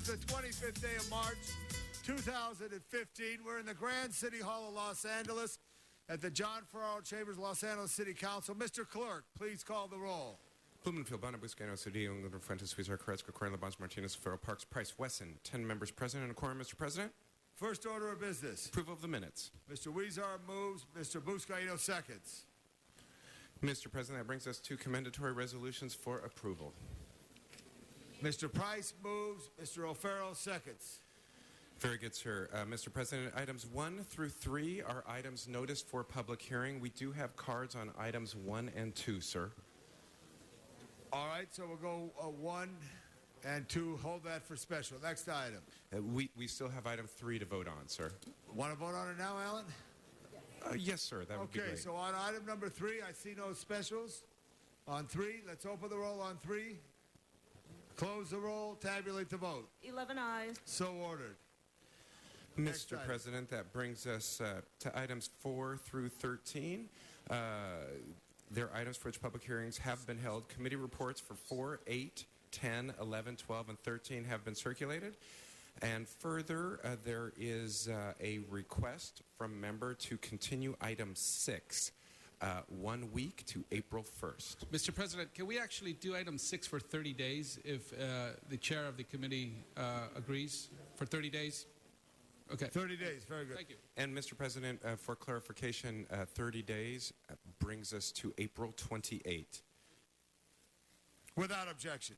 the 25th day of March, 2015. We're in the Grand City Hall of Los Angeles at the John Ferraro Chambers, Los Angeles City Council. Mr. Clerk, please call the roll. Blumenfield, Bonner, Buscano, Cedillo, Englander, Fuentes, Suizar, Carrasco, Correa, Labonte, Martinez, Farrell, Parks, Price, Wesson. 10 members present and a quorum, Mr. President. First order of business. Approval of the minutes. Mr. Weezar moves. Mr. Buscaino seconds. Mr. President, that brings us to commendatory resolutions for approval. Mr. Price moves. Mr. O'Farrell seconds. Very good, sir. Mr. President, items 1 through 3 are items noticed for public hearing. We do have cards on items 1 and 2, sir. All right, so we'll go 1 and 2. Hold that for special. Next item. We still have item 3 to vote on, sir. Want to vote on it now, Alan? Yes, sir. That would be great. Okay, so on item number 3, I see no specials. On 3, let's open the roll on 3. Close the roll. Tabulate the vote. 11 ayes. So ordered. Mr. President, that brings us to items 4 through 13. They're items for which public hearings have been held. Committee reports for 4, 8, 10, 11, 12, and 13 have been circulated. And further, there is a request from member to continue item 6 1 week to April 1st. Mr. President, can we actually do item 6 for 30 days if the chair of the committee agrees for 30 days? Okay. 30 days. Very good. Thank you. And, Mr. President, for clarification, 30 days brings us to April 28. Without objection.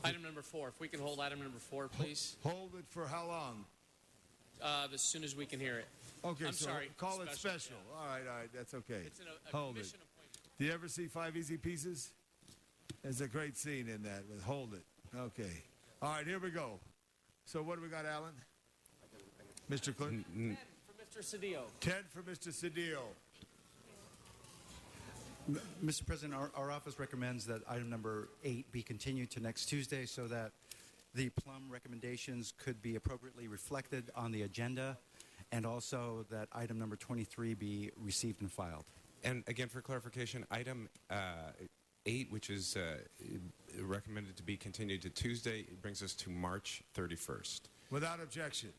Item number 4. If we can hold item number 4, please. Hold it for how long? As soon as we can hear it. Okay, I'm so sorry. call it special. Yeah. All right, that's okay. It's a Hold it. commission appointment. Do you ever see 5 Easy Pieces? There's a great scene in that with Hold It. Okay. All right, here we go. So what do we got, Alan? Mr. Clerk? 10 for Mr. Cedillo. 10 for Mr. Cedillo. Mr. President, our office recommends that item number 8 be continued to next Tuesday so that the Plum recommendations could be appropriately reflected on the agenda, and also that item number 23 be received and filed. And again, for clarification, item 8, which is recommended to be continued to Tuesday, it brings us to March 31st. Without objection.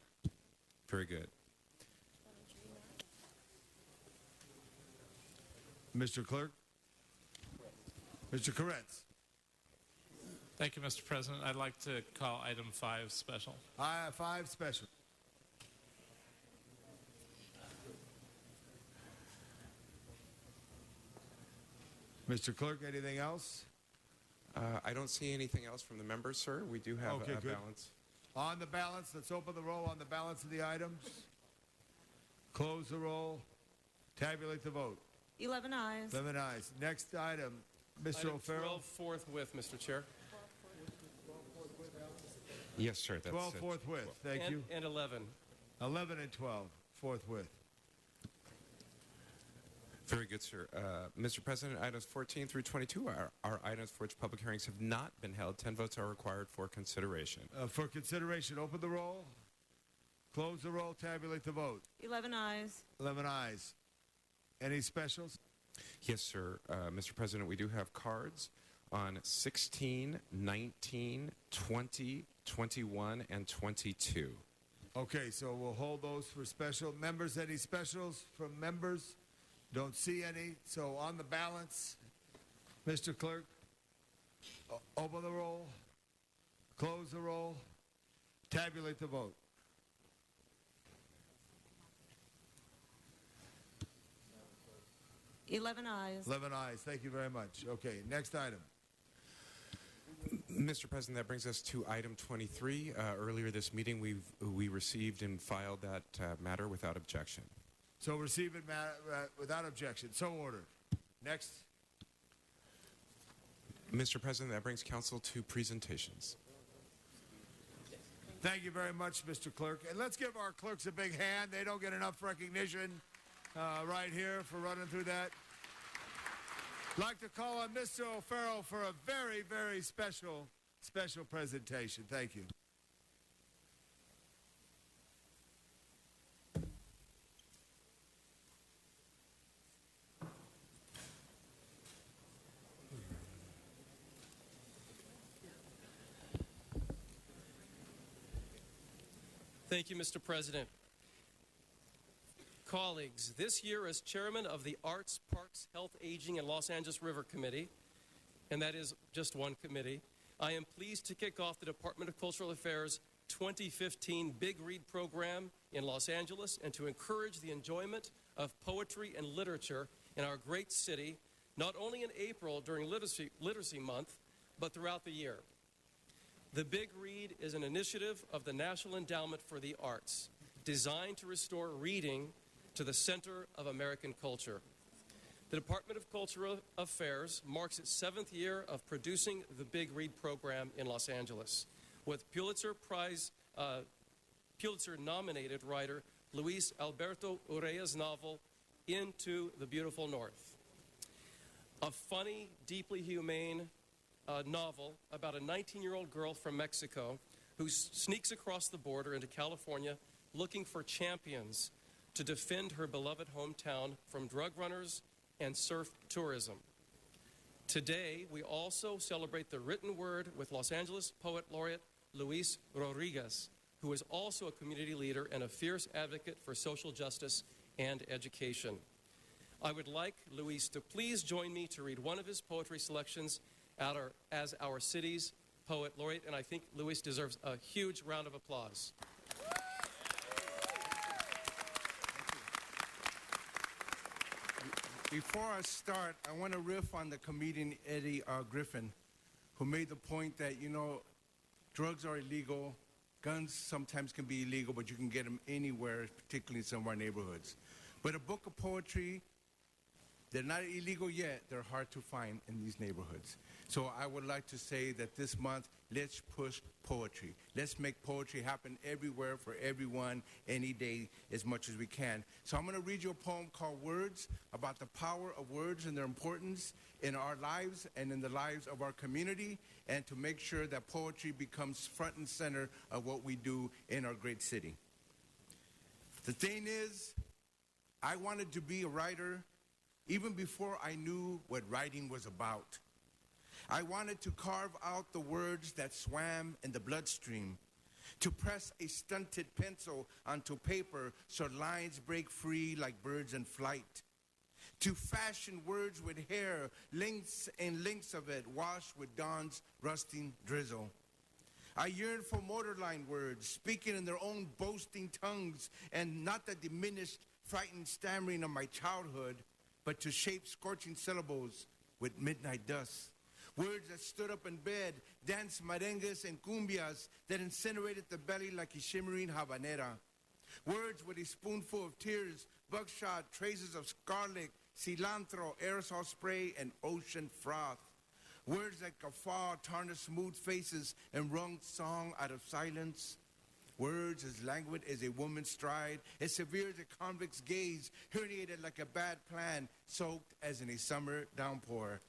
Very good. Mr. Clerk? Mr. Koretz? Thank you, Mr. President. I'd like to call item 5 special. 5 special. Mr. Clerk, anything else? I don't see anything else from the members, sir. We do have Okay, a good. balance. On the balance, let's open the roll on the balance of the items. Close the roll. Tabulate the vote. 11 ayes. 11 ayes. Next item, Mr. Item O'Farrell. 12 forthwith, Mr. Chair. Yes, sir. That's 12 it. forthwith. Thank you. And 11. 11 and 12 forthwith. Very good, sir. Mr. President, items 14 through 22 are items for which public hearings have not been held. 10 votes are required for consideration. For consideration, open the roll. Close the roll. Tabulate the vote. 11 ayes. 11 ayes. Any specials? Yes, sir. Mr. President, we do have cards on 16, 19, 20, 21, and 22. Okay, so we'll hold those for special. Members, any specials from members? Don't see any. So on the balance, Mr. Clerk, open the roll, close the roll, tabulate the vote. Eleven ayes. 11 ayes. Thank you very much. Okay, next item. Mr. President, that brings us to item 23. Earlier this meeting, we received and filed that matter without objection. So receive it without objection. So ordered. Next. Mr. President, that brings council to presentations. Thank you very much, Mr. Clerk. And let's give our clerks a big hand. They don't get enough recognition right here for running through that. I'd like to call on Mr. O'Farrell for a very, very special presentation. Thank you. Thank you, Mr. President. Colleagues, this year as chairman of the Arts, Parks, Health, Aging, and Los Angeles River Committee, and that is just one committee, I am pleased to kick off the Department of Cultural Affairs 2015 Big Read program in Los Angeles and to encourage the enjoyment of poetry and literature in our great city, not only in April during Literacy Month, but throughout the year. The Big Read is an initiative of the National Endowment for the Arts, designed to restore reading to the center of American culture. The Department of Cultural Affairs marks its 7th year of producing the Big Read program in Los Angeles, with Pulitzer-nominated writer Luis Alberto Urrea's novel, Into the Beautiful North. A funny, deeply humane novel about a 19-year-old girl from Mexico who sneaks across the border into California looking for champions to defend her beloved hometown from drug runners and surf tourism. Today, we also celebrate the written word with Los Angeles Poet Laureate Luis Rodriguez, who is also a community leader and a fierce advocate for social justice and education. I would like Luis to please join me to read one of his poetry selections as our city's Poet Laureate, and I think Luis deserves a huge round of applause. Before I start, I want to riff on the comedian Eddie Griffin, who made the point that, drugs are illegal, guns sometimes can be illegal, but you can get them anywhere, particularly in some of our neighborhoods. But a book of poetry, they're not illegal yet, they're hard to find in these neighborhoods. So I would like to say that this month, let's push poetry. Let's make poetry happen everywhere for everyone, any day, as much as we can. So I'm going to read you a poem called Words, about the power of words and their importance in our lives and in the lives of our community, and to make sure that poetry becomes front and center of what we do in our great city. The thing is, I wanted to be a writer even before I knew what writing was about. I wanted to carve out the words that swam in the bloodstream, to press a stunted pencil onto paper so lines break free like birds in flight, to fashion words with hair, lengths and lengths of it washed with dawn's rusting drizzle. I yearned for motorline words, speaking in their own boasting tongues, and not the diminished, frightened stammering of my childhood, but to shape scorching syllables with midnight dust. Words that stood up in bed, danced merengues and cumbias that incinerated the belly like a shimmering habanera. Words with a spoonful of tears, buckshot, traces of scarlet, cilantro, aerosol spray, and ocean froth. Words that guffaw, tarnished smooth faces, and wrung song out of silence. Words as languid as a woman's stride, as severe as a convict's gaze, herniated like a bad plan, soaked as in a summer downpour.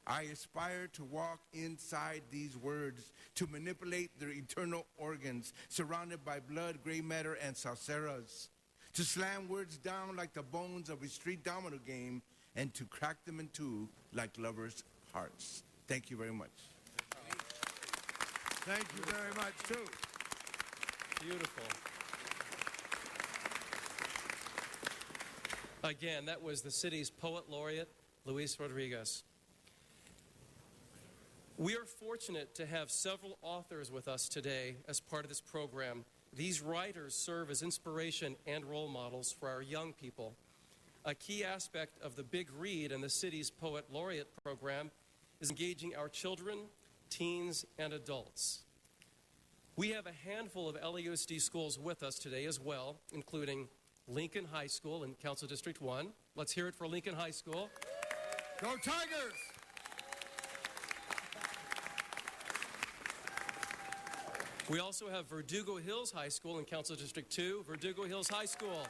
I aspire to walk inside these words, to manipulate their eternal organs, surrounded by blood, gray matter, and salseras, to slam words down like the bones of a street domino game, and to crack them in two like lovers' hearts. Thank you very much. Thank you very much, too. Beautiful. Again, that was the city's Poet Laureate, Luis Rodriguez. We are fortunate to have several authors with us today as part of this program. These writers serve as inspiration and role models for our young people. A key aspect of the Big Read and the city's Poet Laureate program is engaging our children, teens, and adults. We have a handful of LAUSD schools with us today as well, including Lincoln High School in Council District 1. Let's hear it for Lincoln High School. Go Tigers! We also have Verdugo Hills High School in Council District 2. Verdugo Hills High School.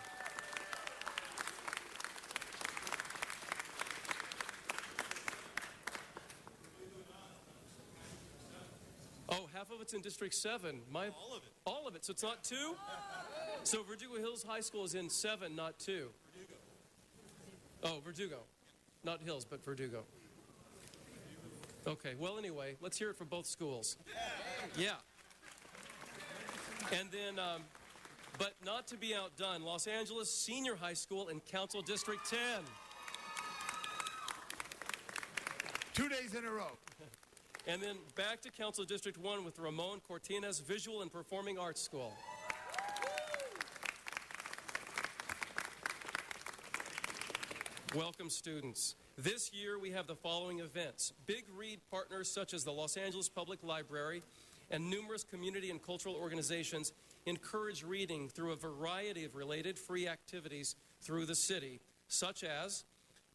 Oh, half of it's in District 7. All of it. All of it. So it's not 2? So Verdugo Hills High School is in 7, not 2. Verdugo. Oh, Verdugo. Not Hills, but Verdugo. Okay, well, anyway, let's hear it for both schools. Yeah. And then But not to be outdone, Los Angeles Senior High School in Council District 10. 2 days in a row. And then back to Council District 1 with Ramon Cortines Visual and Performing Arts School. Welcome, students. This year we have the following events. Big Read partners such as the Los Angeles Public Library and numerous community and cultural organizations encourage reading through a variety of related free activities through the city, such as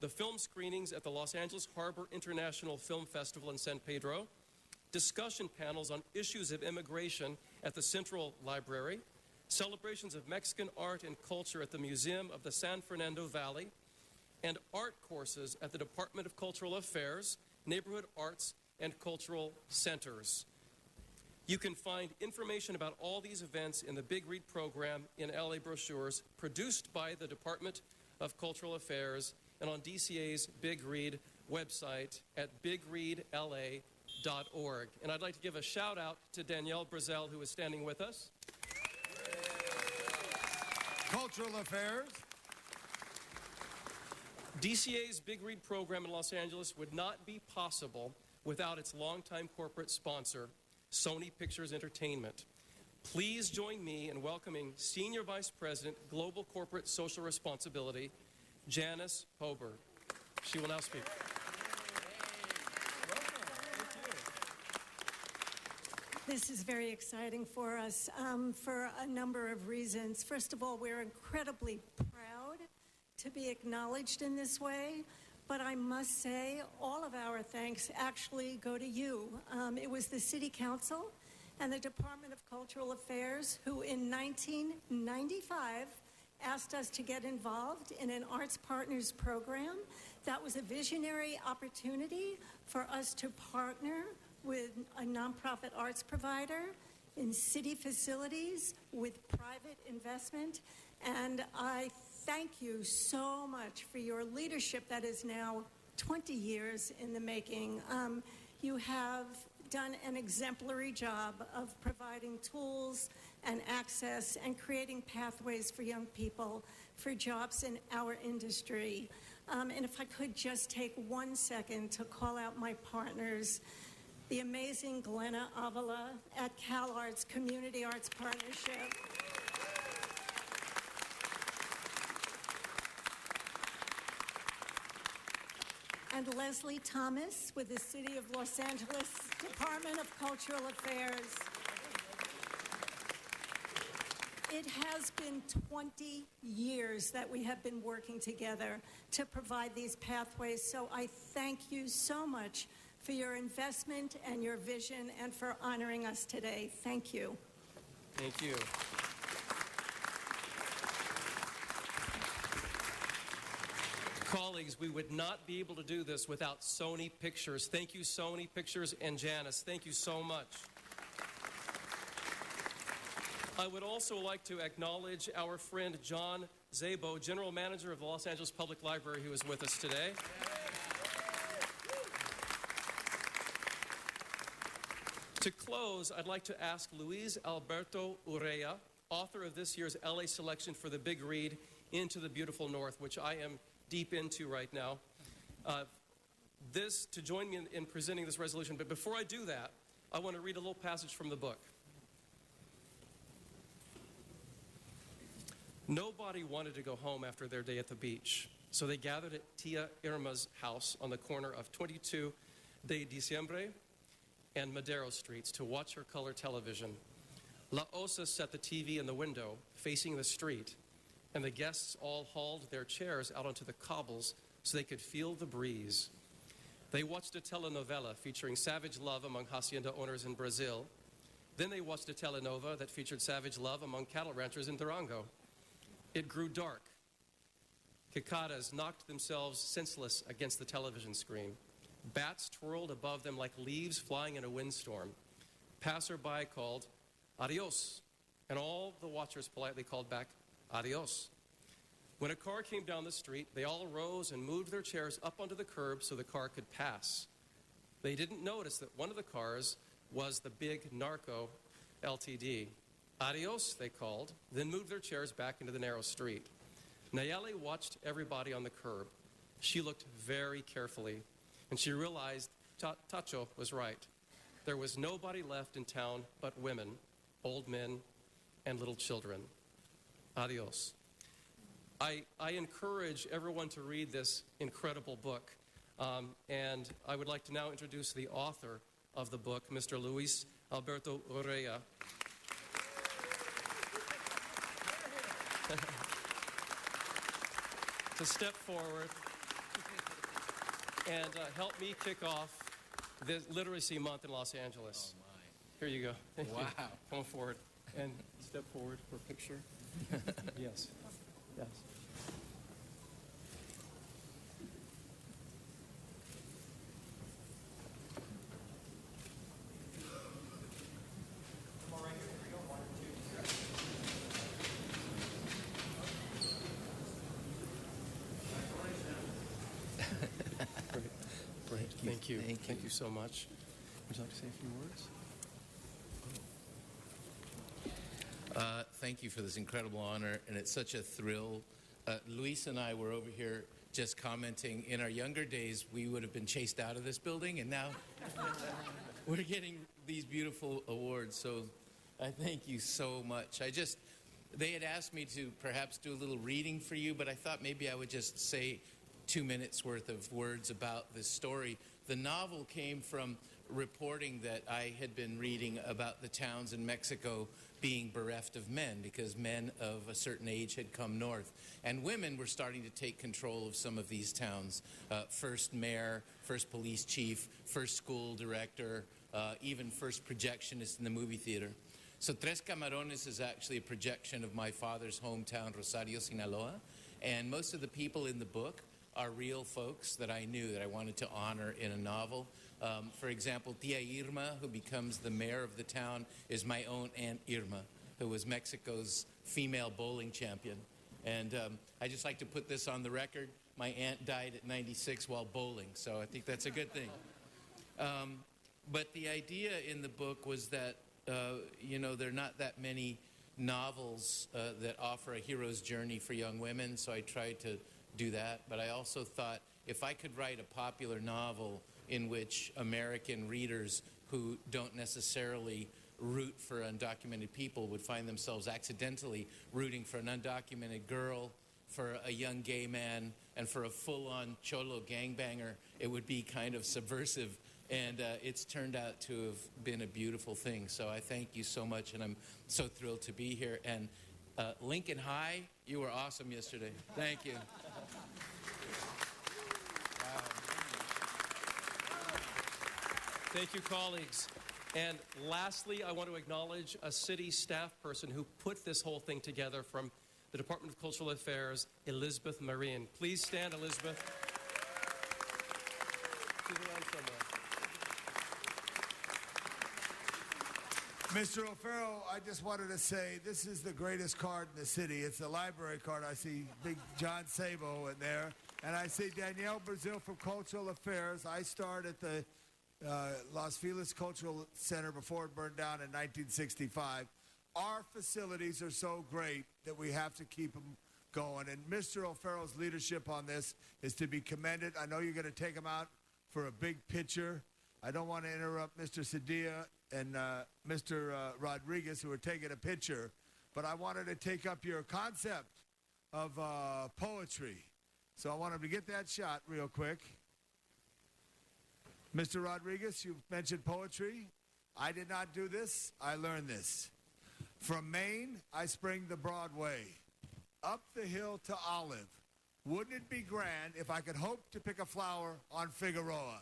the film screenings at the Los Angeles Harbor International Film Festival in San Pedro, discussion panels on issues of immigration at the Central Library, celebrations of Mexican art and culture at the Museum of the San Fernando Valley, and art courses at the Department of Cultural Affairs, Neighborhood Arts, and Cultural Centers. You can find information about all these events in the Big Read program in LA brochures produced by the Department of Cultural Affairs and on DCA's Big Read website at bigreadla.org. And I'd like to give a shout out to Danielle Brazel, who is standing with us. Cultural Affairs. DCA's Big Read program in Los Angeles would not be possible without its longtime corporate sponsor, Sony Pictures Entertainment. Please join me in welcoming Senior Vice President, Global Corporate Social Responsibility, Janice Hober. She will now speak. This is very exciting for us for a number of reasons. First of all, we're incredibly proud to be acknowledged in this way, but I must say all of our thanks actually go to you. It was the City Council and the Department of Cultural Affairs who in 1995 asked us to get involved in an Arts Partners program. That was a visionary opportunity for us to partner with a nonprofit arts provider in city facilities with private investment. And I thank you so much for your leadership that is now 20 years in the making. You have done an exemplary job of providing tools and access and creating pathways for young people for jobs in our industry. And if I could just take 1 second to call out my partners, the amazing Glenna Avila at CalArts Community Arts Partnership. And Leslie Thomas with the City of Los Angeles Department of Cultural Affairs. It has been 20 years that we have been working together to provide these pathways, so I thank you so much for your investment and your vision and for honoring us today. Thank you. Thank you. Colleagues, we would not be able to do this without Sony Pictures. Thank you, Sony Pictures and Janice. Thank you so much. I would also like to acknowledge our friend John Zabo, General Manager of the Los Angeles Public Library, who is with us today. To close, I'd like to ask Luis Alberto Urrea, author of this year's LA selection for the Big Read, Into the Beautiful North, which I am deep into right now, to join me in presenting this resolution. But before I do that, I want to read a little passage from the book. Nobody wanted to go home after their day at the beach, so they gathered at Tia Irma's house on the corner of 22 de Diciembre and Madero Streets to watch her color television. La Osa set the TV in the window, facing the street, and the guests all hauled their chairs out onto the cobbles so they could feel the breeze. They watched a telenovela featuring savage love among hacienda owners in Brazil. Then they watched a telenova that featured savage love among cattle ranchers in Durango. It grew dark. Cicadas knocked themselves senseless against the television screen. Bats twirled above them like leaves flying in a windstorm. Passerby called, "Adios," and all the watchers politely called back, "Adios." When a car came down the street, they all rose and moved their chairs up onto the curb so the car could pass. They didn't notice that one of the cars was the big Narco LTD. Adios, they called, then moved their chairs back into the narrow street. Nayeli watched everybody on the curb. She looked very carefully, and she realized Tacho was right. There was nobody left in town but women, old men, and little children. Adios. I encourage everyone to read this incredible book, and I would like to now introduce the author of the book, Mr. Luis Alberto Urrea. To step forward and help me kick off this Literacy Month in Los Angeles. Oh, my. Here you go. Thank you. Wow. Come forward and step forward for a picture. Yes. Yes. Great. Thank you. Thank you so much. Would you like to say a few words? Thank you for this incredible honor, and it's such a thrill. Luis and I were over here just commenting. In our younger days, we would have been chased out of this building, and now we're getting these beautiful awards. So I thank you so much. They had asked me to perhaps do a little reading for you, but I thought maybe I would just say 2 minutes worth of words about this story. The novel came from reporting that I had been reading about the towns in Mexico being bereft of men because men of a certain age had come north. And women were starting to take control of some of these towns. First mayor, first police chief, first school director, even first projectionist in the movie theater. So Tres Camarones is actually a projection of my father's hometown, Rosario, Sinaloa. And most of the people in the book are real folks that I knew that I wanted to honor in a novel. For example, Tia Irma, who becomes the mayor of the town, is my own Aunt Irma, who was Mexico's female bowling champion. And I just like to put this on the record. My aunt died at 96 while bowling, so I think that's a good thing. But the idea in the book was that, there are not that many novels that offer a hero's journey for young women, so I tried to do that. But I also thought if I could write a popular novel in which American readers who don't necessarily root for undocumented people would find themselves accidentally rooting for an undocumented girl, for a young gay man, and for a full-on cholo gangbanger, it would be kind of subversive. And it's turned out to have been a beautiful thing. So I thank you so much, and I'm so thrilled to be here. And Lincoln High, you were awesome yesterday. Thank you. Thank you, colleagues. And lastly, I want to acknowledge a city staff person who put this whole thing together from the Department of Cultural Affairs, Elizabeth Marin. Please stand, Elizabeth. She's around somewhere. Mr. O'Farrell, I just wanted to say this is the greatest card in the city. It's the library card. I see big John Sabo in there. And I see Danielle Brazil from Cultural Affairs. I starred at the Los Feliz Cultural Center before it burned down in 1965. Our facilities are so great that we have to keep them going. And Mr. O'Farrell's leadership on this is to be commended. I know you're going to take him out for a big picture. I don't want to interrupt Mr. Cedilla and Mr. Rodriguez, who are taking a picture, but I wanted to take up your concept of poetry. So I want him to get that shot real quick. Mr. Rodriguez, you mentioned poetry. I did not do this. I learned this. From Maine, I spring the Broadway, up the hill to Olive. Wouldn't it be grand if I could hope to pick a flower on Figueroa?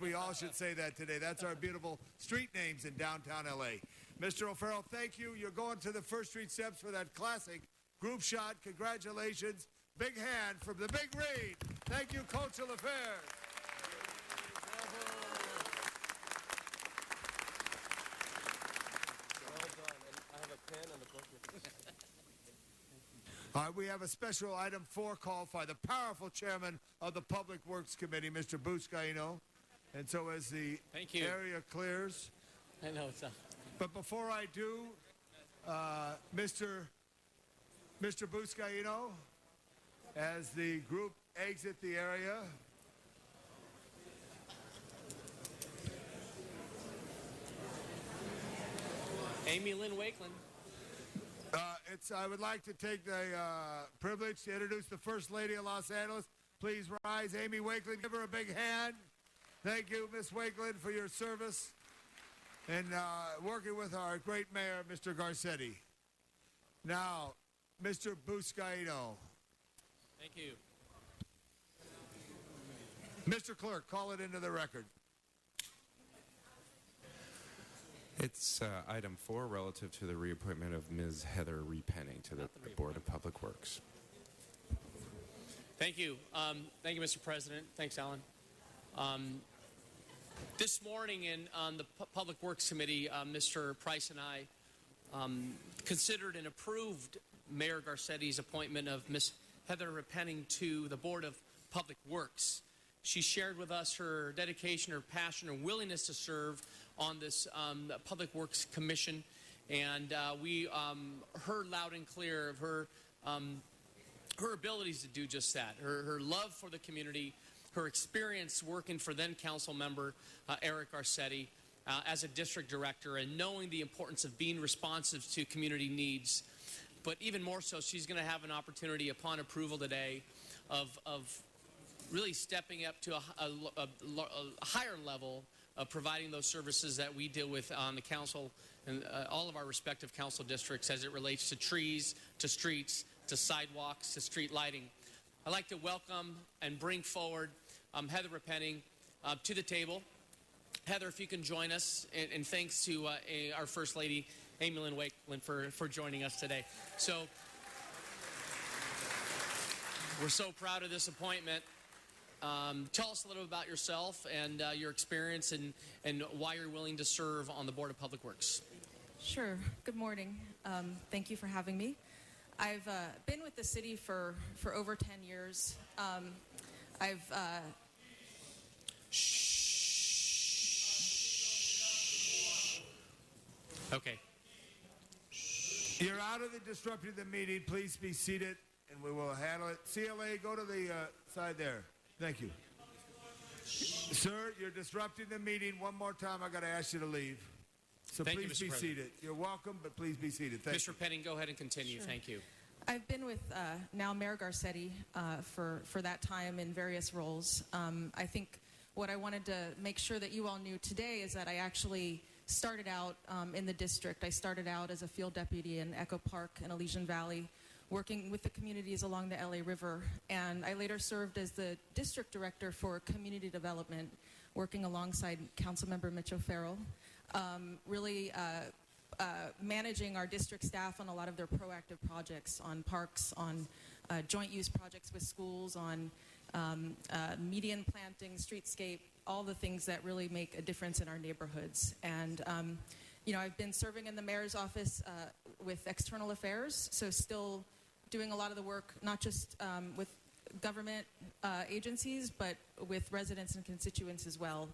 We all should say that today. That's our beautiful street names in downtown L.A. Mr. O'Farrell, thank you. You're going to the First Street Steps for that classic group shot. Congratulations. Big hand from the Big Read. Thank you, Cultural Affairs. All right, we have a special item 4 called by the powerful chairman of the Public Works Committee, Mr. Buscaino. And so as the area clears. I know it's But before I do, Mr. Buscaino, as the group exit the area. Amy Lynn Wakeland. I would like to take the privilege to introduce the First Lady of Los Angeles. Please rise, Amy Wakeland. Give her a big hand. Thank you, Miss Wakeland, for your service and working with our great mayor, Mr. Garcetti. Now, Mr. Buscaino. Thank you. Mr. Clerk, call it into the record. It's item 4 relative to the reappointment of Ms. Heather Repenning to the Board of Public Works. Thank you. Thank you, Mr. President. Thanks, Alan. This morning on the Public Works Committee, Mr. Price and I considered and approved Mayor Garcetti's appointment of Ms. Heather Repenning to the Board of Public Works. She shared with us her dedication, her passion, her willingness to serve on this Public Works Commission, and we heard loud and clear of her abilities to do just that, her love for the community, her experience working for then council member Eric Garcetti as a district director, and knowing the importance of being responsive to community needs. But even more so, she's going to have an opportunity upon approval today of really stepping up to a higher level of providing those services that we deal with on the council and all of our respective council districts as it relates to trees, to streets, to sidewalks, to street lighting. I'd like to welcome and bring forward Heather Repenning to the table. Heather, if you can join us, and thanks to our First Lady, Amy Lynn Wakeland, for joining us today. So we're so proud of this appointment. Tell us a little about yourself and your experience and why you're willing to serve on the Board of Public Works. Sure. Good morning. Thank you for having me. I've been with the city for over 10 years. Okay. You're out of the disrupting the meeting. Please be seated, and we will handle it. CLA, go to the side there. Thank you. Sir, you're disrupting the meeting. One more time, I got to ask you to leave. So Thank please you, Mr. be President. seated. You're welcome, but please be seated. Thank Mr. Penning, go ahead and continue. Sure. Thank you. I've been with now Mayor Garcetti for that time in various roles. I think what I wanted to make sure that you all knew today is that I actually started out in the district. I started out as a field deputy in Echo Park and Elysian Valley, working with the communities along the LA River. And I later served as the district director for community development, working alongside Councilmember Mitch O'Farrell, really managing our district staff on a lot of their proactive projects, on parks, on joint use projects with schools, on median planting, streetscape, all the things that really make a difference in our neighborhoods. And you know, I've been serving in the mayor's office with external affairs, so still doing a lot of the work, not just with government agencies, but with residents and constituents as well.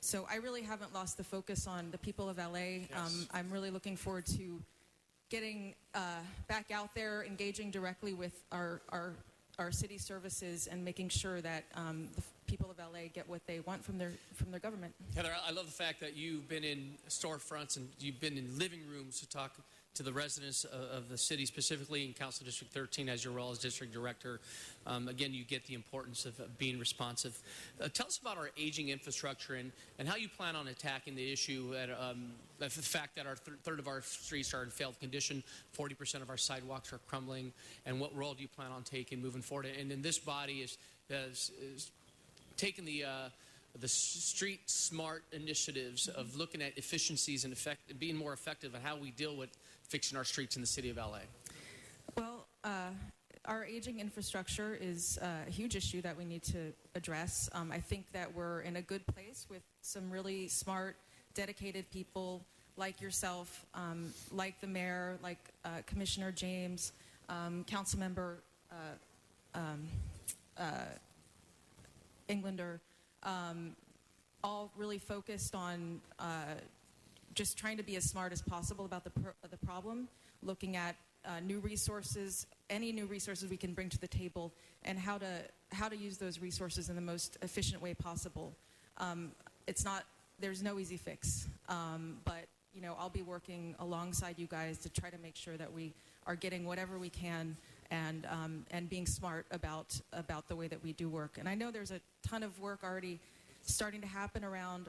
So I really haven't lost the focus on the people of LA. Yes. I'm really looking forward to getting back out there, engaging directly with our city services, and making sure that the people of LA get what they want from their government. Heather, I love the fact that you've been in storefronts and you've been in living rooms to talk to the residents of the city, specifically in Council District 13 as your role as district director. Again, you get the importance of being responsive. Tell us about our aging infrastructure and how you plan on attacking the issue at the fact that our third of our streets are in failed condition, 40% of our sidewalks are crumbling, and what role do you plan on taking moving forward? And then this body is taking the street smart initiatives of looking at efficiencies and being more effective at how we deal with fixing our streets in the city of LA. Well, our aging infrastructure is a huge issue that we need to address. I think that we're in a good place with some really smart, dedicated people like yourself, like the mayor, like Commissioner James, Councilmember Englander, all really focused on just trying to be as smart as possible about the problem, looking at new resources, any new resources we can bring to the table, and how to use those resources in the most efficient way possible. There's no easy fix, but I'll be working alongside you guys to try to make sure that we are getting whatever we can and being smart about the way that we do work. And I know there's a ton of work already starting to happen around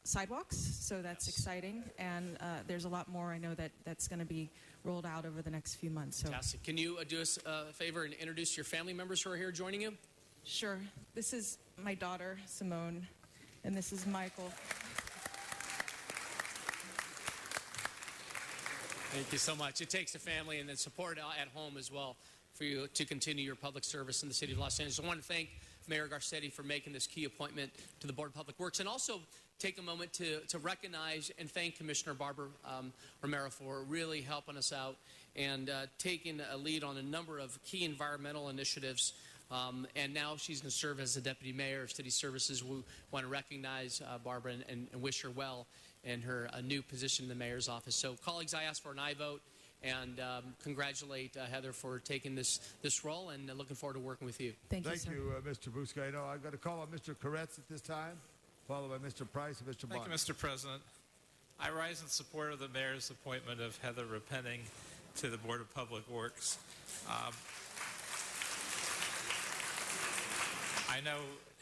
sidewalks, so that's exciting. And there's a lot more I know that's going to be rolled out over the next few months. So. Fantastic. Can you do us a favor and introduce your family members who are here joining you? Sure. This is my daughter, Simone, and this is Michael. Thank you so much. It takes a family and then support at home as well for you to continue your public service in the city of Los Angeles. I want to thank Mayor Garcetti for making this key appointment to the Board of Public Works, and also take a moment to recognize and thank Commissioner Barbara Romero for really helping us out and taking a lead on a number of key environmental initiatives. And now she's going to serve as the Deputy Mayor of City Services. We want to recognize Barbara and wish her well in her new position in the Mayor's office. So, colleagues, I ask for an aye vote and congratulate Heather for taking this role, and looking forward to working with you. Thank you, sir. Mr. Buscaino. I'm going to call on Mr. Koretz at this time, followed by Mr. Price and Mr. Bond. Thank you, Mr. President. I rise in support of the Mayor's appointment of Heather Repenning to the Board of Public Works. I know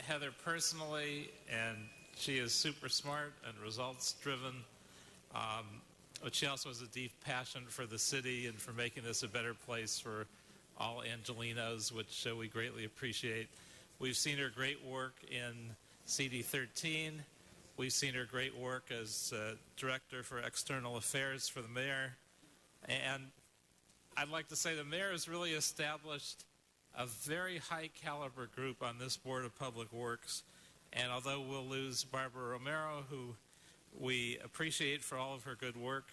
Heather personally, and she is super smart and results-driven. But she also has a deep passion for the city and for making this a better place for all Angelinos, which we greatly appreciate. We've seen her great work in CD13. We've seen her great work as Director for External Affairs for the Mayor. And I'd like to say the Mayor has really established a very high-caliber group on this Board of Public Works. And although we'll lose Barbara Romero, who we appreciate for all of her good work,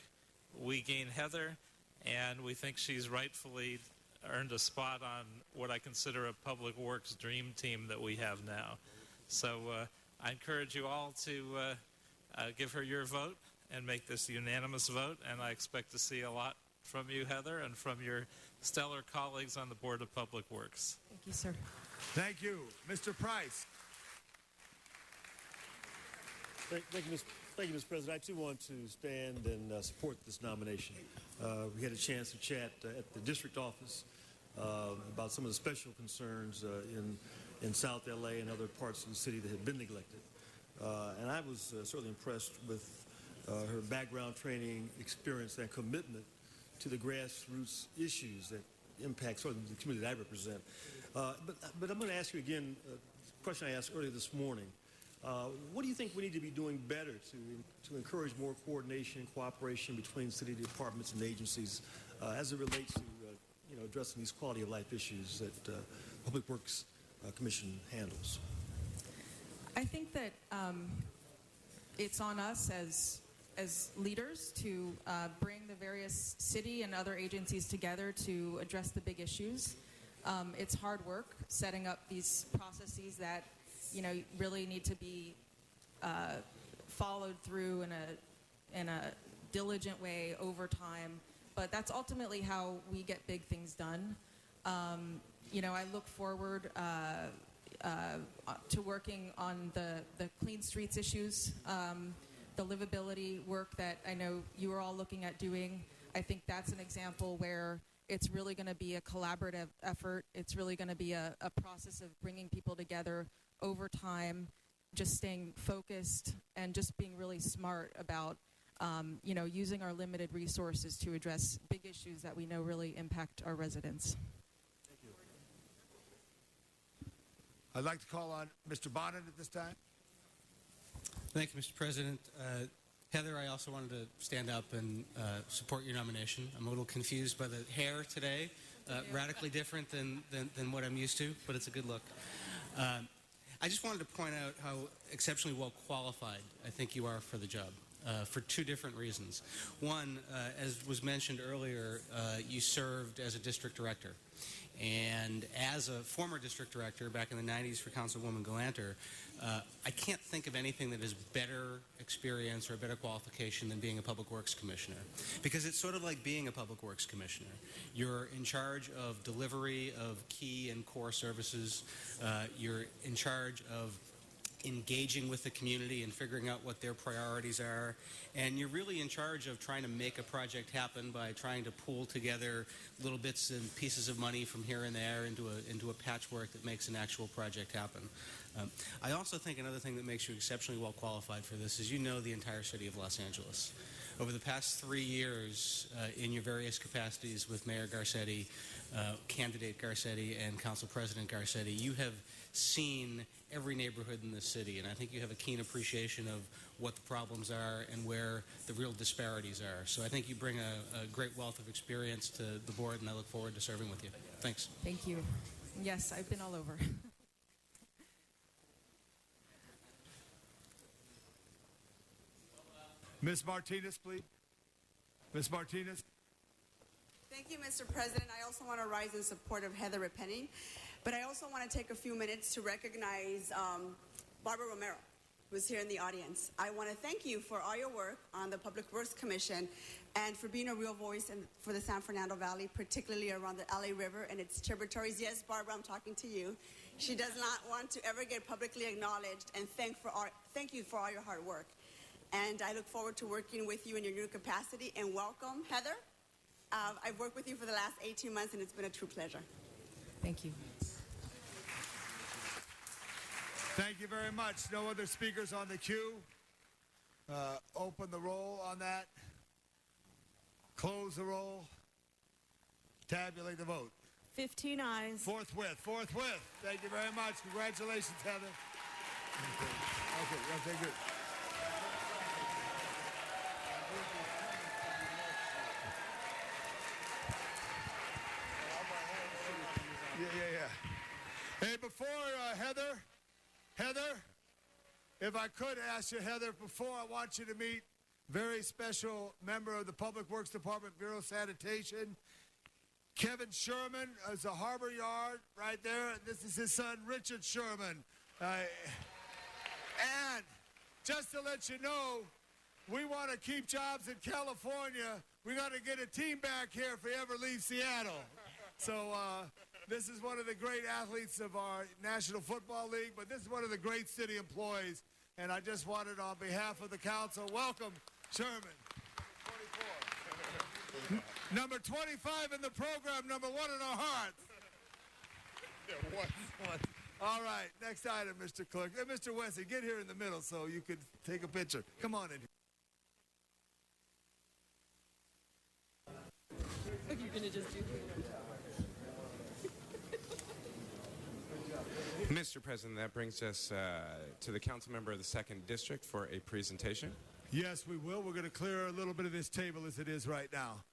we gain Heather, and we think she's rightfully earned a spot on what I consider a Public Works dream team that we have now. So I encourage you all to give her your vote and make this a unanimous vote, and I expect to see a lot from you, Heather, and from your stellar colleagues on the Board of Public Works. Thank you, sir. Thank you. Mr. Price. Thank you, Mr. President. I, too, want to stand and support this nomination. We had a chance to chat at the district office about some of the special concerns in South L.A. and other parts of the city that had been neglected. And I was certainly impressed with her background, training, experience, and commitment to the grassroots issues that impact sort of the community that I represent. But I'm going to ask you again a question I asked earlier this morning. What do you think we need to be doing better to encourage more coordination, cooperation between city departments and agencies as it relates to addressing these quality of life issues that Public Works Commission handles? I think that it's on us as leaders to bring the various city and other agencies together to address the big issues. It's hard work setting up these processes that really need to be followed through in a diligent way over time. But that's ultimately how we get big things done. I look forward to working on the clean streets issues, the livability work that I know you are all looking at doing. I think that's an example where it's really going to be a collaborative effort. It's really going to be a process of bringing people together over time, just staying focused and just being really smart about using our limited resources to address big issues that we know really impact our residents. Thank you. I'd like to call on Mr. Bonnet at this time. Thank you, Mr. President. Heather, I also wanted to stand up and support your nomination. I'm a little confused by the hair today, radically different than what I'm used to, but it's a good look. I just wanted to point out how exceptionally well qualified I think you are for the job. for two different reasons. One, as was mentioned earlier, you served as a district director. And as a former district director back in the 90s for Councilwoman Galanter, I can't think of anything that is better experience or a better qualification than being a Public Works Commissioner. Because it's sort of like being a Public Works Commissioner. You're in charge of delivery of key and core services. You're in charge of engaging with the community and figuring out what their priorities are. And you're really in charge of trying to make a project happen by trying to pull together little bits and pieces of money from here and there into a patchwork that makes an actual project happen. I also think another thing that makes you exceptionally well qualified for this is you know the entire city of Los Angeles. Over the past 3 years, in your various capacities with Mayor Garcetti, candidate Garcetti, and Council President Garcetti, you have seen every neighborhood in the city, and I think you have a keen appreciation of what the problems are and where the real disparities are. So I think you bring a great wealth of experience to the board, and I look forward to serving with you. Thanks. Thank you. Yes, I've been all over. Ms. Martinez, please. Ms. Martinez. Thank you, Mr. President. I also want to rise in support of Heather Repenning, but I also want to take a few minutes to recognize Barbara Romero, who's here in the audience. I want to thank you for all your work on the Public Works Commission and for being a real voice for the San Fernando Valley, particularly around the LA River and its tributaries. Yes, Barbara, I'm talking to you. She does not want to ever get publicly acknowledged, and thank you for all your hard work. And I look forward to working with you in your new capacity. And welcome, Heather. I've worked with you for the last 18 months, and it's been a true pleasure. Thank you. Thank you very much. No other speakers on the queue. Open the roll on that. Close the roll. Tabulate the vote. 15 ayes. Forthwith. Thank you very much. Congratulations, Heather. Okay, good. Yeah. Hey, before Heather, if I could ask you, Heather, before I want you to meet very special member of the Public Works Department, Bureau of Sanitation, Kevin Sherman is a Harbor Yard right there. This is his son, Richard Sherman. And just to let you know, we want to keep jobs in California. We got to get a team back here if we ever leave Seattle. So this is one of the great athletes of our National Football League, but this is one of the great city employees. And I just wanted, on behalf of the council, welcome Sherman. 24. Number 25 in the program, number 1 in our hearts. All right, next item, Mr. Clerk. Hey, Mr. Wesley, get here in the middle so you could take a picture. Come on in here. What are you going to just do? Mr. President, that brings us to the council member of the 2nd District for a presentation. Yes, we will. We're going to clear a little bit of this table as it is right now.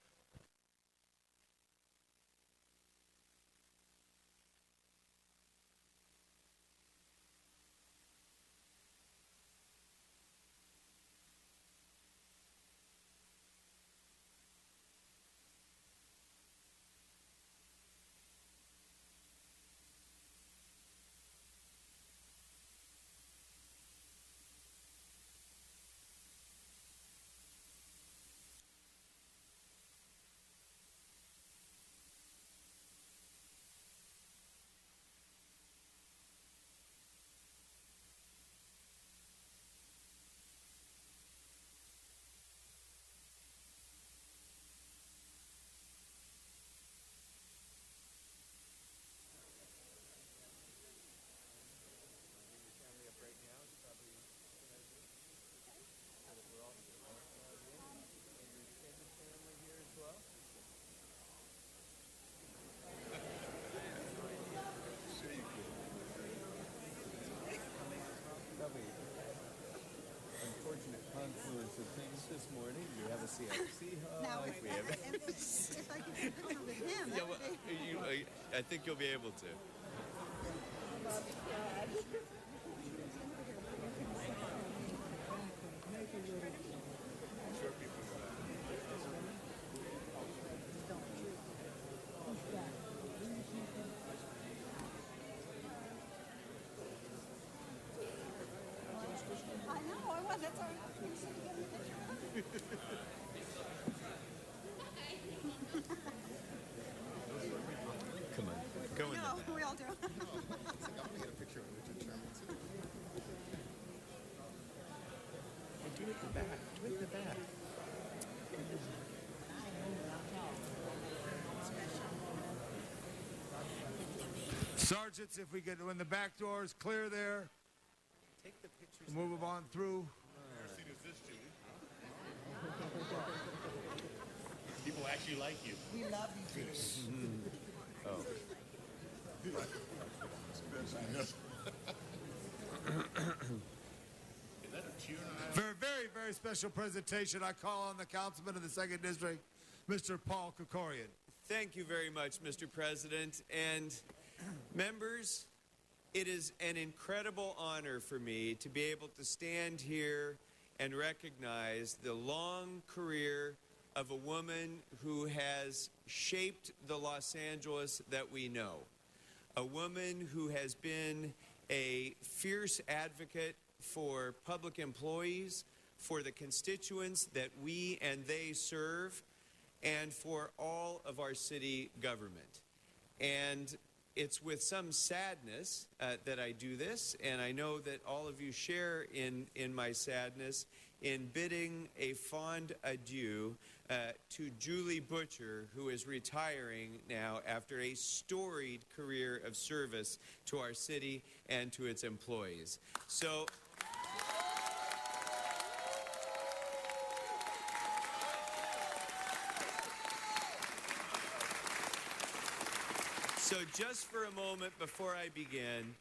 This morning, we have a CFC hug. Now, if I could do it with him, Yeah, well, I think you'll be able to. Sergeants, if we get when the back door is clear there, Take the pictures. move them on through. People actually like you. We love you, Julie. Oh. For a very, very special presentation, I call on the councilman of the 2nd District, Mr. Paul Kokorian. Thank you very much, Mr. President. And members, it is an incredible honor for me to be able to stand here and recognize the long career of a woman who has shaped the Los Angeles that we know. A woman who has been a fierce advocate for public employees, for the constituents that we and they serve, and for all of our city government. And it's with some sadness that I do this, and I know that all of you share in my sadness in bidding a fond adieu to Julie Butcher, who is retiring now after a storied career of service to our city and to its employees. So just for a moment before I begin,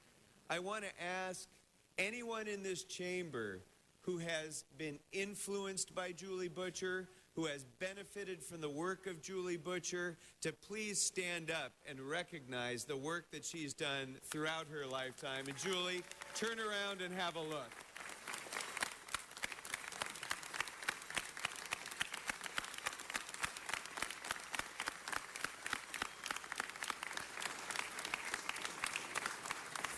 I want to ask anyone in this chamber who has been influenced by Julie Butcher, who has benefited from the work of Julie Butcher, to please stand up and recognize the work that she's done throughout her lifetime. And Julie, turn around and have a look.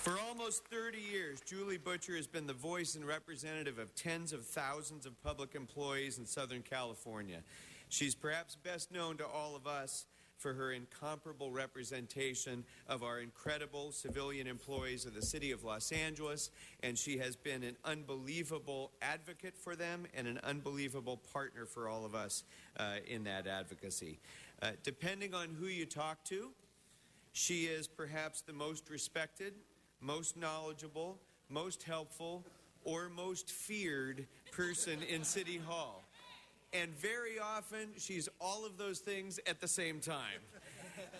For almost 30 years, Julie Butcher has been the voice and representative of tens of thousands of public employees in Southern California. She's perhaps best known to all of us for her incomparable representation of our incredible civilian employees of the city of Los Angeles, and she has been an unbelievable advocate for them and an unbelievable partner for all of us in that advocacy. Depending on who you talk to, she is perhaps the most respected, most knowledgeable, most helpful, or most feared person in City Hall. And very often, she's all of those things at the same time.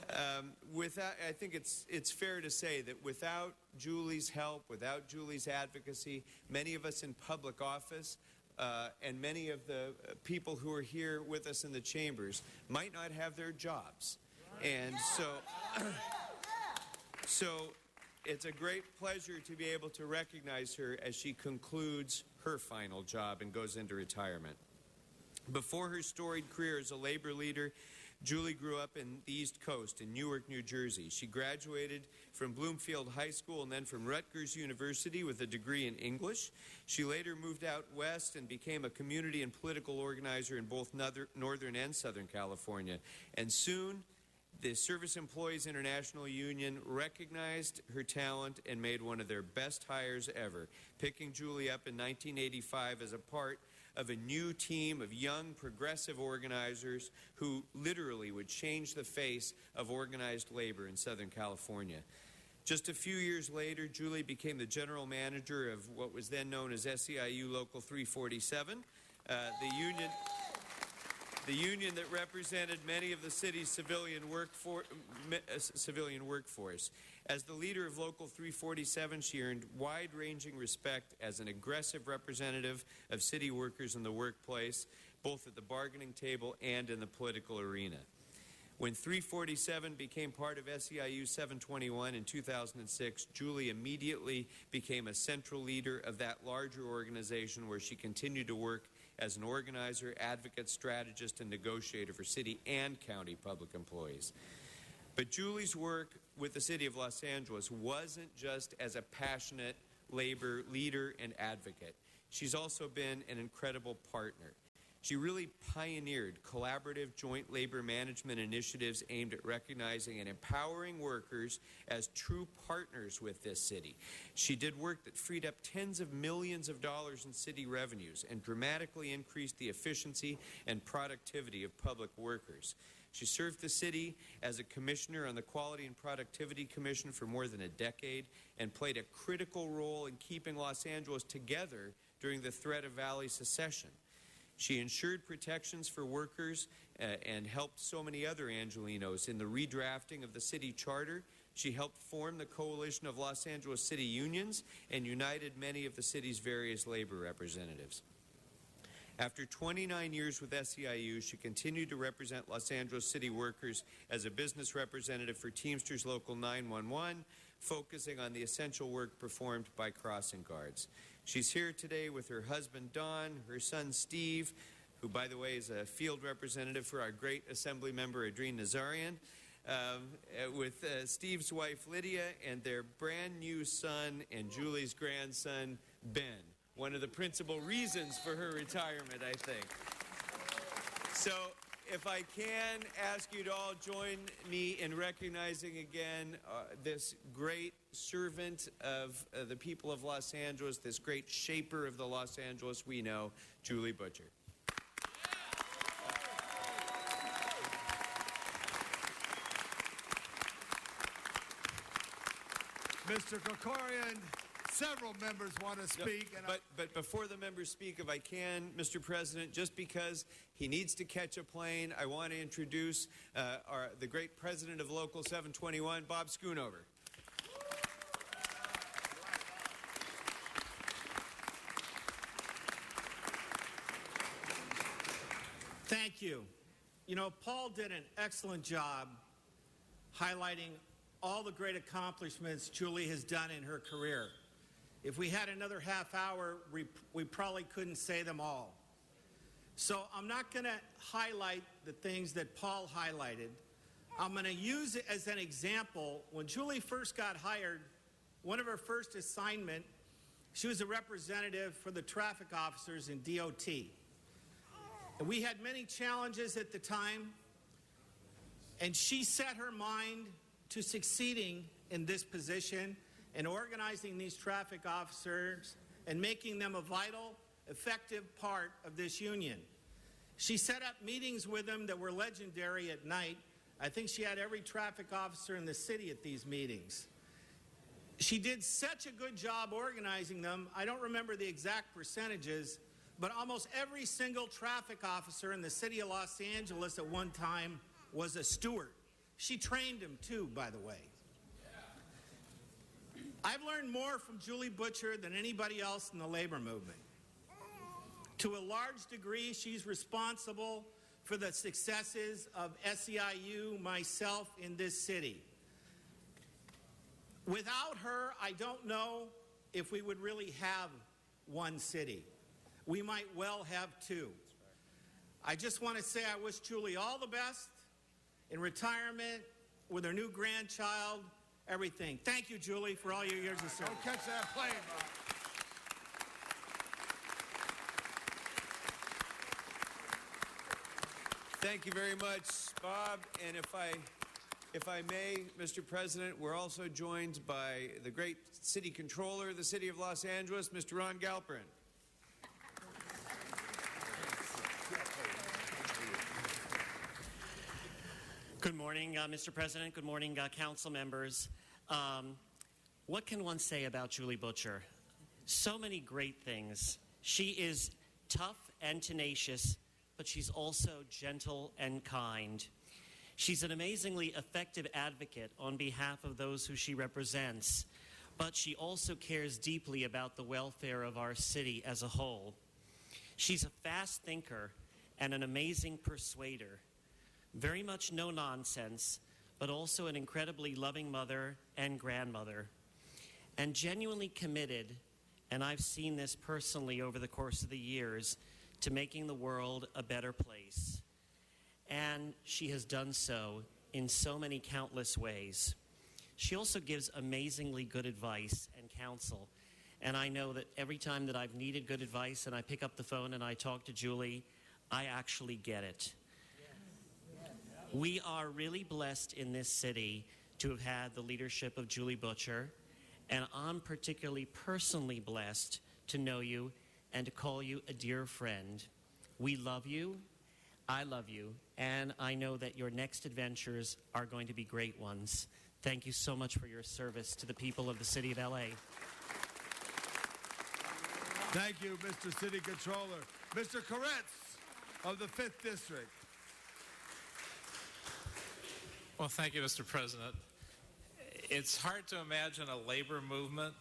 I think it's fair to say that without Julie's help, without Julie's advocacy, many of us in public office and many of the people who are here with us in the chambers might not have their jobs. And so it's a great pleasure to be able to recognize her as she concludes her final job and goes into retirement. Before her storied career as a labor leader, Julie grew up in the East Coast in Newark, New Jersey. She graduated from Bloomfield High School and then from Rutgers University with a degree in English. She later moved out west and became a community and political organizer in both Northern and Southern California. And soon, the Service Employees International Union recognized her talent and made one of their best hires ever, picking Julie up in 1985 as a part of a new team of young progressive organizers who literally would change the face of organized labor in Southern California. Just a few years later, Julie became the general manager of what was then known as SEIU Local 347, the union that represented many of the city's civilian workforce. As the leader of Local 347, she earned wide-ranging respect as an aggressive representative of city workers in the workplace, both at the bargaining table and in the political arena. When 347 became part of SEIU 721 in 2006, Julie immediately became a central leader of that larger organization where she continued to work as an organizer, advocate, strategist, and negotiator for city and county public employees. But Julie's work with the city of Los Angeles wasn't just as a passionate labor leader and advocate. She's also been an incredible partner. She really pioneered collaborative joint labor management initiatives aimed at recognizing and empowering workers as true partners with this city. She did work that freed up tens of millions of dollars in city revenues and dramatically increased the efficiency and productivity of public workers. She served the city as a commissioner on the Quality and Productivity Commission for more than a decade and played a critical role in keeping Los Angeles together during the threat of Valley secession. She ensured protections for workers and helped so many other Angelenos in the redrafting of the city charter. She helped form the Coalition of Los Angeles City Unions and united many of the city's various labor representatives. After 29 years with SEIU, she continued to represent Los Angeles city workers as a business representative for Teamsters Local 911, focusing on the essential work performed by crossing guards. She's here today with her husband, Don, her son, Steve, who, by the way, is a field representative for our great Assembly member, Adrien Nazarian, with Steve's wife, Lydia, and their brand new son and Julie's grandson, Ben. One of the principal reasons for her retirement, I think. So, if I can ask you to all join me in recognizing again this great servant of the people of Los Angeles, this great shaper of the Los Angeles we know, Julie Butcher. Mr. Krikorian, several members want to speak. But before the members speak, if I can, Mr. President, just because he needs to catch a plane, I want to introduce the great president of Local 721, Bob Schoonover. Thank you. You know, Paul did an excellent job highlighting all the great accomplishments Julie has done in her career. If we had another half hour, we probably couldn't say them all. So I'm not going to highlight the things that Paul highlighted. I'm going to use it as an example. When Julie first got hired, one of her first assignment, she was a representative for the traffic officers in DOT. And we had many challenges at the time, and she set her mind to succeeding in this position and organizing these traffic officers and making them a vital, effective part of this union. She set up meetings with them that were legendary at night. I think she had every traffic officer in the city at these meetings. She did such a good job organizing them. I don't remember the exact percentages, but almost every single traffic officer in the city of Los Angeles at one time was a steward. She trained them too, by the way. I've learned more from Julie Butcher than anybody else in the labor movement. To a large degree, she's responsible for the successes of SEIU, myself, in this city. Without her, I don't know if we would really have one city. We might well have two. I just want to say I wish Julie all the best in retirement, with her new grandchild, everything. Thank you, Julie, for all your years of service. Don't catch that plane, Bob. Thank you very much, Bob. And if I may, Mr. President, we're also joined by the great city controller of the city of Los Angeles, Mr. Ron Galperin. Good morning, Mr. President. Good morning, council members. What can one say about Julie Butcher? So many great things. She is tough and tenacious, but she's also gentle and kind. She's an amazingly effective advocate on behalf of those who she represents, but she also cares deeply about the welfare of our city as a whole. She's a fast thinker and an amazing persuader. Very much no nonsense, but also an incredibly loving mother and grandmother. And genuinely committed, and I've seen this personally over the course of the years, to making the world a better place. And she has done so in so many countless ways. She also gives amazingly good advice and counsel. And I know that every time that I've needed good advice and I pick up the phone and I talk to Julie, I actually get it. We are really blessed in this city to have had the leadership of Julie Butcher, and I'm particularly personally blessed to know you and to call you a dear friend. We love you, I love you, and I know that your next adventures are going to be great ones. Thank you so much for your service to the people of the city of LA. Thank you, Mr. City Controller. Mr. Koretz of the 5th District. Well, thank you, Mr. President. It's hard to imagine a labor movement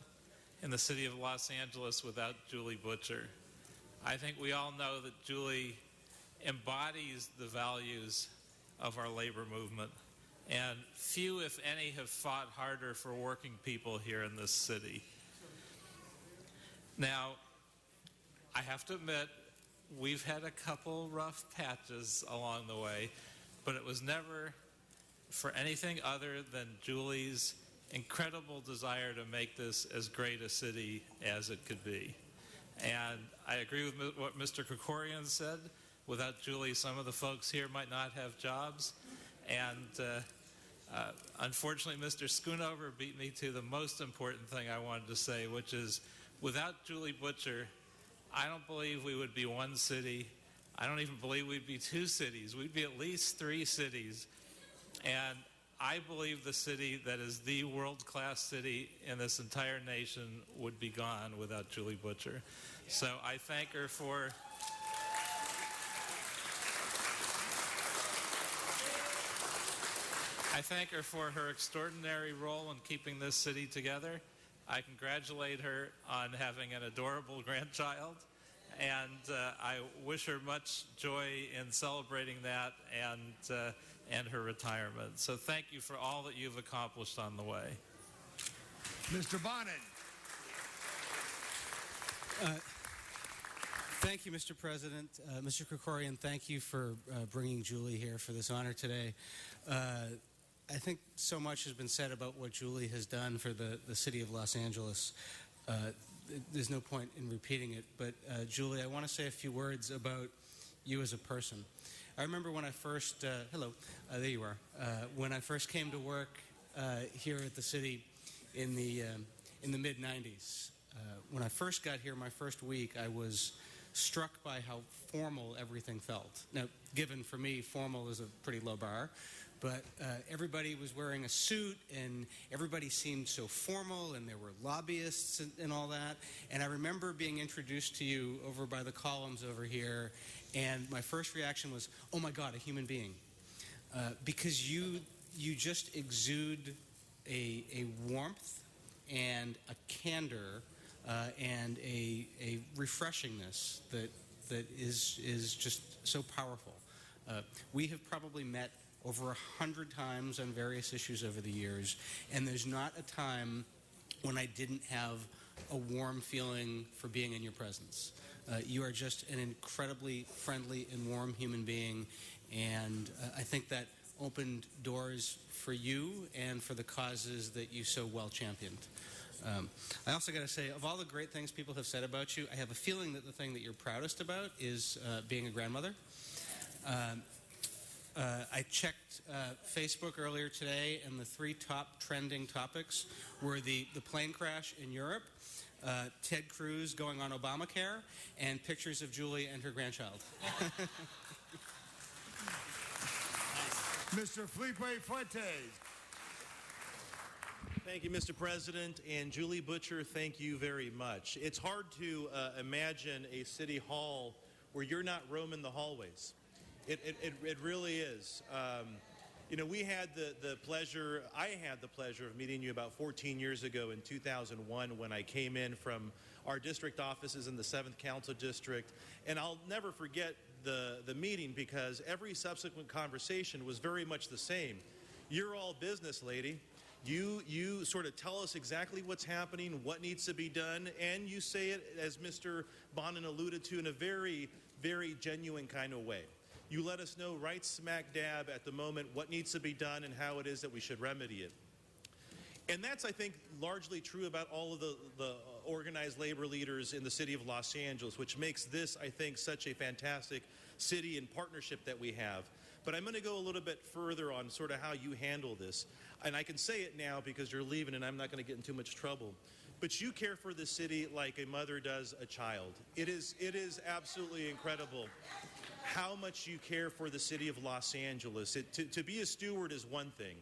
in the city of Los Angeles without Julie Butcher. I think we all know that Julie embodies the values of our labor movement, and few, if any, have fought harder for working people here in this city. Now, I have to admit, we've had a couple rough patches along the way, but it was never for anything other than Julie's incredible desire to make this as great a city as it could be. And I agree with what Mr. Krikorian said. Without Julie, some of the folks here might not have jobs. And unfortunately, Mr. Schoonover beat me to the most important thing I wanted to say, which is without Julie Butcher, I don't believe we would be one city. I don't even believe we'd be two cities. We'd be at least three cities. And I believe the city that is the world-class city in this entire nation would be gone without Julie Butcher. So I thank her for her extraordinary role in keeping this city together. I congratulate her on having an adorable grandchild, and I wish her much joy in celebrating that and her retirement. So thank you for all that you've accomplished on the way. Mr. Bonnet. Thank you, Mr. President. Mr. Krikorian, thank you for bringing Julie here for this honor today. I think so much has been said about what Julie has done for the city of Los Angeles. There's no point in repeating it, but Julie, I want to say a few words about you as a person. I remember when I first, hello, there you are. When I first came to work here at the city in the mid-90s. When I first got here, my first week, I was struck by how formal everything felt. Now, given for me, formal is a pretty low bar, but everybody was wearing a suit, and everybody seemed so formal, and there were lobbyists and all that. And I remember being introduced to you over by the columns over here, and my first reaction was, oh my God, a human being. Because you just exude a warmth and a candor and a refreshingness that is just so powerful. We have probably met over 100 times on various issues over the years, and there's not a time when I didn't have a warm feeling for being in your presence. You are just an incredibly friendly and warm human being, and I think that opened doors for you and for the causes that you so well championed. I also got to say, of all the great things people have said about you, I have a feeling that the thing that you're proudest about is being a grandmother. I checked Facebook earlier today, and the 3 top trending topics were the plane crash in Europe, Ted Cruz going on Obamacare, and pictures of Julie and her grandchild. Mr. Felipe Fuentes. Thank you, Mr. President. And Julie Butcher, thank you very much. It's hard to imagine a city hall where you're not roaming the hallways. It really is. You know, we had the pleasure, I had the pleasure of meeting you about 14 years ago in 2001 when I came in from our district offices in the 7th Council District. And I'll never forget the meeting because every subsequent conversation was very much the same. You're all business, lady. You sort of tell us exactly what's happening, what needs to be done, and you say it, as Mr. Bonin alluded to, in a very, very genuine kind of way. You let us know right smack dab at the moment what needs to be done and how it is that we should remedy it. And that's, I think, largely true about all of the organized labor leaders in the city of Los Angeles, which makes this, I think, such a fantastic city and partnership that we have. But I'm going to go a little bit further on sort of how you handle this. And I can say it now because you're leaving and I'm not going to get in too much trouble. But you care for the city like a mother does a child. It is absolutely incredible how much you care for the city of Los Angeles. To be a steward is one thing,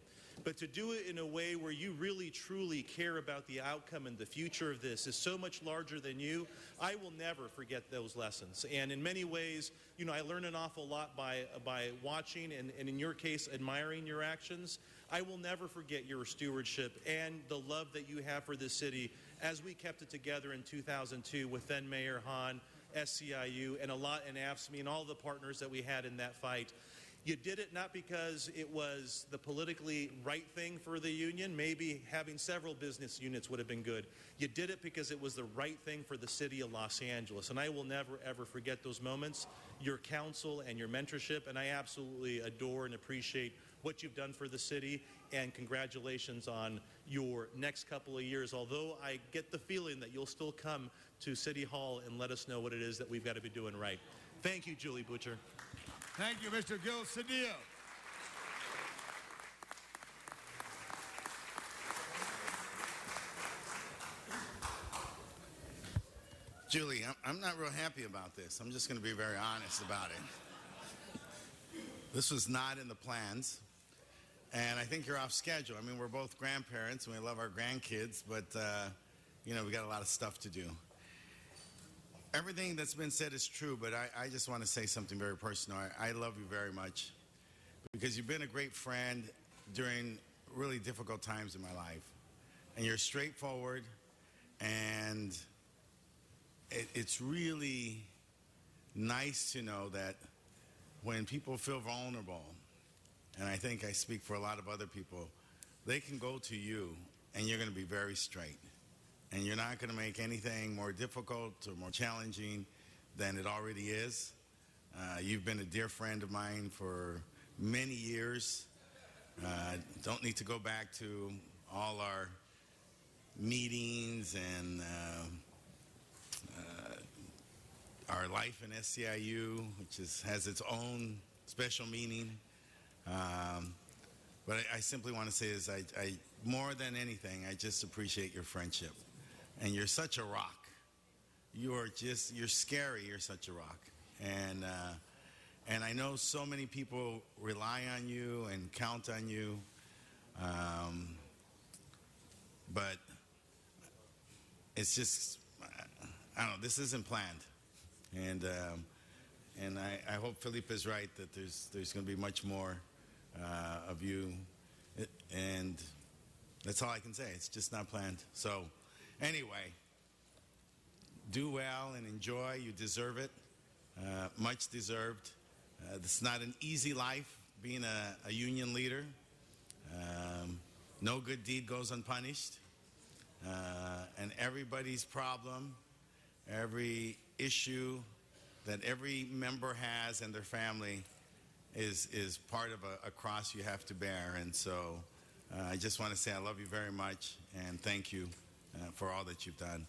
but to do it in a way where you really truly care about the outcome and the future of this is so much larger than you. I will never forget those lessons. And in many ways, you know, I learn an awful lot by watching and in your case, admiring your actions. I will never forget your stewardship and the love that you have for this city as we kept it together in 2002 with then Mayor Hahn, SCIU, and AFSCME, and all the partners that we had in that fight. You did it not because it was the politically right thing for the union. Maybe having several business units would have been good. You did it because it was the right thing for the city of Los Angeles. And I will never, ever forget those moments, your counsel and your mentorship. And I absolutely adore and appreciate what you've done for the city. And congratulations on your next couple of years. Although I get the feeling that you'll still come to City Hall and let us know what it is that we've got to be doing right. Thank you, Julie Butcher. Thank you, Mr. Gil Cedillo. Julie, I'm not real happy about this. I'm just going to be very honest about it. This was not in the plans, and I think you're off schedule. I mean, we're both grandparents, and we love our grandkids, but, you know, we got a lot of stuff to do. Everything that's been said is true, but I just want to say something very personal. I love you very much because you've been a great friend during really difficult times in my life. And you're straightforward, and it's really nice to know that when people feel vulnerable, and I think I speak for a lot of other people, they can go to you, and you're going to be very straight. And you're not going to make anything more difficult or more challenging than it already is. You've been a dear friend of mine for many years. Don't need to go back to all our meetings and our life in SCIU, which has its own special meaning. But I simply want to say is I more than anything, I just appreciate your friendship. And you're such a rock. You're scary, you're such a rock. And I know so many people rely on you and count on you. But it's just, I don't know, this isn't planned. And I hope Felipe is right that there's going to be much more of you. And that's all I can say. It's just not planned. So anyway, do well and enjoy. You deserve it. Much deserved. It's not an easy life being a union leader. No good deed goes unpunished. And everybody's problem, every issue that every member has and their family is part of a cross you have to bear. And so I just want to say I love you very much and thank you for all that you've done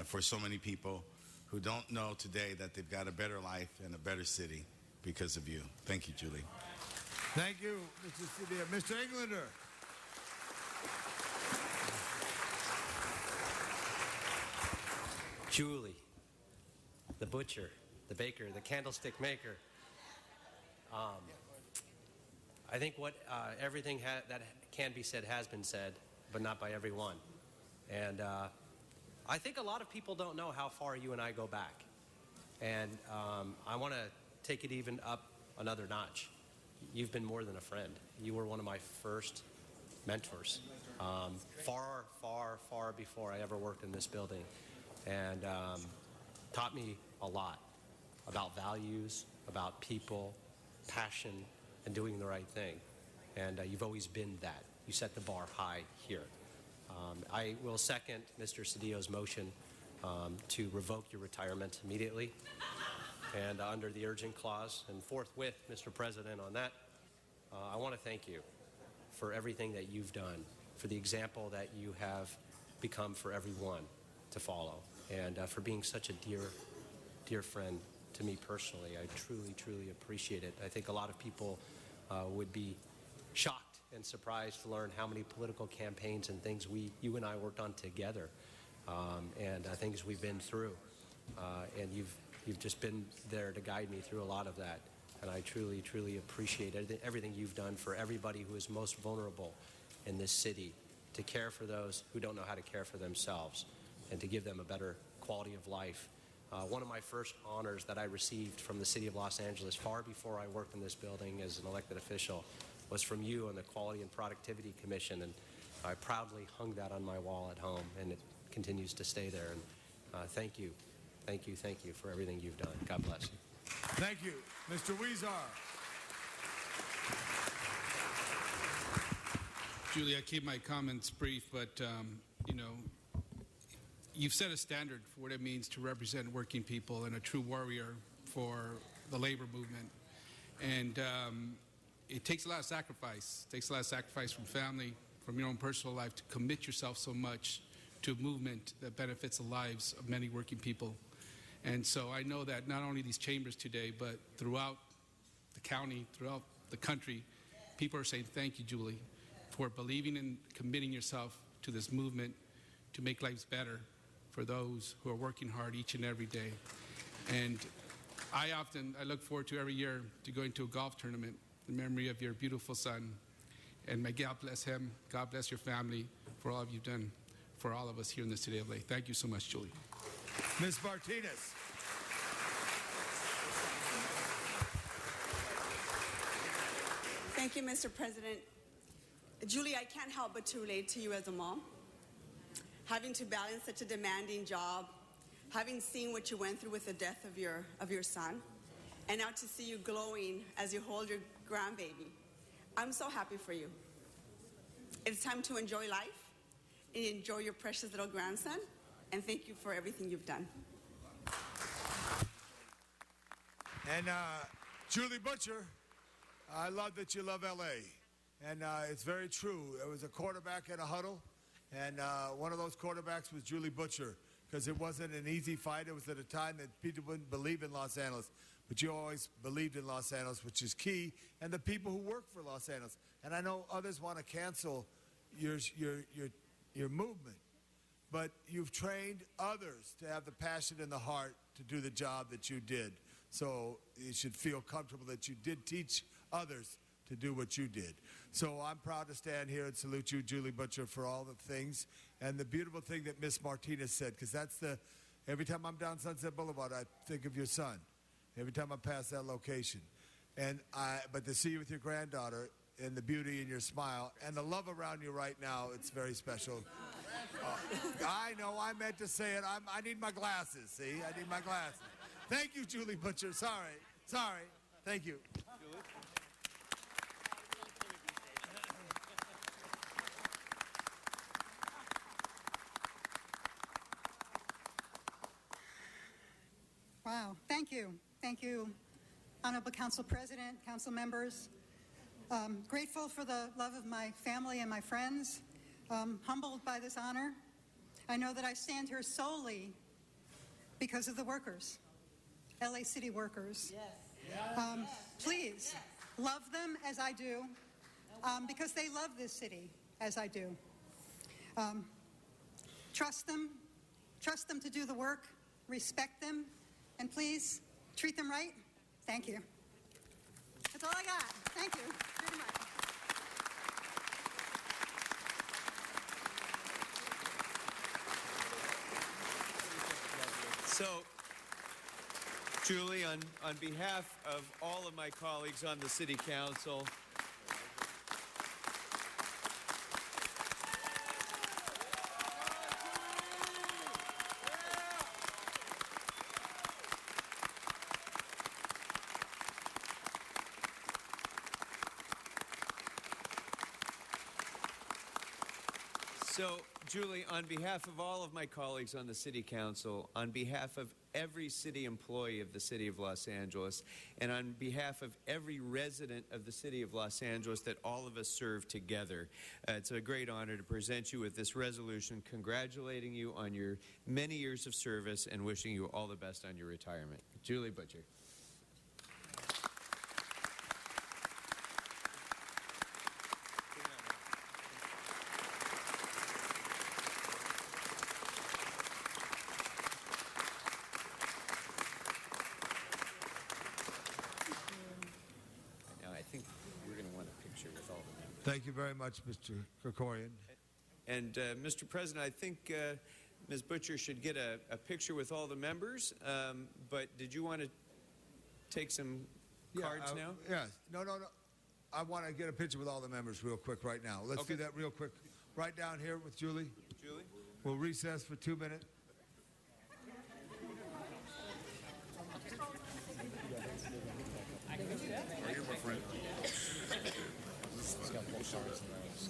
for so many people who don't know today that they've got a better life and a better city because of you. Thank you, Julie. Thank you, Mr. Cedillo. Mr. Englander. Julie, the butcher, the baker, the candlestick maker. I think everything that can be said has been said, but not by everyone. And I think a lot of people don't know how far you and I go back. And I want to take it even up another notch. You've been more than a friend. You were one of my first mentors, far, far, far before I ever worked in this building. And taught me a lot about values, about people, passion, and doing the right thing. And you've always been that. You set the bar high here. I will second Mr. Cedillo's motion to revoke your retirement immediately and under the urgent clause. And forthwith, Mr. President, on that, I want to thank you for everything that you've done, for the example that you have become for everyone to follow, and for being such a dear, dear friend to me personally. I truly, truly appreciate it. I think a lot of people would be shocked and surprised to learn how many political campaigns and things you and I worked on together, and things we've been through. And you've just been there to guide me through a lot of that. And I truly, truly appreciate everything you've done for everybody who is most vulnerable in this city, to care for those who don't know how to care for themselves, and to give them a better quality of life. One of my first honors that I received from the City of Los Angeles, far before I worked in this building as an elected official, was from you on the Quality and Productivity Commission, and I proudly hung that on my wall at home, and it continues to stay there. And thank you. Thank you, thank you for everything you've done. God bless you. Thank you. Mr. Weezar. Julie, I keep my comments brief, but, you've set a standard for what it means to represent working people and a true warrior for the labor movement. And it takes a lot of sacrifice. It takes a lot of sacrifice from family, from your own personal life, to commit yourself so much to a movement that benefits the lives of many working people. And so I know that not only these chambers today, but throughout the county, throughout the country, people are saying thank you, Julie, for believing and committing yourself to this movement to make lives better for those who are working hard each and every day. And I look forward to every year to going to a golf tournament in memory of your beautiful son. And may God bless him, God bless your family for all you've done for all of us here in the city of LA. Thank you so much, Julie. Ms. Martinez. Thank you, Mr. President. Julie, I can't help but to relate to you as a mom. Having to balance such a demanding job, having seen what you went through with the death of your son, and now to see you glowing as you hold your grandbaby. I'm so happy for you. It's time to enjoy life and enjoy your precious little grandson, and thank you for everything you've done. And Julie Butcher, I love that you love L.A. And it's very true. It was a quarterback in a huddle, and one of those quarterbacks was Julie Butcher, because it wasn't an easy fight. It was at a time that people wouldn't believe in Los Angeles, but you always believed in Los Angeles, which is key, and the people who work for Los Angeles. And I know others want to cancel your movement, but you've trained others to have the passion and the heart to do the job that you did. So you should feel comfortable that you did teach others to do what you did. So I'm proud to stand here and salute you, Julie Butcher, for all the things. And the beautiful thing that Miss Martinez said, because every time I'm down Sunset Boulevard, I think of your son. Every time I pass that location. But to see you with your granddaughter and the beauty in your smile and the love around you right now, it's very special. I know, I meant to say it. I need my glasses, see? I need my glasses. Thank you, Julie Butcher. Sorry. Thank you. Wow, thank you. Thank you, Honorable Council President, council members. Grateful for the love of my family and my friends. Humbled by this honor. I know that I stand here solely because of the workers, LA City workers. Yes. Please, love them as I do, because they love this city as I do. Trust them to do the work, respect them, and please treat them right. Thank you. That's all I got. Thank you very much. So, Julie, on behalf of all of my colleagues on the City Council, Julie, on behalf of all of my colleagues on the City Council, on behalf of every city employee of the City of Los Angeles and on behalf of every resident of the City of Los Angeles that all of us serve together. It's a great honor to present you with this resolution, congratulating you on your many years of service and wishing you all the best on your retirement. Julie Butcher. Now, I think we're going to want a picture with all the members. Thank you very much, Mr. Krikorian. And, Mr. President, I think Ms. Butcher should get a picture with all the members, but did you want to take some cards now? Yes. No. I want to get a picture with all the members real quick right now. Let's do that real quick. Right down here with Julie. Julie? We'll recess for 2 minutes. Are you my friend? It's got more stars than those.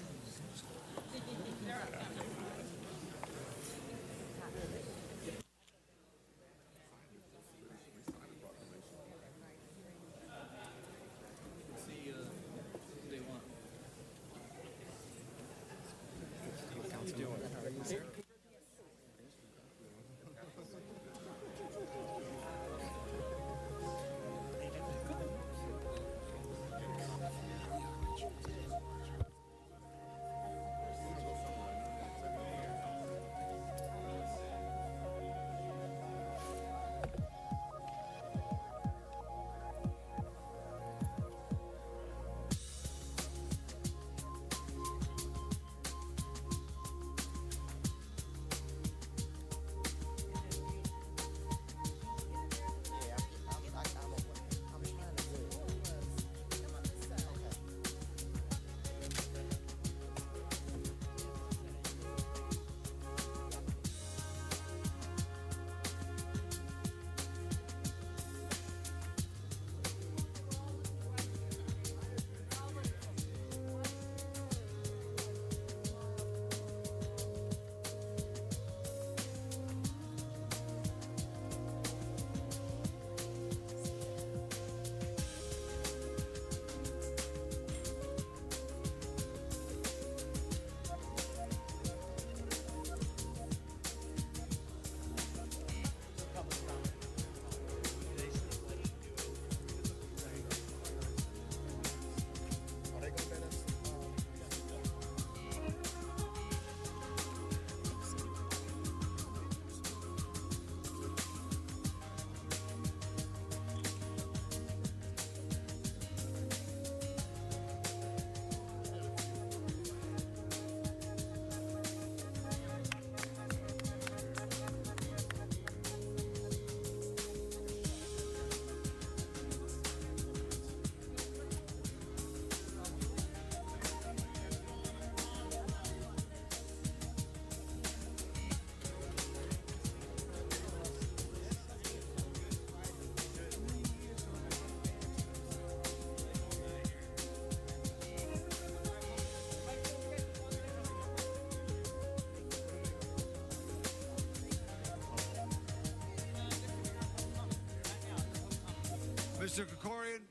Mr. Krikorian,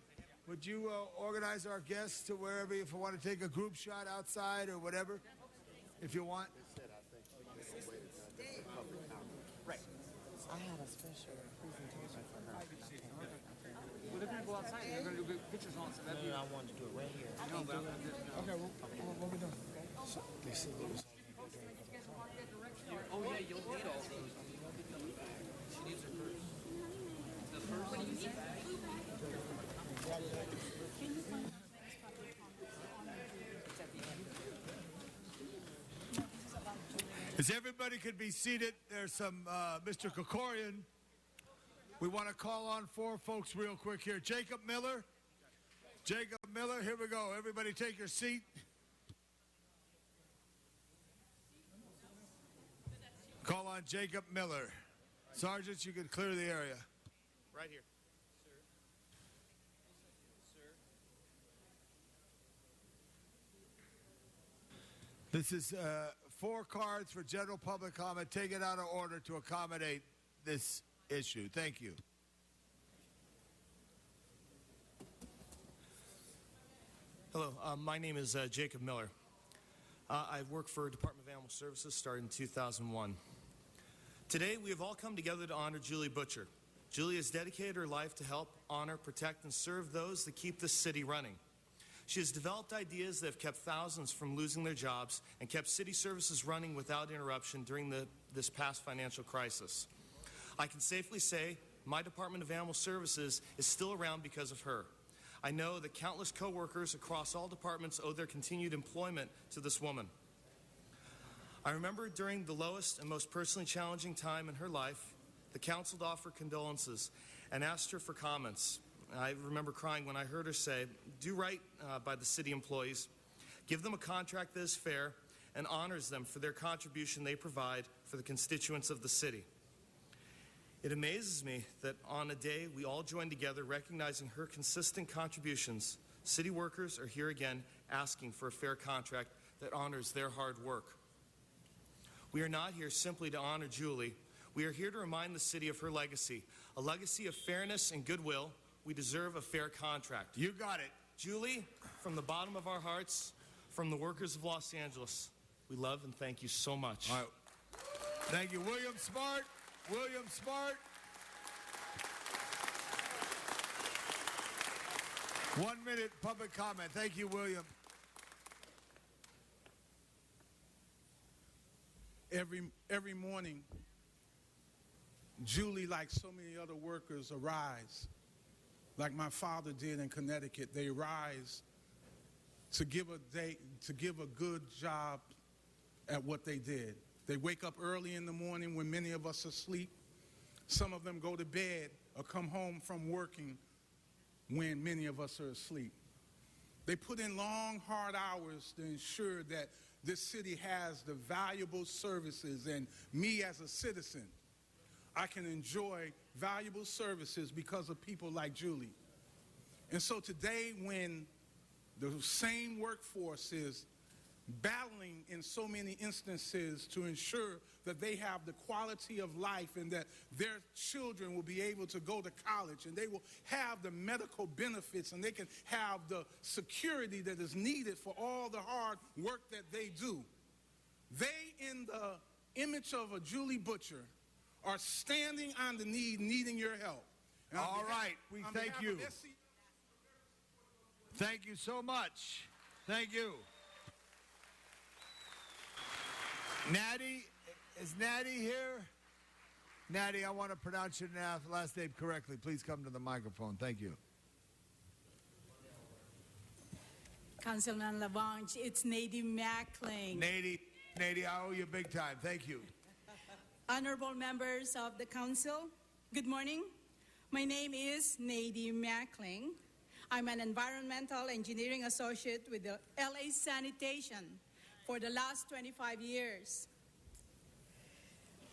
would you organize our guests to wherever, if you want to take a group shot outside or whatever, if you want? Right. I had a special presentation for her. Well, they're going to go outside. They're going to do pictures on us. No, I wanted to do it right here. I know, but okay, what we doing? So, they said it was oh, yeah, you'll need all those. She needs her purse. The purse? What do you need? As everybody could be seated, there's some Mr. Krikorian. We want to call on 4 folks real quick here. Jacob Miller. Jacob Miller, here we go. Everybody take your seat. Call on Jacob Miller. Sergeants, you can clear the area. Right here. This is 4 cards for general public comment taken out of order to accommodate this issue. Thank you. Hello, my name is Jacob Miller. I've worked for Department of Animal Services starting in 2001. Today, we have all come together to honor Julie Butcher. Julie has dedicated her life to help, honor, protect, and serve those that keep this city running. She has developed ideas that have kept thousands from losing their jobs and kept city services running without interruption during this past financial crisis. I can safely say my Department of Animal Services is still around because of her. I know that countless coworkers across all departments owe their continued employment to this woman. I remember during the lowest and most personally challenging time in her life, the council offered condolences and asked her for comments. I remember crying when I heard her say, do right by the city employees, give them a contract that is fair and honors them for their contribution they provide for the constituents of the city. It amazes me that on a day we all join together recognizing her consistent contributions, city workers are here again asking for a fair contract that honors their hard work. We are not here simply to honor Julie. We are here to remind the city of her legacy, a legacy of fairness and goodwill. We deserve a fair contract. You got it. Julie, from the bottom of our hearts, from the workers of Los Angeles, we love and thank you so much. All right. Thank you. William Smart. William Smart. 1 minute public comment. Thank you, William. Every morning, Julie, like so many other workers, arise, like my father did in Connecticut. They rise to give a good job at what they did. They wake up early in the morning when many of us are asleep. Some of them go to bed or come home from working when many of us are asleep. They put in long, hard hours to ensure that this city has the valuable services, and me as a citizen, I can enjoy valuable services because of people like Julie. And so today, when the same workforce is battling in so many instances to ensure that they have the quality of life and that their children will be able to go to college and they will have the medical benefits and they can have the security that is needed for all the hard work that they do. They, in the image of a Julie Butcher, are standing on the need, needing your help. And all right, we thank you. Thank you so much. Thank you. Natty, is Natty here? Natty, I want to pronounce your last name correctly. Please come to the microphone. Thank you. Councilman LaBonge, it's Nadie Mackling. Nadie, I owe you big time. Thank you. Honorable members of the council, good morning. My name is Nadie Mackling. I'm an environmental engineering associate with the LA Sanitation for the last 25 years.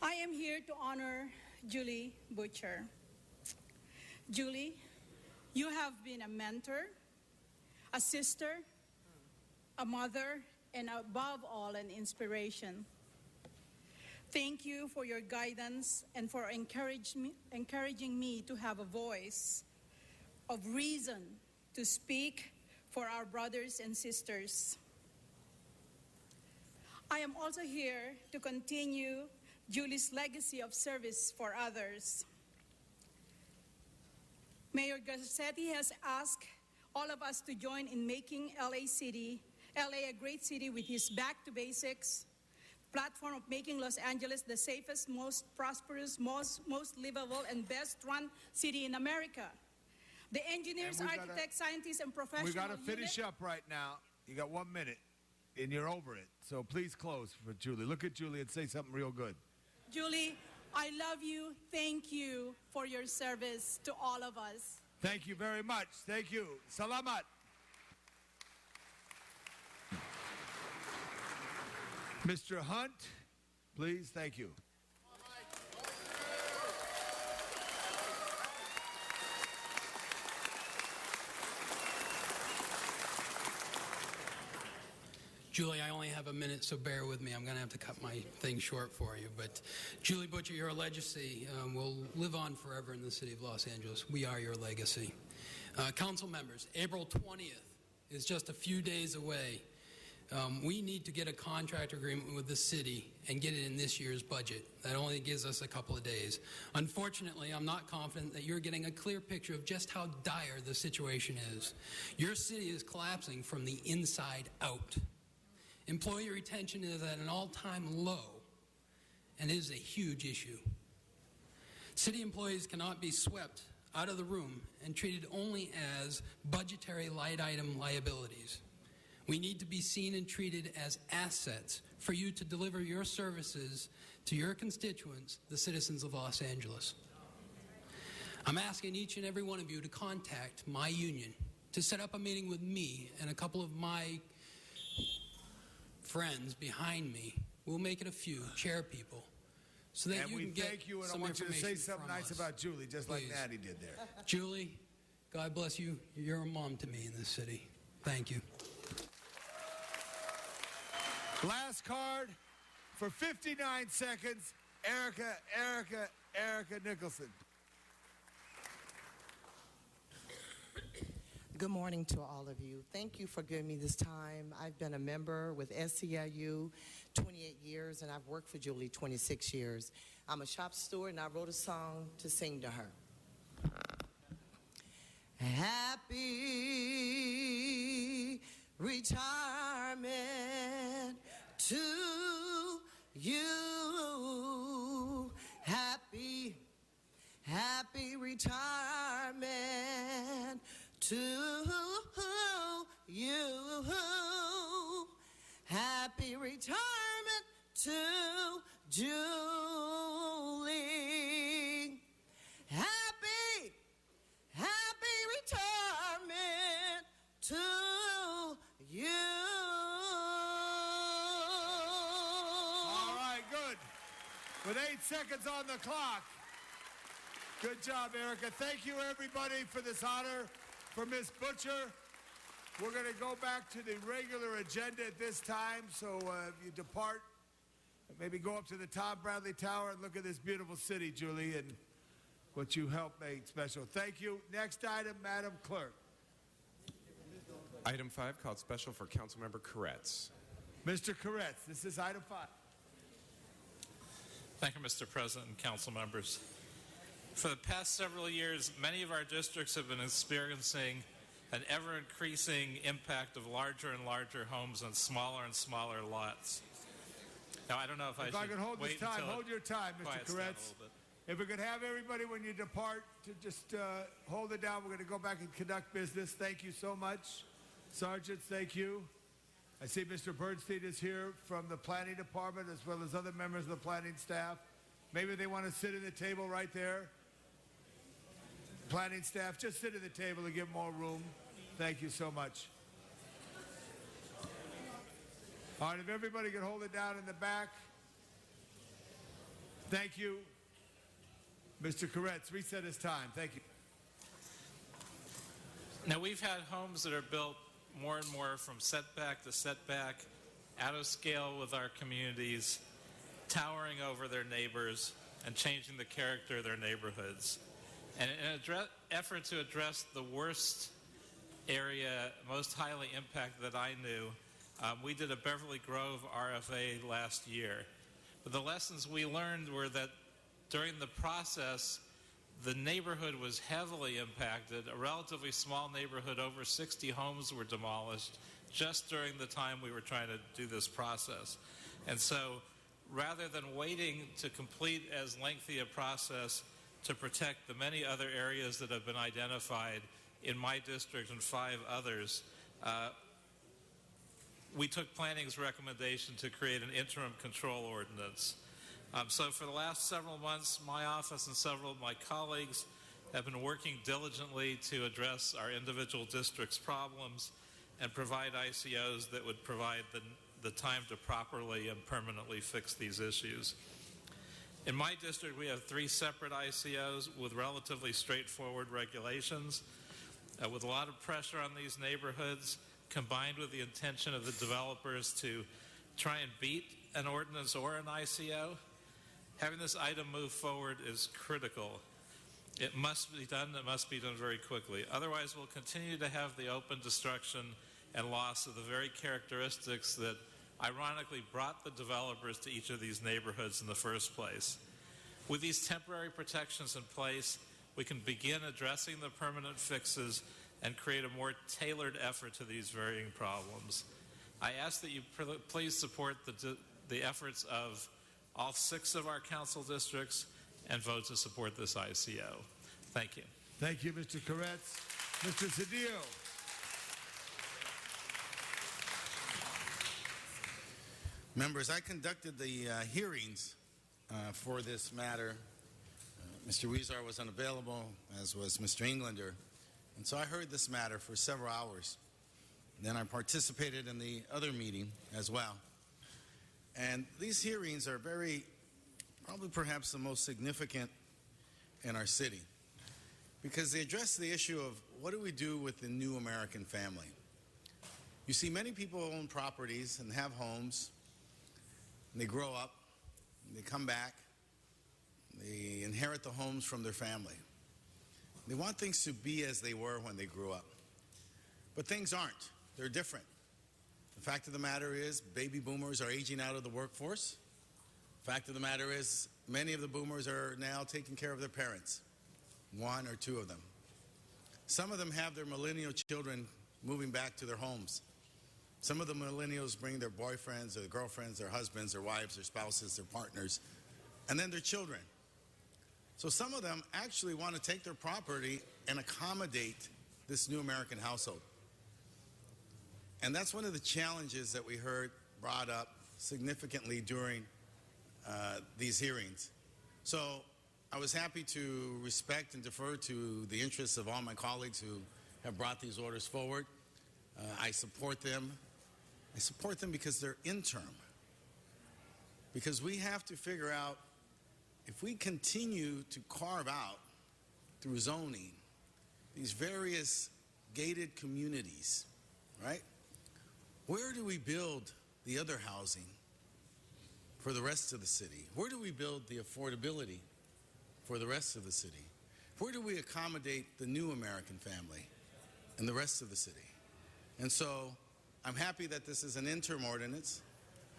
I am here to honor Julie Butcher. Julie, you have been a mentor, a sister, a mother, and above all, an inspiration. Thank you for your guidance and for encouraging me to have a voice of reason to speak for our brothers and sisters. I am also here to continue Julie's legacy of service for others. Mayor Garcetti has asked all of us to join in making LA a great city with his Back to Basics platform of making Los Angeles the safest, most prosperous, most livable, and best-run city in America. The engineers, architects, scientists, and professionals. We got to finish up right now. You got 1 minute, and you're over it. So please close for Julie. Look at Julie and say something real good. Julie, I love you. Thank you for your service to all of us. Thank you very much. Thank you. Salamat. Mr. Hunt, please. Thank you. Julie, I only have a minute, so bear with me. I'm going to have to cut my thing short for you. But Julie Butcher, your legacy will live on forever in the city of Los Angeles. We are your legacy. Council members, April 20th is just a few days away. We need to get a contract agreement with the city and get it in this year's budget. That only gives us a couple of days. Unfortunately, I'm not confident that you're getting a clear picture of just how dire the situation is. Your city is collapsing from the inside out. Employee retention is at an all-time low and is a huge issue. City employees cannot be swept out of the room and treated only as budgetary light item liabilities. We need to be seen and treated as assets for you to deliver your services to your constituents, the citizens of Los Angeles. I'm asking each and every one of you to contact my union to set up a meeting with me and a couple of my friends behind me. We'll make it a few chair people so that you can get thank you, and I some want you to say information something from nice us. about Julie, just like Please. Natty did there. Julie, God bless you. You're a mom to me in this city. Thank you. Last card for 59 seconds, Erica Nicholson. Good morning to all of you. Thank you for giving me this time. I've been a member with SCIU 28 years, and I've worked for Julie 26 years. I'm a shop steward, and I wrote a song to sing to her. Happy retirement to you. Happy retirement to you. Happy retirement to Julie. Happy retirement to you. All right, good. With 8 seconds on the clock. Good job, Erica. Thank you, everybody, for this honor for Miss Butcher. We're going to go back to the regular agenda at this time, so if you depart, maybe go up to the Tom Bradley Tower and look at this beautiful city, Julie, and what you helped make special. Thank you. Next item, Madam Clerk. Item 5, called special for Councilmember Koretz. Mr. Koretz, this is item 5. Thank you, Mr. President and council members. For the past several years, many of our districts have been experiencing an ever-increasing impact of larger and larger homes on smaller and smaller lots. Now, I don't know if I should could hold wait this time, until hold your time, Mr. quiets down a Koretz. little bit. If we could have everybody when you depart to just hold it down, we're going to go back and conduct business. Thank you so much. Sergeants, thank you. I see Mr. Bernstein is here from the planning department as well as other members of the planning staff. Maybe they want to sit at the table right there. Planning staff, just sit at the table to give more room. Thank you so much. All right, if everybody could hold it down in the back. Thank you. Mr. Koretz, reset his time. Thank you. Now, we've had homes that are built more and more from setback to setback, out of scale with our communities, towering over their neighbors, and changing the character of their neighborhoods. And in an effort to address the worst area, most highly impacted that I knew, we did a Beverly Grove RFA last year. But the lessons we learned were that during the process, the neighborhood was heavily impacted. A relatively small neighborhood, over 60 homes were demolished just during the time we were trying to do this process. And so rather than waiting to complete as lengthy a process to protect the many other areas that have been identified in my district and 5 others, we took planning's recommendation to create an interim control ordinance. So for the last several months, my office and several of my colleagues have been working diligently to address our individual districts' problems and provide ICOs that would provide the time to properly and permanently fix these issues. In my district, we have 3 separate ICOs with relatively straightforward regulations. With a lot of pressure on these neighborhoods, combined with the intention of the developers to try and beat an ordinance or an ICO, having this item move forward is critical. It must be done. It must be done very quickly. Otherwise, we'll continue to have the open destruction and loss of the very characteristics that ironically brought the developers to each of these neighborhoods in the first place. With these temporary protections in place, we can begin addressing the permanent fixes and create a more tailored effort to these varying problems. I ask that you please support the efforts of all 6 of our council districts and vote to support this ICO. Thank you. Thank you, Mr. Koretz. Mr. Cedillo. Members, I conducted the hearings for this matter. Mr. Weezer was unavailable, as was Mr. Englander. And so I heard this matter for several hours. Then I participated in the other meeting as well. And these hearings are probably perhaps the most significant in our city, because they address the issue of what do we do with the new American family. You see, many people own properties and have homes, and they grow up, and they come back, they inherit the homes from their family. They want things to be as they were when they grew up. But things aren't. They're different. The fact of the matter is, baby boomers are aging out of the workforce. The fact of the matter is, many of the boomers are now taking care of their parents, 1 or 2 of them. Some of them have their millennial children moving back to their homes. Some of the millennials bring their boyfriends, their girlfriends, their husbands, their wives, their spouses, their partners, and then their children. So some of them actually want to take their property and accommodate this new American household. And that's one of the challenges that we heard brought up significantly during these hearings. So I was happy to respect and defer to the interests of all my colleagues who have brought these orders forward. I support them. I support them because they're interim. Because we have to figure out, if we continue to carve out through zoning these various gated communities, right? Where do we build the other housing for the rest of the city? Where do we build the affordability for the rest of the city? Where do we accommodate the new American family and the rest of the city? And so I'm happy that this is an interim ordinance.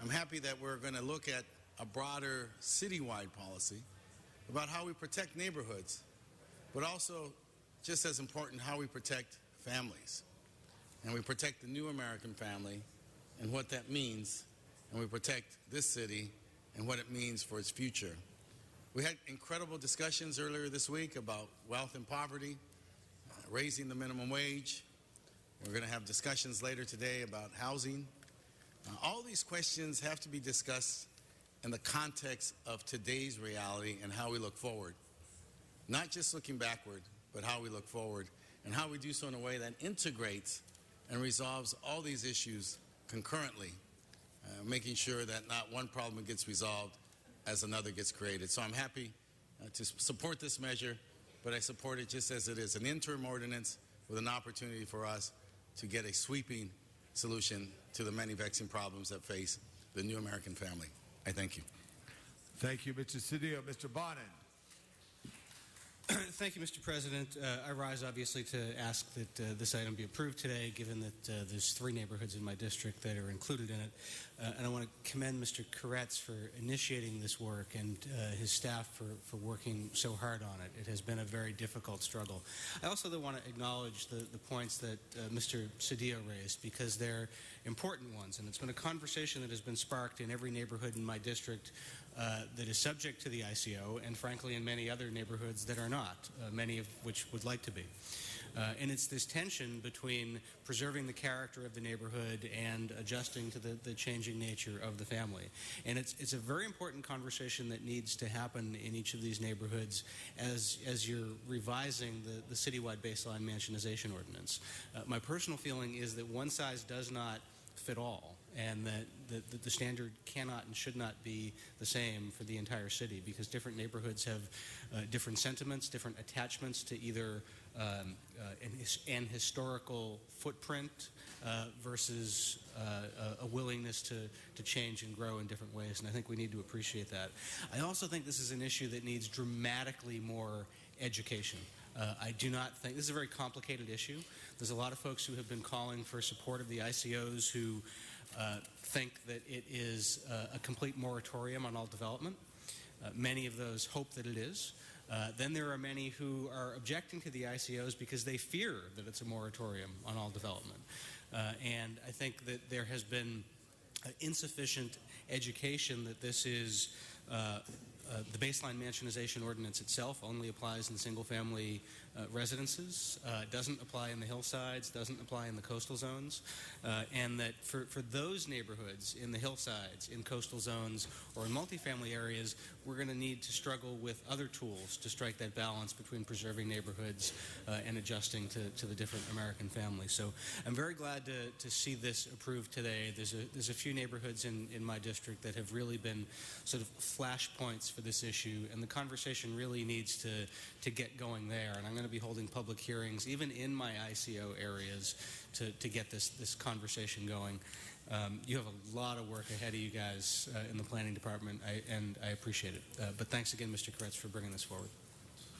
I'm happy that we're going to look at a broader citywide policy about how we protect neighborhoods, but also, just as important, how we protect families. And we protect the new American family and what that means, and we protect this city and what it means for its future. We had incredible discussions earlier this week about wealth and poverty, raising the minimum wage. We're going to have discussions later today about housing. All these questions have to be discussed in the context of today's reality and how we look forward. Not just looking backward, but how we look forward, and how we do so in a way that integrates and resolves all these issues concurrently, making sure that not one problem gets resolved as another gets created. So I'm happy to support this measure, but I support it just as it is, an interim ordinance with an opportunity for us to get a sweeping solution to the many vexing problems that face the new American family. I thank you. Thank you, Mr. Cedillo. Mr. Bonin. Thank you, Mr. President. I rise, obviously, to ask that this item be approved today, given that there's 3 neighborhoods in my district that are included in it. And I want to commend Mr. Koretz for initiating this work and his staff for working so hard on it. It has been a very difficult struggle. I also want to acknowledge the points that Mr. Cedillo raised, because they're important ones. And it's been a conversation that has been sparked in every neighborhood in my district that is subject to the ICO, and frankly in many other neighborhoods that are not, many of which would like to be. And it's this tension between preserving the character of the neighborhood and adjusting to the changing nature of the family. And it's a very important conversation that needs to happen in each of these neighborhoods as you're revising the citywide baseline mansionization ordinance. My personal feeling is that one size does not fit all. and that the standard cannot and should not be the same for the entire city, because different neighborhoods have different sentiments, different attachments to either an historical footprint versus a willingness to change and grow in different ways, and I think we need to appreciate that. I also think this is an issue that needs dramatically more education. I do not think, this is a very complicated issue. There's a lot of folks who have been calling for support of the ICOs who think that it is a complete moratorium on all development. Many of those hope that it is. Then there are many who are objecting to the ICOs because they fear that it's a moratorium on all development. And I think that there has been insufficient education that this is the baseline mansionization ordinance itself only applies in single-family residences, doesn't apply in the hillsides, doesn't apply in the coastal zones, and that for those neighborhoods in the hillsides, in coastal zones, or in multifamily areas, we're going to need to struggle with other tools to strike that balance between preserving neighborhoods and adjusting to the different American families. So I'm very glad to see this approved today. There's a few neighborhoods in my district that have really been sort of flashpoints for this issue, and the conversation really needs to get going there. And I'm going to be holding public hearings, even in my ICO areas, to get this conversation going. You have a lot of work ahead of you guys in the planning department, and I appreciate it. But thanks again, Mr. Koretz, for bringing this forward.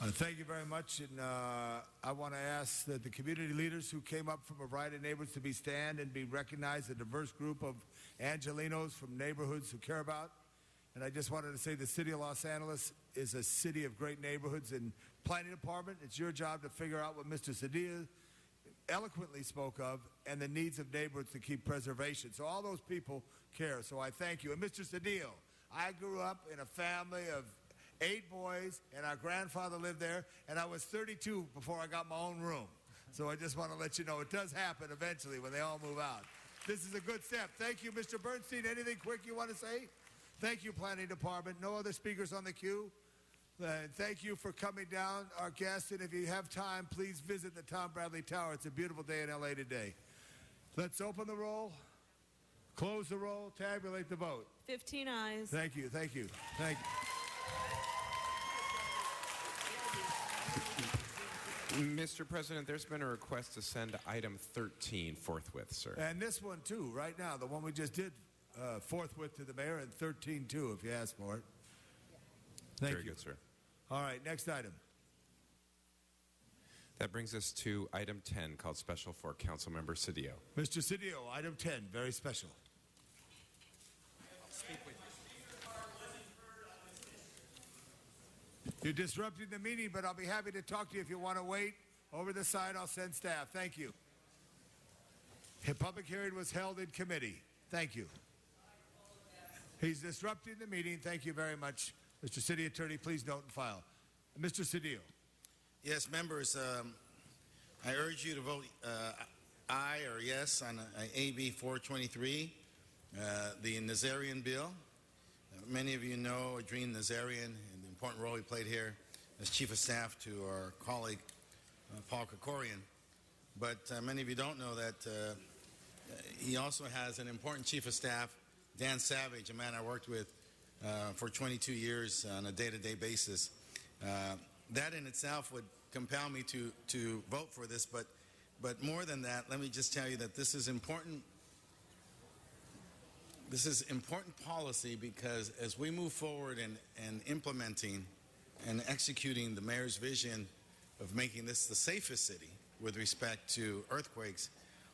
Thank you very much, and I want to ask that the community leaders who came up from a variety of neighborhoods to stand and be recognized, a diverse group of Angelenos from neighborhoods who care about. And I just wanted to say the city of Los Angeles is a city of great neighborhoods, and planning department, it's your job to figure out what Mr. Cedillo eloquently spoke of and the needs of neighborhoods to keep preservation. So all those people care, so I thank you. And Mr. Cedillo, I grew up in a family of 8 boys, and our grandfather lived there, and I was 32 before I got my own room. So I just want to let you know it does happen eventually when they all move out. This is a good step. Thank you, Mr. Bernstein. Anything quick you want to say? Thank you, Planning Department. No other speakers on the queue? Thank you for coming down, our guests. And if you have time, please visit the Tom Bradley Tower. It's a beautiful day in L.A. today. Let's open the roll, close the roll, tabulate the vote. 15 ayes. Thank you, thank you, thank you. Mr. President, there's been a request to send item 13 forthwith, sir. And this one, too, right now, the one we just did forthwith to the mayor, and 13, too, if you ask for it. Thank you. Very good, sir. All right, next item. That brings us to item 10, called special for Councilmember Cedillo. Mr. Cedillo, item 10, very special. You're disrupting the meeting, but I'll be happy to talk to you if you want to wait. Over the side, I'll send staff. Thank you. The public hearing was held in committee. Thank you. He's disrupting the meeting. Thank you very much. Mr. City Attorney, please note and file. Mr. Cedillo. Yes, members, I urge you to vote aye or yes on AB 423, the Nazarian bill. Many of you know Adrien Nazarian and the important role he played here as Chief of Staff to our colleague, Paul Krikorian. But many of you don't know that he also has an important Chief of Staff, Dan Savage, a man I worked with for 22 years on a day-to-day basis. That in itself would compel me to vote for this, but more than that, let me just tell you that this is important. This is important policy because as we move forward in implementing and executing the mayor's vision of making this the safest city with respect to earthquakes,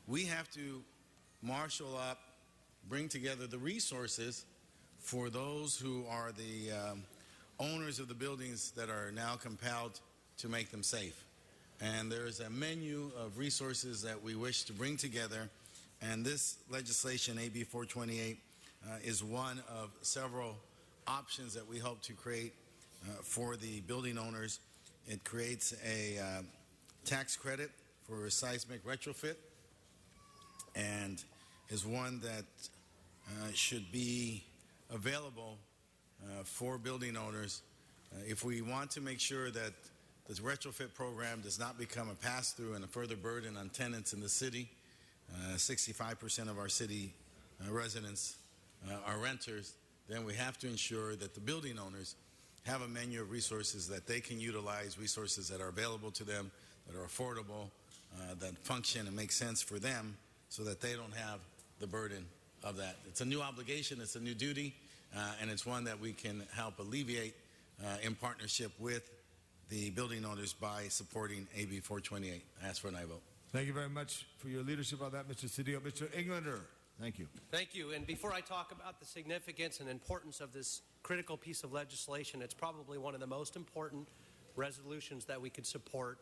we have to marshal up, bring together the resources for those who are the owners of the buildings that are now compelled to make them safe. And there's a menu of resources that we wish to bring together, and this legislation, AB 428, is one of several options that we hope to create for the building owners. It creates a tax credit for seismic retrofit and is one that should be available for building owners. If we want to make sure that this retrofit program does not become a pass-through and a further burden on tenants in the city, 65% of our city residents are renters, then we have to ensure that the building owners have a menu of resources that they can utilize, resources that are available to them, that are affordable, that function and make sense for them so that they don't have the burden of that. It's a new obligation, it's a new duty, and it's one that we can help alleviate in partnership with the building owners by supporting AB 428. I ask for an aye vote. Thank you very much for your leadership on that, Mr. Cedillo. Mr. Englander, thank you. Thank you. And before I talk about the significance and importance of this critical piece of legislation, it's probably one of the most important resolutions that we could support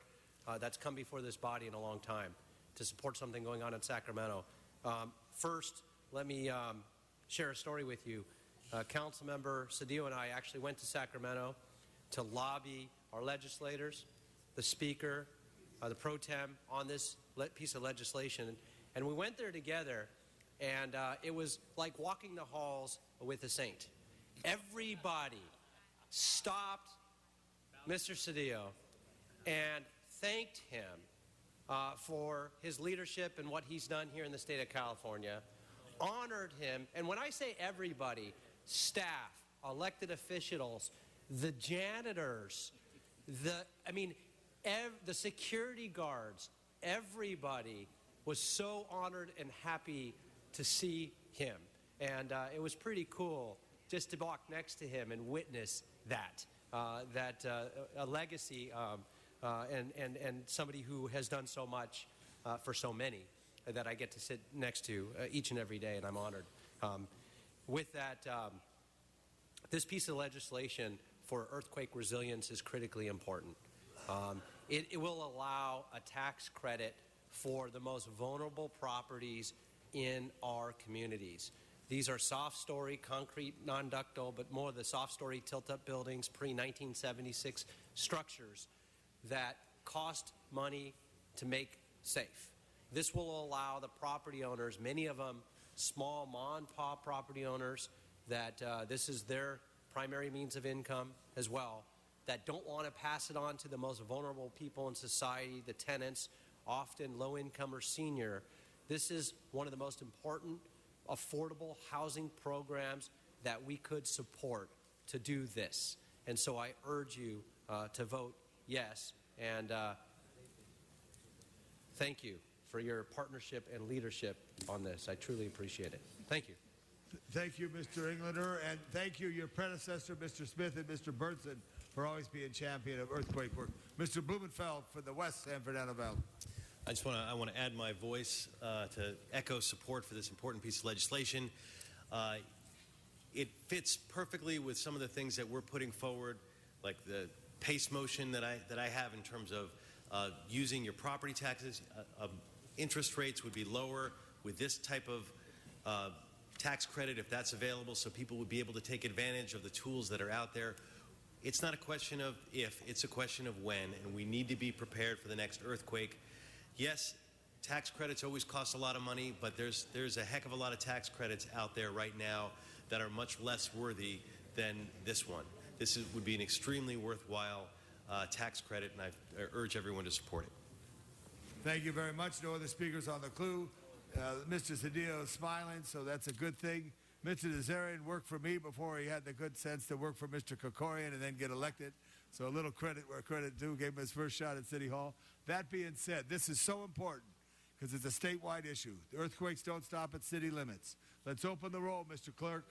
that's come before this body in a long time to support something going on in Sacramento. First, let me share a story with you. Councilmember Cedillo and I actually went to Sacramento to lobby our legislators, the Speaker, the Pro Tem on this piece of legislation. And we went there together, and it was like walking the halls with a saint. Everybody stopped Mr. Cedillo and thanked him for his leadership and what he's done here in the state of California, honored him. And when I say everybody, staff, elected officials, the janitors, the security guards, everybody was so honored and happy to see him. And it was pretty cool just to walk next to him and witness that, a legacy and somebody who has done so much for so many that I get to sit next to each and every day, and I'm honored. With that, this piece of legislation for earthquake resilience is critically important. It will allow a tax credit for the most vulnerable properties in our communities. These are soft-story, concrete, non-ductile, but more the soft-story tilt-up buildings, pre-1976 structures that cost money to make safe. This will allow the property owners, many of them small mom-and-pop property owners, that this is their primary means of income as well, that don't want to pass it on to the most vulnerable people in society, the tenants, often low-income or senior. This is one of the most important affordable housing programs that we could support to do this. And so I urge you to vote yes, and thank you for your partnership and leadership on this. I truly appreciate it. Thank you. Thank you, Mr. Englander, and thank you, your predecessor, Mr. Smith and Mr. Burnson, for always being champion of earthquake work. Mr. Blumenfeld for the West San Fernando Valley. I want to add my voice to echo support for this important piece of legislation. It fits perfectly with some of the things that we're putting forward, like the PACE motion that I have in terms of using your property taxes. Interest rates would be lower with this type of tax credit if that's available, so people would be able to take advantage of the tools that are out there. It's not a question of if, it's a question of when, and we need to be prepared for the next earthquake. Yes, tax credits always cost a lot of money, but there's a heck of a lot of tax credits out there right now that are much less worthy than this one. This would be an extremely worthwhile tax credit, and I urge everyone to support it. Thank you very much. No other speakers on the clue. Mr. Cedillo is smiling, so that's a good thing. Mr. Nazarian worked for me before he had the good sense to work for Mr. Kokorian and then get elected. So a little credit where credit due. Gave him his first shot at City Hall. That being said, this is so important because it's a statewide issue. The earthquakes don't stop at city limits. Let's open the roll, Mr. Clerk.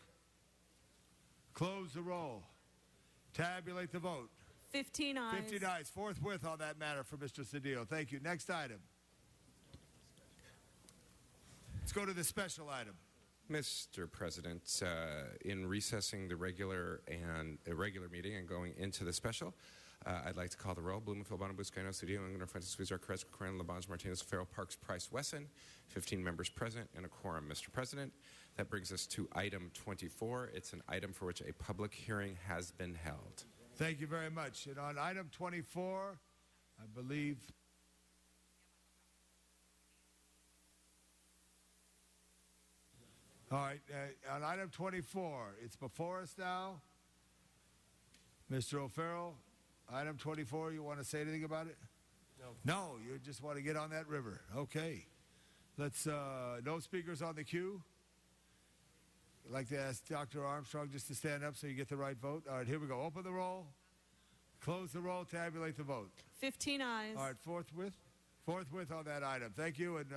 Close the roll. Tabulate the vote. 15 ayes. 15 ayes. Forthwith on that matter for Mr. Cedillo. Thank you. Next item. Let's go to the special item. Mr. President, in recessing the regular meeting and going into the special, I'd like to call the roll. Blumenfeld, Bono, Buscaino, Cedillo, Englander, Fuentes, Huizar, Carrasco, Coran, Labange, Martinez, Farrell, Parks, Price, Wesson. 15 members present and a quorum, Mr. President. That brings us to item 24. It's an item for which a public hearing has been held. Thank you very much. And on item 24, I believe... All right, on item 24, it's before us now. Mr. O'Farrell, item 24, you want to say anything about it? No. No, you just want to get on that river. Okay. Let's, no speakers on the queue. I'd like to ask Dr. Armstrong just to stand up so you get the right vote. All right, here we go. Open the roll. Close the roll. Tabulate the vote. 15 ayes. All right, forthwith on that item. Thank you, and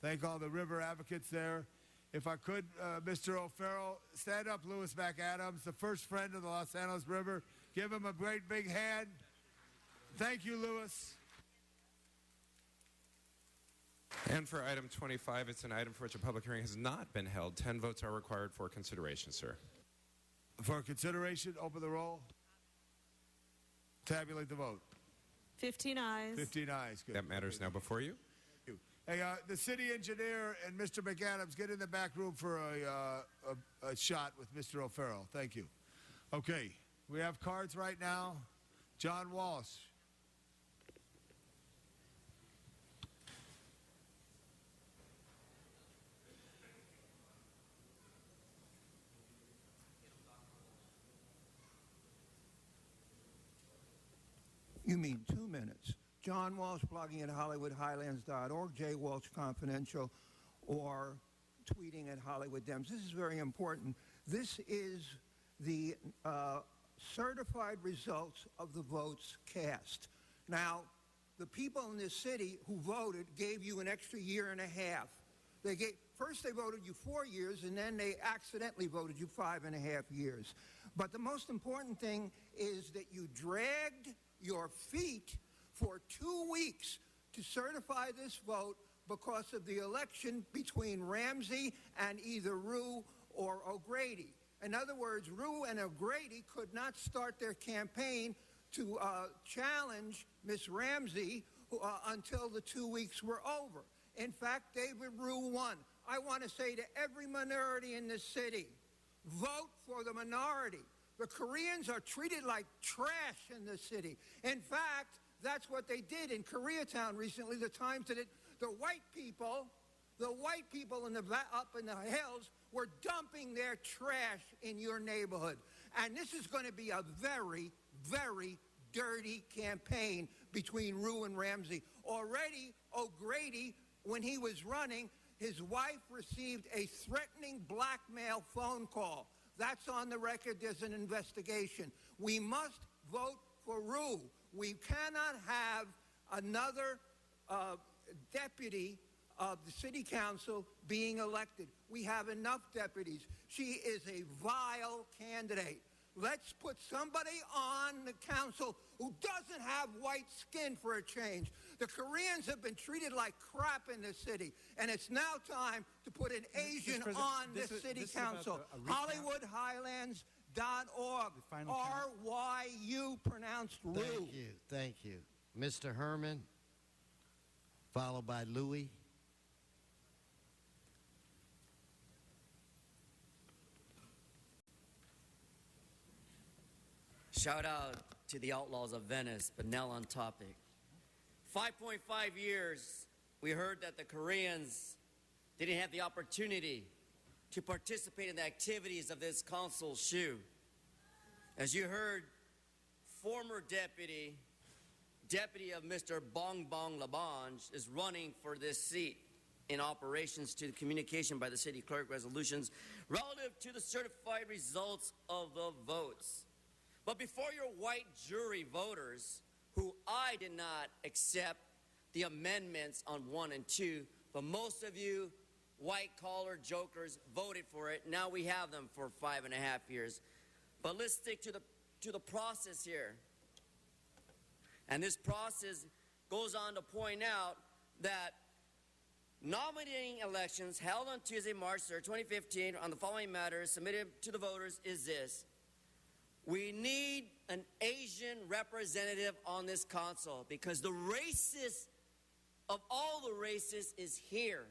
thank all the river advocates there. If I could, Mr. O'Farrell, stand up, Louis McAdams, the first friend of the Los Angeles River. Give him a great big hand. Thank you, Louis. And for item 25, it's an item for which a public hearing has not been held. 10 votes are required for consideration, sir. For consideration, open the roll. Tabulate the vote. 15 ayes. 15 ayes. Good. That matter is now before you. Hey, the city engineer and Mr. McAdams, get in the back room for a shot with Mr. O'Farrell. Thank you. Okay, we have cards right now. John Walsh. You mean 2 minutes. John Walsh, blogging at HollywoodHighlands.org, Jay Walsh Confidential, or tweeting at Hollywood Dems. This is very important. This is the certified results of the votes cast. Now, the people in this city who voted gave you an extra year and a half. First they voted you 4 years, and then they accidentally voted you 5.5 years. But the most important thing is that you dragged your feet for 2 weeks to certify this vote because of the election between Ramsey and either Rue or O'Grady. In other words, Rue and O'Grady could not start their campaign to challenge Miss Ramsey until the 2 weeks were over. In fact, David Rue won. I want to say to every minority in this city, vote for the minority. The Koreans are treated like trash in this city. In fact, that's what they did in Koreatown recently, the times that the white people up in the hills were dumping their trash in your neighborhood. And this is going to be a very, very dirty campaign between Rue and Ramsey. Already, O'Grady, when he was running, his wife received a threatening blackmail phone call. That's on the record. There's an investigation. We must vote for Rue. We cannot have another deputy of the city council being elected. We have enough deputies. She is a vile candidate. Let's put somebody on the council who doesn't have white skin for a change. The Koreans have been treated like crap in this city, and it's now time to put an Asian on this city council. HollywoodHighlands.org. R-Y-U pronounced Rue. Thank you. Mr. Herman, followed by Louis. Shout out to the Outlaws of Venice, but now on topic. 5.5 years, we heard that the Koreans didn't have the opportunity to participate in the activities of this council shoe. As you heard, former deputy of Mr. Bong Bong Labange is running for this seat in operations to the communication by the city clerk resolutions relative to the certified results of the votes. But before your white jury voters, who I did not accept the amendments on 1 and 2, but most of you white-collar jokers voted for it. Now we have them for 5.5 years. But let's stick to the process here. And this process goes on to point out that nominating elections held on Tuesday, March 3rd, 2015, on the following matters submitted to the voters is this. We need an Asian representative on this council because the racist of all the races is here.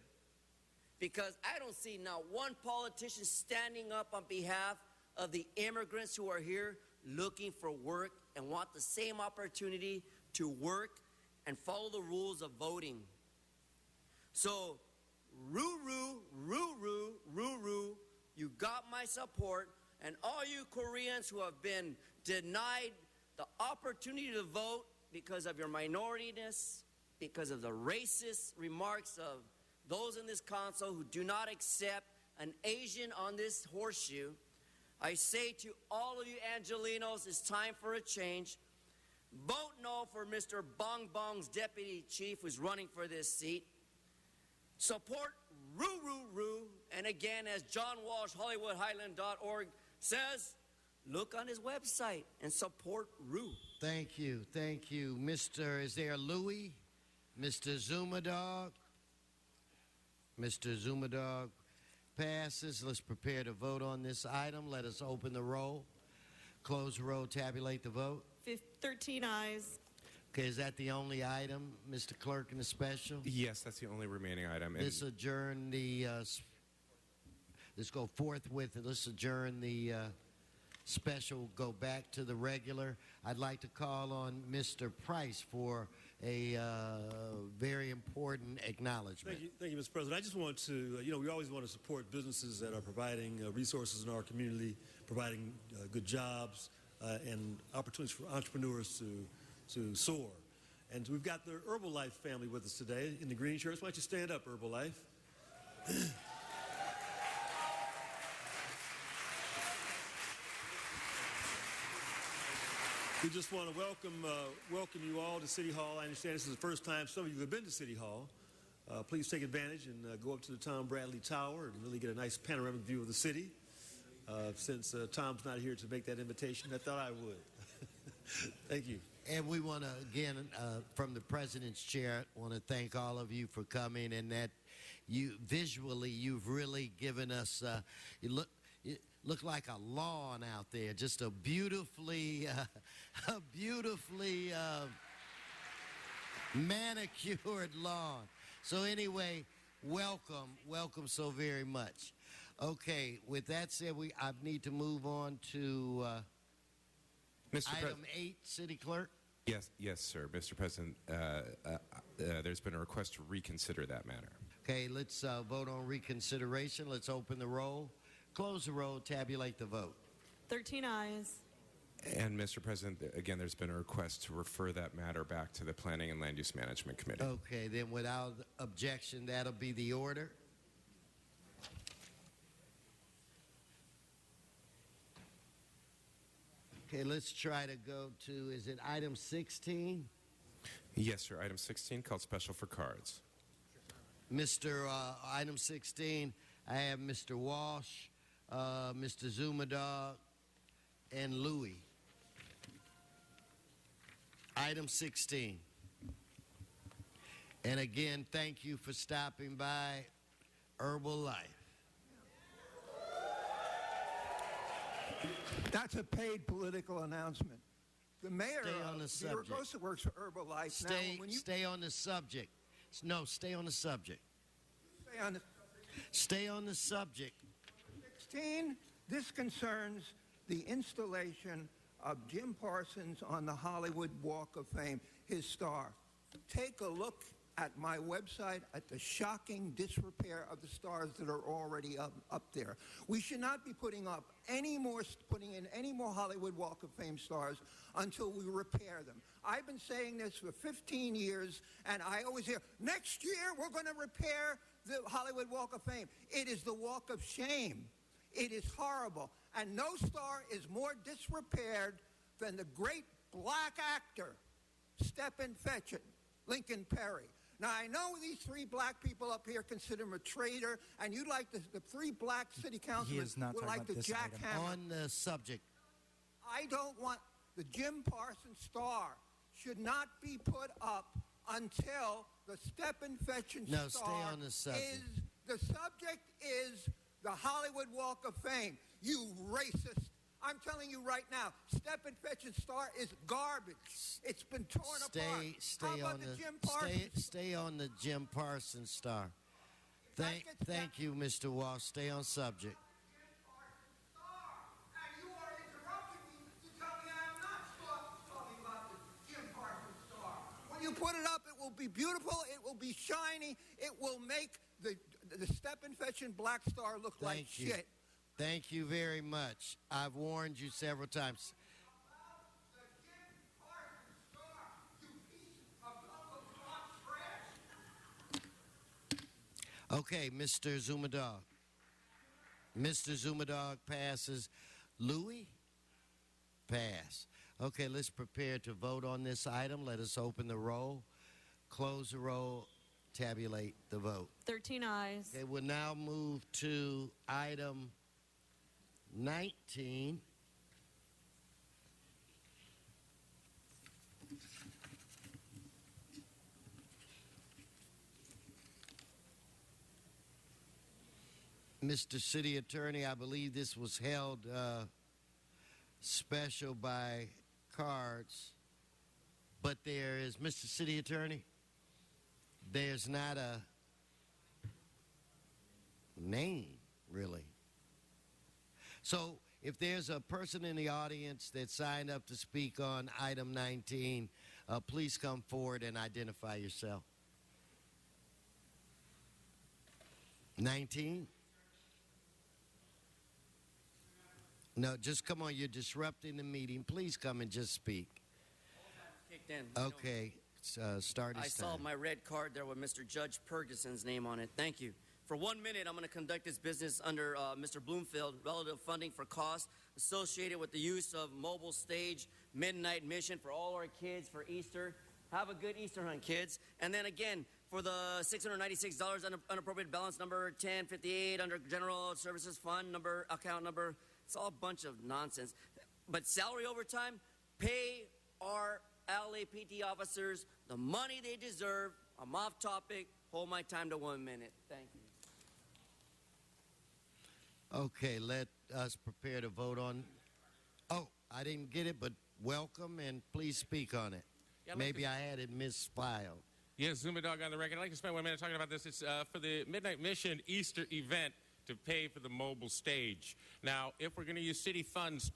Because I don't see not one politician standing up on behalf of the immigrants who are here looking for work and want the same opportunity to work and follow the rules of voting. So, Ruru, you got my support. And all you Koreans who have been denied the opportunity to vote because of your minorityness, because of the racist remarks of those in this council who do not accept an Asian on this horseshoe. I say to all of you Angelinos, it's time for a change. Vote no for Mr. Bong Bong's deputy chief who's running for this seat. Support Roo Roo Roo. And again, as John Walsh, HollywoodHighland.org says, look on his website and support Roo. Thank you. Thank you. Is there Louis? Mr. Zumadog? Mr. Zumadog passes. Let's prepare to vote on this item. Let us open the roll, close the roll, tabulate the vote. 13 ayes. Okay, is that the only item, Mr. Clerk, in the special? Yes, that's the only remaining item. And Let's adjourn the, let's go forthwith. Let's adjourn the special, go back to the regular. I'd like to call on Mr. Price for a very important acknowledgement. Thank you, Mr. President. I just want to, we always want to support businesses that are providing resources in our community, providing good jobs and opportunities for entrepreneurs to soar. And we've got the Herbalife family with us today in the green shirts. Why don't you stand up, Herbalife? We just want to welcome you all to City Hall. I understand this is the first time some of you have been to City Hall. Please take advantage and go up to the Tom Bradley Tower and really get a nice panoramic view of the city. Since Tom's not here to make that invitation, I thought I would. Thank you. And we want to, again, from the President's chair, want to thank all of you for coming, and that you've really given us, you look like a lawn out there, just a beautifully manicured lawn. So anyway, welcome so very much. Okay, with that said, I need to move on to item 8, City Clerk. Yes, sir, Mr. President. There's been a request to reconsider that matter. Okay, let's vote on reconsideration. Let's open the roll, close the roll, tabulate the vote. 13 ayes. And, Mr. President, again, there's been a request to refer that matter back to the Planning and Land Use Management Committee. Okay, then without objection, that'll be the order. Okay, let's try to go to, is it item 16? Yes, sir. Item 16, called Special for Cards. Item 16, I have Mr. Walsh, Mr. Zumadog, and Louis. Item 16. And again, thank you for stopping by Herbalife. That's a paid political announcement. The mayor on the of subject. Viracocha works for Herbalife. Stay on the subject. No, stay on the subject. Stay on Stay on the the subject. 16, this concerns the installation of Jim Parsons on the Hollywood Walk of Fame, his star. Take a look at my website at the shocking disrepair of the stars that are already up there. We should not be putting in any more Hollywood Walk of Fame stars until we repair them. I've been saying this for 15 years, and I always hear, next year we're going to repair the Hollywood Walk of Fame. It is the Walk of Shame. It is horrible. And no star is more disrepaired than the great black actor, Stephen Fetchit, Lincoln Perry. Now, I know these 3 black people up here consider him a traitor, and you like the 3 black city councilmen would like to jackhammer. On the subject. I don't want the Jim Parsons star should not be put up until the Stephen Fetchit No, star stay on the subject. the subject is the Hollywood Walk of Fame. You racist. I'm telling you right now, Stephen Fetchit's star is garbage. It's been torn apart. Stay on the Jim Parsons star. Thank you, Mr. Walsh. Stay on subject. When you put it up, it will be beautiful. It will be shiny. It will make the Stephen Fetchit black star look like shit. Thank you very much. I've warned you several times. Okay, Mr. Zumadog. Mr. Zumadog passes. Louis? Pass. Okay, let's prepare to vote on this item. Let us open the roll, close the roll, tabulate the vote. 13 ayes. Okay, we'll now move to item 19. Mr. City Attorney, I believe this was held special by cards, but there is, Mr. City Attorney, there's not a name, really. So if there's a person in the audience that signed up to speak on item 19, please come forward and identify yourself. 19? No, just come on. You're disrupting the meeting. Please come and just speak. Kicked in. Okay, start I his saw time. my red card there with Mr. Judge Ferguson's name on it. Thank you. For 1 minute, I'm going to conduct this business under Mr. Bloomfield, relative funding for costs associated with the use of mobile stage midnight mission for all our kids for Easter. Have a good Easter hunt, kids. And then again, for the $696 unappropriated balance number 1058 under General Services Fund account number, it's all a bunch of nonsense. But salary overtime, pay our LAPD officers the money they deserve. I'm off topic. Hold my time to 1 minute. Thank you. Okay, let us prepare to vote on. Oh, I didn't get it, but welcome and please speak on it. Yeah, Maybe I had it misfiled. Yes, Zumadog on the record. I'd like to spend 1 minute talking about this. It's for the Midnight Mission Easter event to pay for the mobile stage. Now, if we're going to use city funds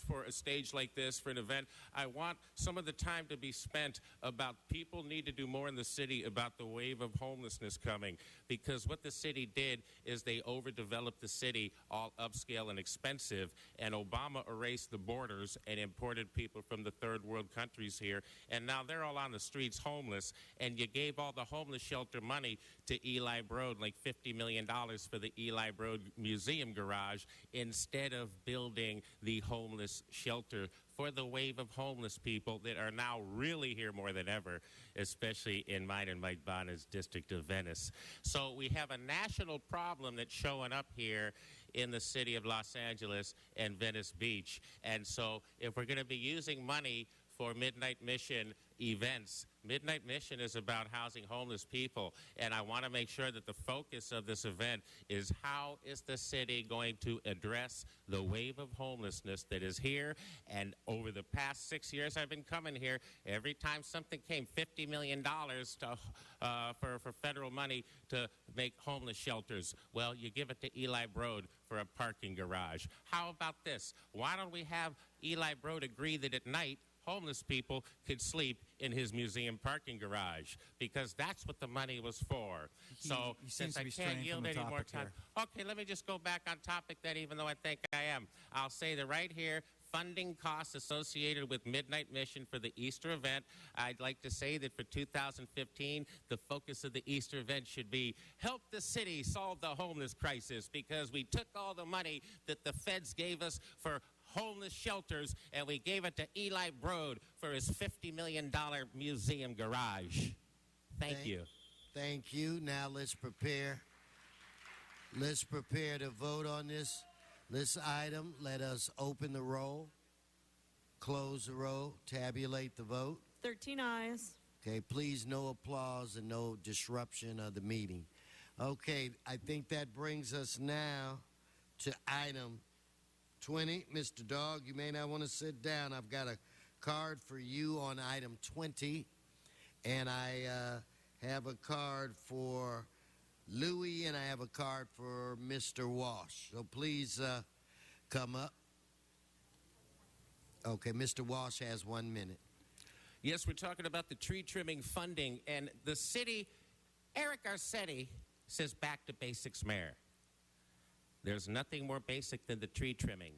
for a stage like this, for an event, I want some of the time to be spent about people need to do more in the city about the wave of homelessness coming. Because what the city did is they overdeveloped the city, all upscale and expensive, and Obama erased the borders and imported people from the third world countries here. And now they're all on the streets homeless, and you gave all the homeless shelter money to Eli Broad, like $50 million for the Eli Broad Museum garage, instead of building the homeless shelter for the wave of homeless people that are now really here more than ever, especially in mine and Mike Bonner's district of Venice. So we have a national problem that's showing up here in the city of Los Angeles and Venice Beach. And so if we're going to be using money for Midnight Mission events, Midnight Mission is about housing homeless people, and I want to make sure that the focus of this event is how is the city going to address the wave of homelessness that is here. And over the past 6 years I've been coming here, every time something came, $50 million for federal money to make homeless shelters. Well, you give it to Eli Broad for a parking garage. How about this? Why don't we have Eli Broad agree that at night homeless people could sleep in his museum parking garage, because that's what the money was for. So since I can't yield any more time, okay, let me just go back on topic then, even though I think I am. I'll say that right here, funding costs associated with Midnight Mission for the Easter event. I'd like to say that for 2015, the focus of the Easter event should be help the city solve the homeless crisis, because we took all the money that the feds gave us for homeless shelters, and we gave it to Eli Broad for his $50 million museum garage. Thank you. Thank you. Now let's prepare. Let's prepare to vote on this item. Let us open the roll, close the roll, tabulate the vote. 13 ayes. Okay, please no applause and no disruption of the meeting. Okay, I think that brings us now to item 20. Mr. Dog, you may not want to sit down. I've got a card for you on item 20, and I have a card for Louis, and I have a card for Mr. Walsh. So please come up. Okay, Mr. Walsh has 1 minute. Yes, we're talking about the tree trimming funding, and the city, Eric Garcetti says back to basics, Mayor. There's nothing more basic than the tree trimming,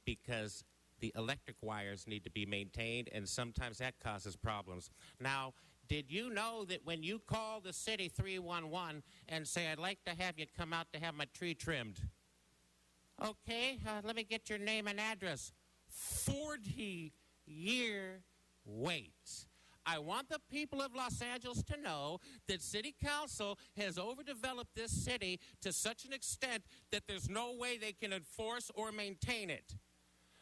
because the electric wires need to be maintained, and sometimes that causes problems. Now, did you know that when you call the city 311 and say, I'd like to have you come out to have my tree trimmed, Okay, let me get your name and address. 40-year wait. I want the people of Los Angeles to know that City Council has overdeveloped this city to such an extent that there's no way they can enforce or maintain it.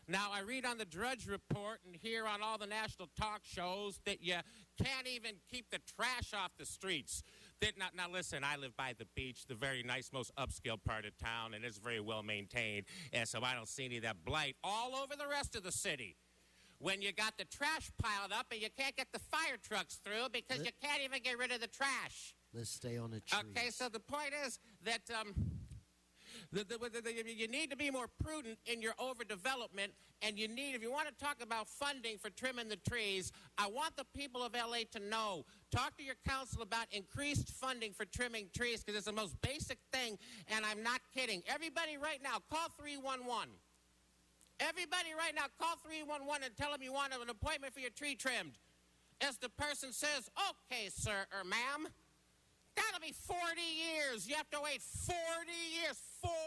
Now, I read on the Drudge Report and hear on all the national talk shows that you can't even keep the trash off the streets. Now, listen, I live by the beach, the very nice, most upscale part of town, and it's very well maintained, and so I don't see any of that blight all over the rest of the city. When you got the trash piled up and you can't get the fire trucks through because you can't even get rid of the trash. Let's stay on the trees. Okay, so the point is that you need to be more prudent in your overdevelopment, and you need, if you want to talk about funding for trimming the trees, I want the people of LA to know. Talk to your council about increased funding for trimming trees because it's the most basic thing, and I'm not kidding. Everybody right now, call 311. Everybody right now, call 311 and tell them you want an appointment for your tree trimmed. As the person says, okay, sir or ma'am, that'll be 40 years. You have to wait 40 years, 40.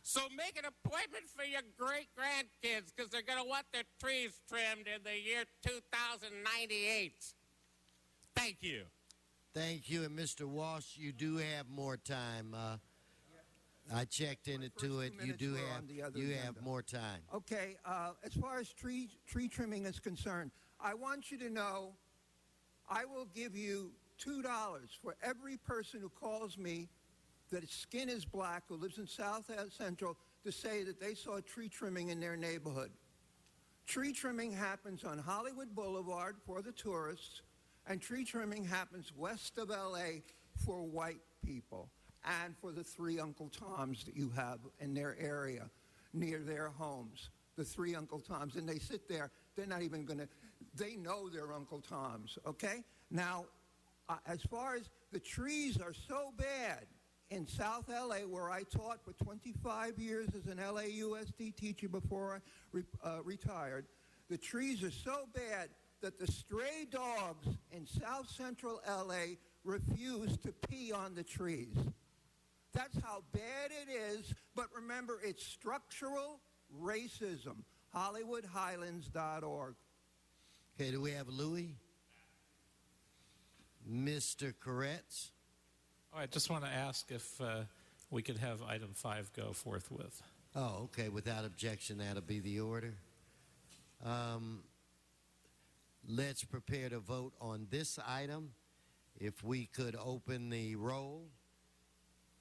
So make an appointment for your great-grandkids because they're going to want their trees trimmed in the year 2098. Thank you. Thank you. And Mr. Walsh, you do have more time. I checked into it. You do have more time. Okay, as far as tree trimming is concerned, I want you to know I will give you $2 for every person who calls me that his skin is black, who lives in South Central, to say that they saw tree trimming in their neighborhood. Tree trimming happens on Hollywood Boulevard for the tourists, and tree trimming happens west of L.A. for white people and for the three Uncle Toms that you have in their area near their homes. The three Uncle Toms, and they sit there, they're not even going to, they know they're Uncle Toms, okay? Now, as far as the trees are so bad in South LA, where I taught for 25 years as an LAUSD teacher before I retired, the trees are so bad that the stray dogs in South Central LA refuse to pee on the trees. That's how bad it is, but remember, it's structural racism. HollywoodHighlands.org. Okay, do we have Louis? Mr. Koretz? Oh, I just want to ask if we could have item 5 go forthwith. Oh, okay. Without objection, that'll be the order. Let's prepare to vote on this item. If we could open the roll,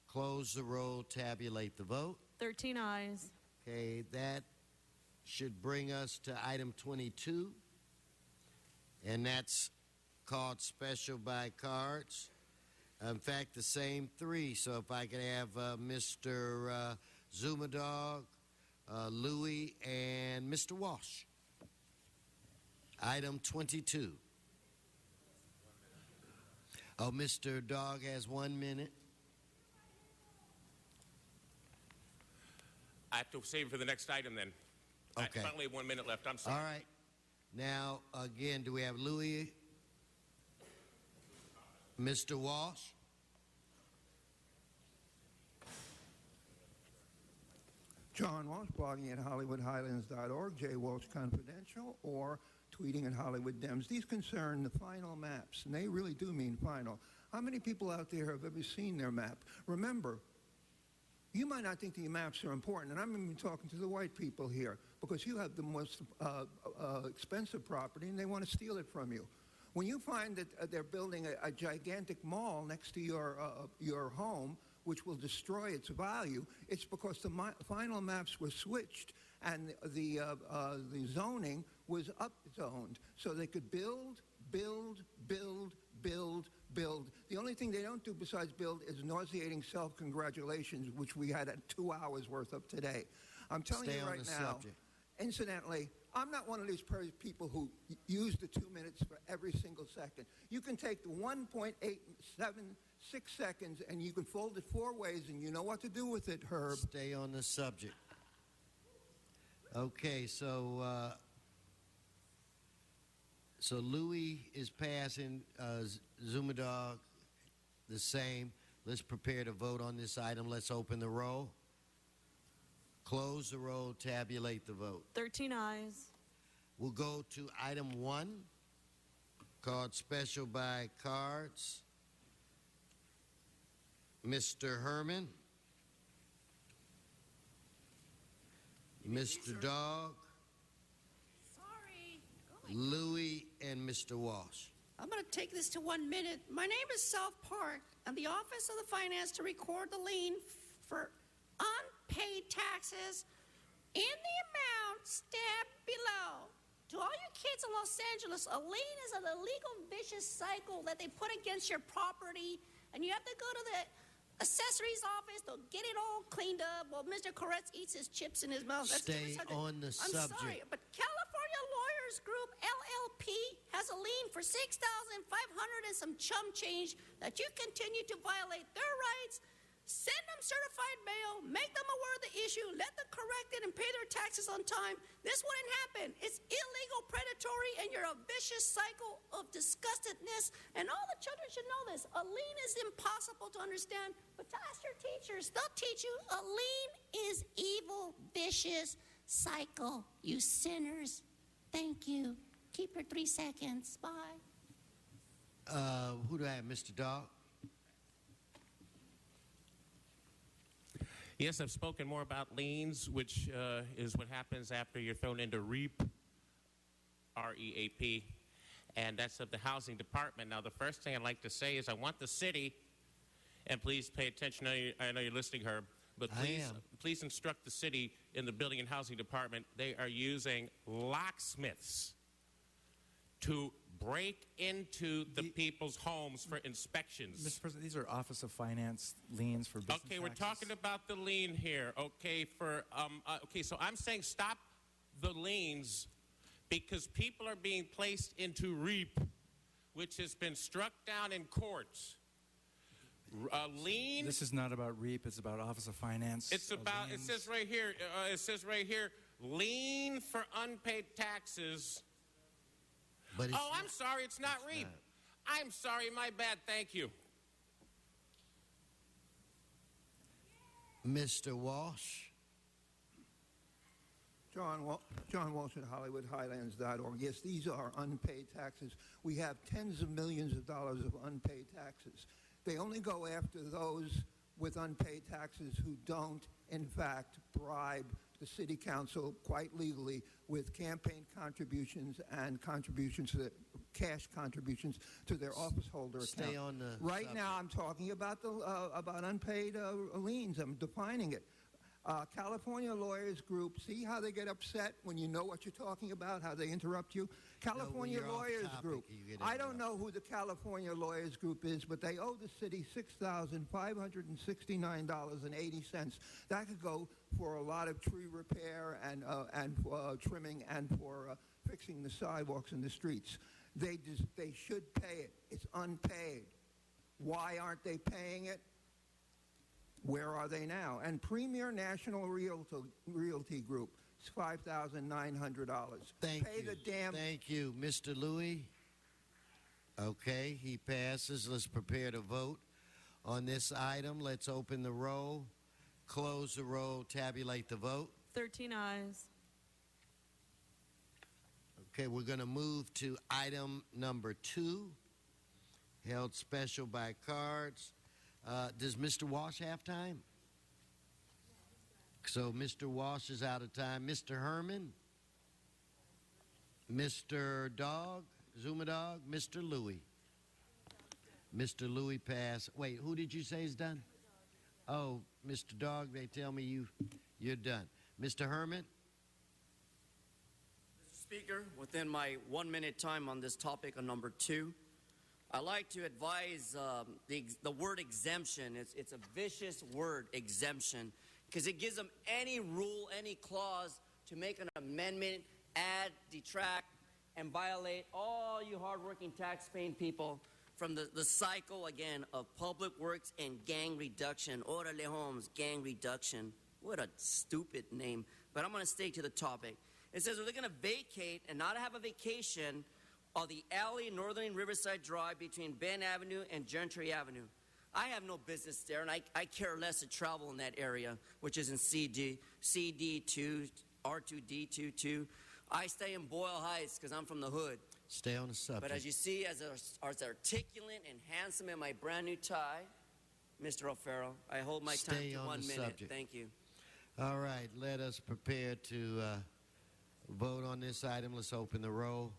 close the roll, tabulate the vote. 13 ayes. Okay, that should bring us to item 22, and that's called special by cards. In fact, the same three. So if I could have Mr. Zumadog, Louis, and Mr. Walsh. Item 22. Oh, Mr. Dog has 1 minute. I have to save for the next item then. Okay. I only have 1 minute left. I'm sorry. All right. Now, again, do we have Louis? Mr. Walsh? John Walsh, blogging at HollywoodHighlands.org, J. Walsh Confidential, or tweeting at Hollywood Dems. These concern the final maps, and they really do mean final. How many people out there have ever seen their map? Remember, you might not think the maps are important, and I'm even talking to the white people here, because you have the most expensive property, and they want to steal it from you. When you find that they're building a gigantic mall next to your home, which will destroy its value, it's because the final maps were switched and the zoning was upzoned, so they could build. The only thing they don't do besides build is nauseating self-congratulations, which we had at 2 hours worth of today. I'm telling you right now, incidentally, I'm not one of these people who use the 2 minutes for every single second. You can take the 1.876 seconds and you can fold it 4 ways, and you know what to do with it, Herb. Stay on the subject. Okay, so Louis is passing, Zumadog the same. Let's prepare to vote on this item. Let's open the roll. Close the roll. Tabulate the vote. 13 ayes. We'll go to item 1, called special by cards. Mr. Herman, Mr. Dog, Sorry. Louis, and Mr. Walsh. I'm going to take this to 1 minute. My name is South Park. I'm the Office of the Finance to record the lien for unpaid taxes in the amount stamped below. To all you kids in Los Angeles, a lien is an illegal, vicious cycle that they put against your property, and you have to go to the accessories office to get it all cleaned up while Mr. Koretz eats his chips in his mouth. That's Stay on the I'm subject. sorry, but California Lawyers Group, LLP, has a lien for $6,500 and some chum change that you continue to violate their rights. Send them certified mail, make them aware of the issue, let them correct it and pay their taxes on time. This wouldn't happen. It's illegal, predatory, and you're a vicious cycle of disgustedness. And all the children should know this. A lien is impossible to understand, but to ask your teachers, they'll teach you a lien is evil, vicious cycle, you sinners. Thank you. Keep your 3 seconds. Bye. Who do I have, Mr. Dog? Yes, I've spoken more about liens, which is what happens after you're thrown into REAP, R-E-A-P, and that's of the Housing Department. Now, the first thing I'd like to say is I want the city, and please pay attention, I know you're listening, Herb, but please instruct the city in the Building and Housing Department, they are using locksmiths to break into the people's homes for inspections. Mr. President, these are Office of Finance liens for business Okay, we're taxes. talking about the lien here. Okay, so I'm saying stop the liens because people are being placed into REAP, which has been struck down in courts. A lien. This is not about REAP. It's about Office of Finance. It's about. It says right here. Lien for unpaid taxes. But oh, I'm sorry. It's not REAP. I'm sorry. My bad. Thank you. Mr. Walsh. John Walsh at HollywoodHighlands.org. Yes, these are unpaid taxes. We have tens of millions of dollars of unpaid taxes. They only go after those with unpaid taxes who don't, in fact, bribe the city council quite legally with campaign contributions and contributions to cash contributions to their office holder account. Stay on the right subject. now, I'm talking about about unpaid liens. I'm defining it. California Lawyers Group, see how they get upset when you know what you're talking about, how they interrupt you? California you're off Lawyers topic, Group. you get I don't know who the California Lawyers Group is, but they owe the city $6,569.80. That could go for a lot of tree repair and trimming and for fixing the sidewalks in the streets. They should pay it. It's unpaid. Why aren't they paying it? Where are they now? And Premier National Realty Group, it's $5,900. Thank Pay you. the damn. Thank you, Mr. Louis. Okay, he passes. Let's prepare to vote on this item. Let's open the roll, close the roll, tabulate the vote. 13 ayes. Okay, we're going to move to item number 2, held special by cards. Does Mr. Walsh have time? So Mr. Walsh is out of time. Mr. Herman? Mr. Dog? Zuma Dog? Mr. Louis? Mr. Louis passed. Wait, who did you say is done? Oh, Mr. Dog, they tell me you're done. Mr. Herman? Mr. Speaker, within my 1 minute time on this topic on number 2, I like to advise the word exemption. It's a vicious word, exemption, because it gives them any rule, any clause to make an amendment, add, detract, and violate all you hardworking tax-paying people from the cycle, again, of public works and gang reduction. Orale Holmes, gang reduction. What a stupid name. But I'm going to stay to the topic. It says they're going to vacate and not have a vacation of the alley Northern Riverside Drive between Bend Avenue and Gentry Avenue. I have no business there, and I care less to travel in that area, which is in CD2, R2D22. I stay in Boyle Heights because I'm from the hood. Stay on the subject. But as you see, as articulate and handsome in my brand new tie, Mr. O'Farrell, I hold my time to 1 minute. Subject. Thank you. All right, let us prepare to vote on this item. Let's open the roll,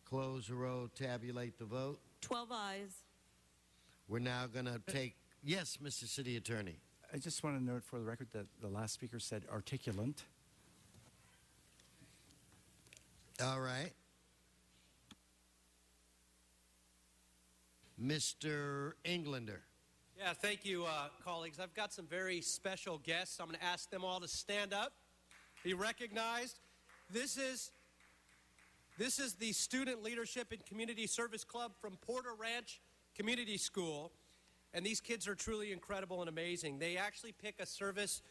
close the roll, tabulate the vote. 12 ayes. We're now going to take, yes, Mr. City Attorney. I just want to note for the record that the last speaker said articulant. All right. Mr. Englander. Yeah, thank you, colleagues. I've got some very special guests. I'm going to ask them all to stand up, be recognized. This is the Student Leadership and Community Service Club from Porter Ranch Community School, and these kids are truly incredible and amazing. They actually pick a service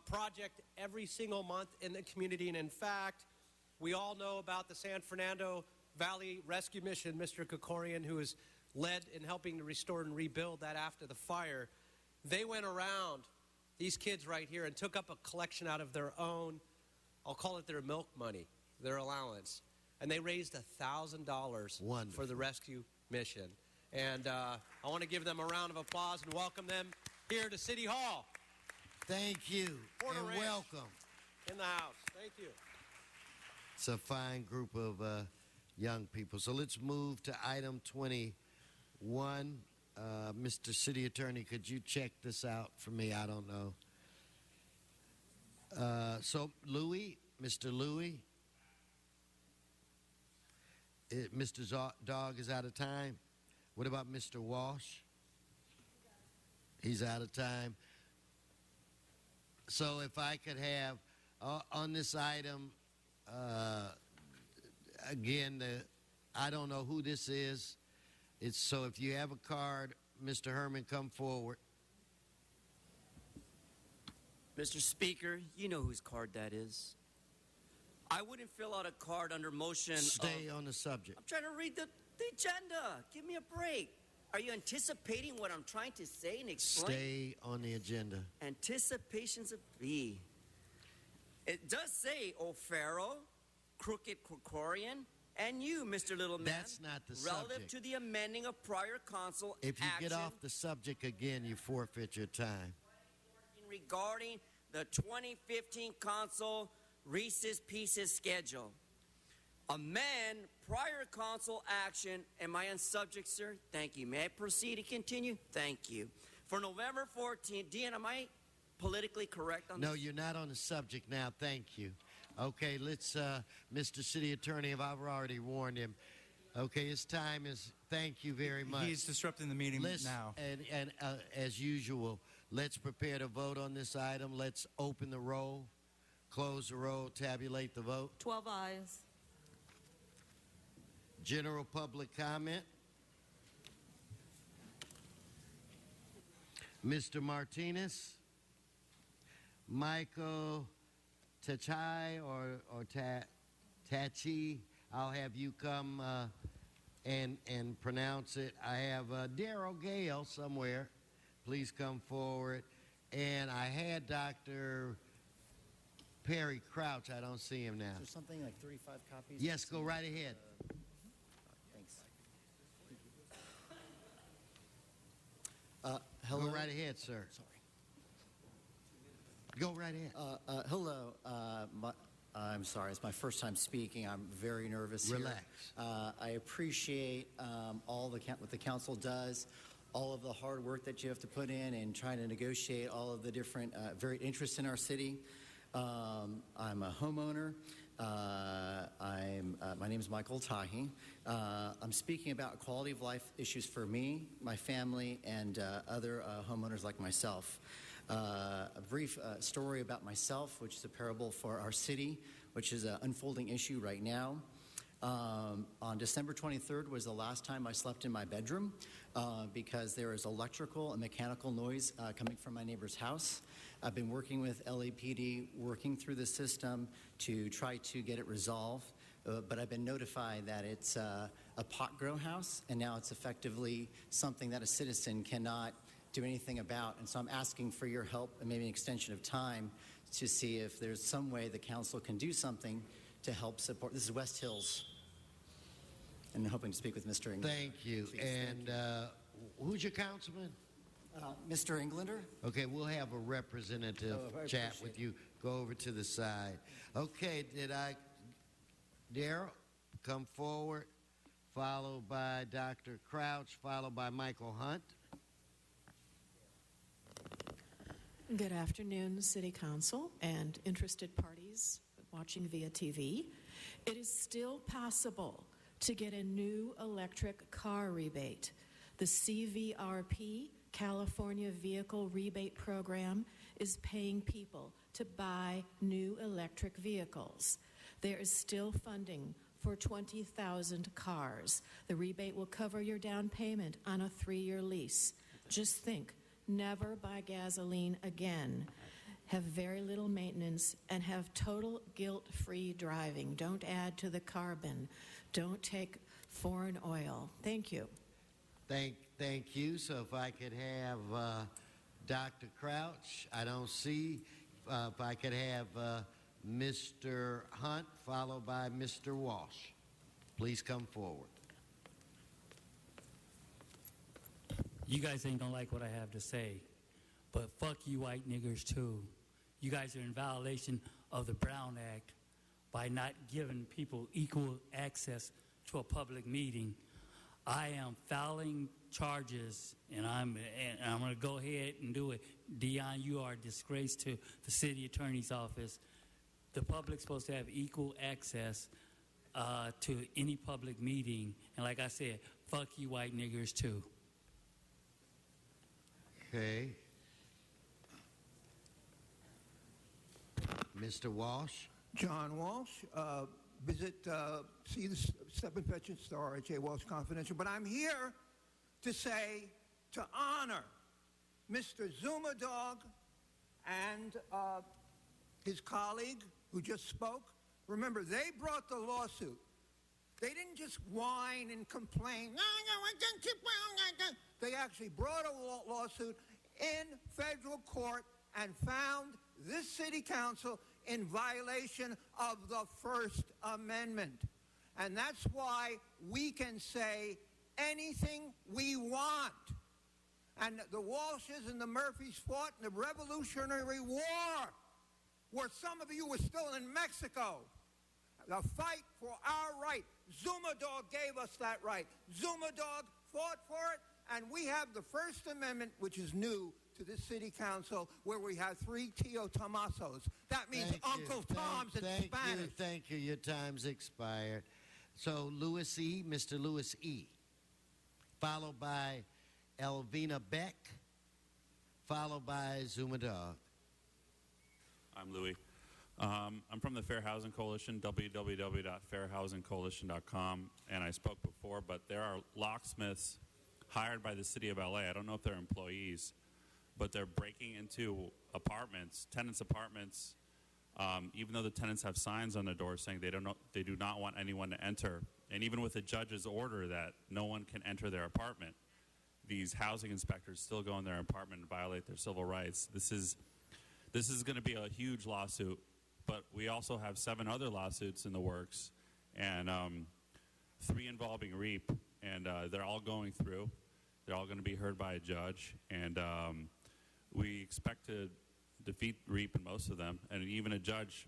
project every single month in the community, and in fact, we all know about the San Fernando Valley Rescue Mission, Mr. Kokorian, who is led in helping to restore and rebuild that after the fire. They went around, these kids right here, and took up a collection out of their own, I'll call it their milk money, their allowance, and they raised $1,000 for the rescue mission. And I want to give them a round of applause and welcome them here to City Hall. Thank you, Porter and Ranch welcome. in the house. Thank you. It's a fine group of young people. So let's move to item 21. Mr. City Attorney, could you check this out for me? I don't know. So Louis, Mr. Louis, Mr. Dog is out of time. What about Mr. Walsh? He's out of time. So if I could have on this item, again, I don't know who this is. So if you have a card, Mr. Herman, come forward. Mr. Speaker, you know whose card that is. I wouldn't fill out a card under motion. Stay on the subject. I'm trying to read the agenda. Give me a break. Are you anticipating what I'm trying to say and explain? Stay on the agenda. Anticipations of B. It does say O'Farrell, Crooked Kokorian, and you, Mr. Littleman. That's not the relative subject. to the amending of prior council If you action get off the subject again, you forfeit your time. regarding the 2015 council Reese's Pieces schedule. Amend prior council action. Am I on subject, sir? Thank you. May I proceed to continue? Thank you. For November 14th, Dean, am I politically correct on this? No, you're not on the subject now. Thank you. Okay, let's, Mr. City Attorney, I've already warned him. Okay, his time is, thank you very much. He's disrupting the meeting now. And as usual, let's prepare to vote on this item. Let's open the roll, close the roll, tabulate the vote. 12 ayes. General public comment. Mr. Martinez, Michael Tachai or Tachi, I'll have you come and pronounce it. I have Darrell Gale somewhere. Please come forward. And I had Dr. Perry Crouch. I don't see him now. Is there something like 35 copies? Yes, go right ahead. Thanks. Hello. Go right ahead, sir. Sorry. Go right ahead. Hello. I'm sorry. It's my first time speaking. I'm very nervous here. Relax. I appreciate all what the council does, all of the hard work that you have to put in trying to negotiate all of the different varied interests in our city. I'm a homeowner. My name is Michael Tahi. I'm speaking about quality of life issues for me, my family, and other homeowners like myself. A brief story about myself, which is a parable for our city, which is an unfolding issue right now. On December 23rd was the last time I slept in my bedroom because there is electrical and mechanical noise coming from my neighbor's house. I've been working with LAPD, working through the system to try to get it resolved. but I've been notified that it's a pot grow house, and now it's effectively something that a citizen cannot do anything about. And so I'm asking for your help and maybe an extension of time to see if there's some way the council can do something to help support. This is West Hills. And I'm hoping to speak with Mr. Englander. Thank you. Please, and who's your councilman? Mr. Englander? Okay, we'll have a representative I chat appreciate with you. Go over to the side. Okay, Daryl, come forward, followed by Dr. Crouch, followed by Michael Hunt. Good afternoon, City Council and interested parties watching via TV. It is still possible to get a new electric car rebate. The CVRP, California Vehicle Rebate Program, is paying people to buy new electric vehicles. There is still funding for 20,000 cars. The rebate will cover your down payment on a 3-year lease. Just think, never buy gasoline again. Have very little maintenance and have total guilt-free driving. Don't add to the carbon. Don't take foreign oil. Thank you. Thank you. So if I could have Dr. Crouch, I don't see. If I could have Mr. Hunt, followed by Mr. Walsh. Please come forward. You guys ain't gonna like what I have to say, but fuck you white niggers too. You guys are in violation of the Brown Act by not giving people equal access to a public meeting. I am filing charges, and I'm going to go ahead and do it. Dion, you are a disgrace to the city attorney's office. The public's supposed to have equal access to any public meeting. And like I said, fuck you white niggers too. Okay. Mr. Walsh. John Walsh. See the Step and Fetch and Star at J. Walsh Confidential. But I'm here to say, to honor Mr. Zuma Dog and his colleague who just spoke. Remember, they brought the lawsuit. They didn't just whine and complain. They actually brought a lawsuit in federal court and found this city council in violation of the First Amendment. And that's why we can say anything we want. And the Walshes and the Murphys fought in the Revolutionary War, where some of you were still in Mexico. The fight for our right. Zuma Dog gave us that right. Zuma Dog fought for it, and we have the First Amendment, which is new to this city council, where we have 3 Tio Tomasos. That means Uncle Tom's in Spanish. Thank you. Your time's expired. So Louis E., Mr. Louis E., followed by Elvina Beck, followed by Zuma Dog. I'm Louis. I'm from the Fair Housing Coalition, www.fairhousingcoalition.com, and I spoke before, but there are locksmiths hired by the city of LA. I don't know if they're employees, but they're breaking into apartments, tenants' apartments, even though the tenants have signs on the door saying they do not want anyone to enter. And even with a judge's order that no one can enter their apartment, these housing inspectors still go in their apartment and violate their civil rights. This is going to be a huge lawsuit, but we also have 7 other lawsuits in the works, and 3 involving REAP, and they're all going through. They're all going to be heard by a judge, and we expect to defeat REAP in most of them, and even a judge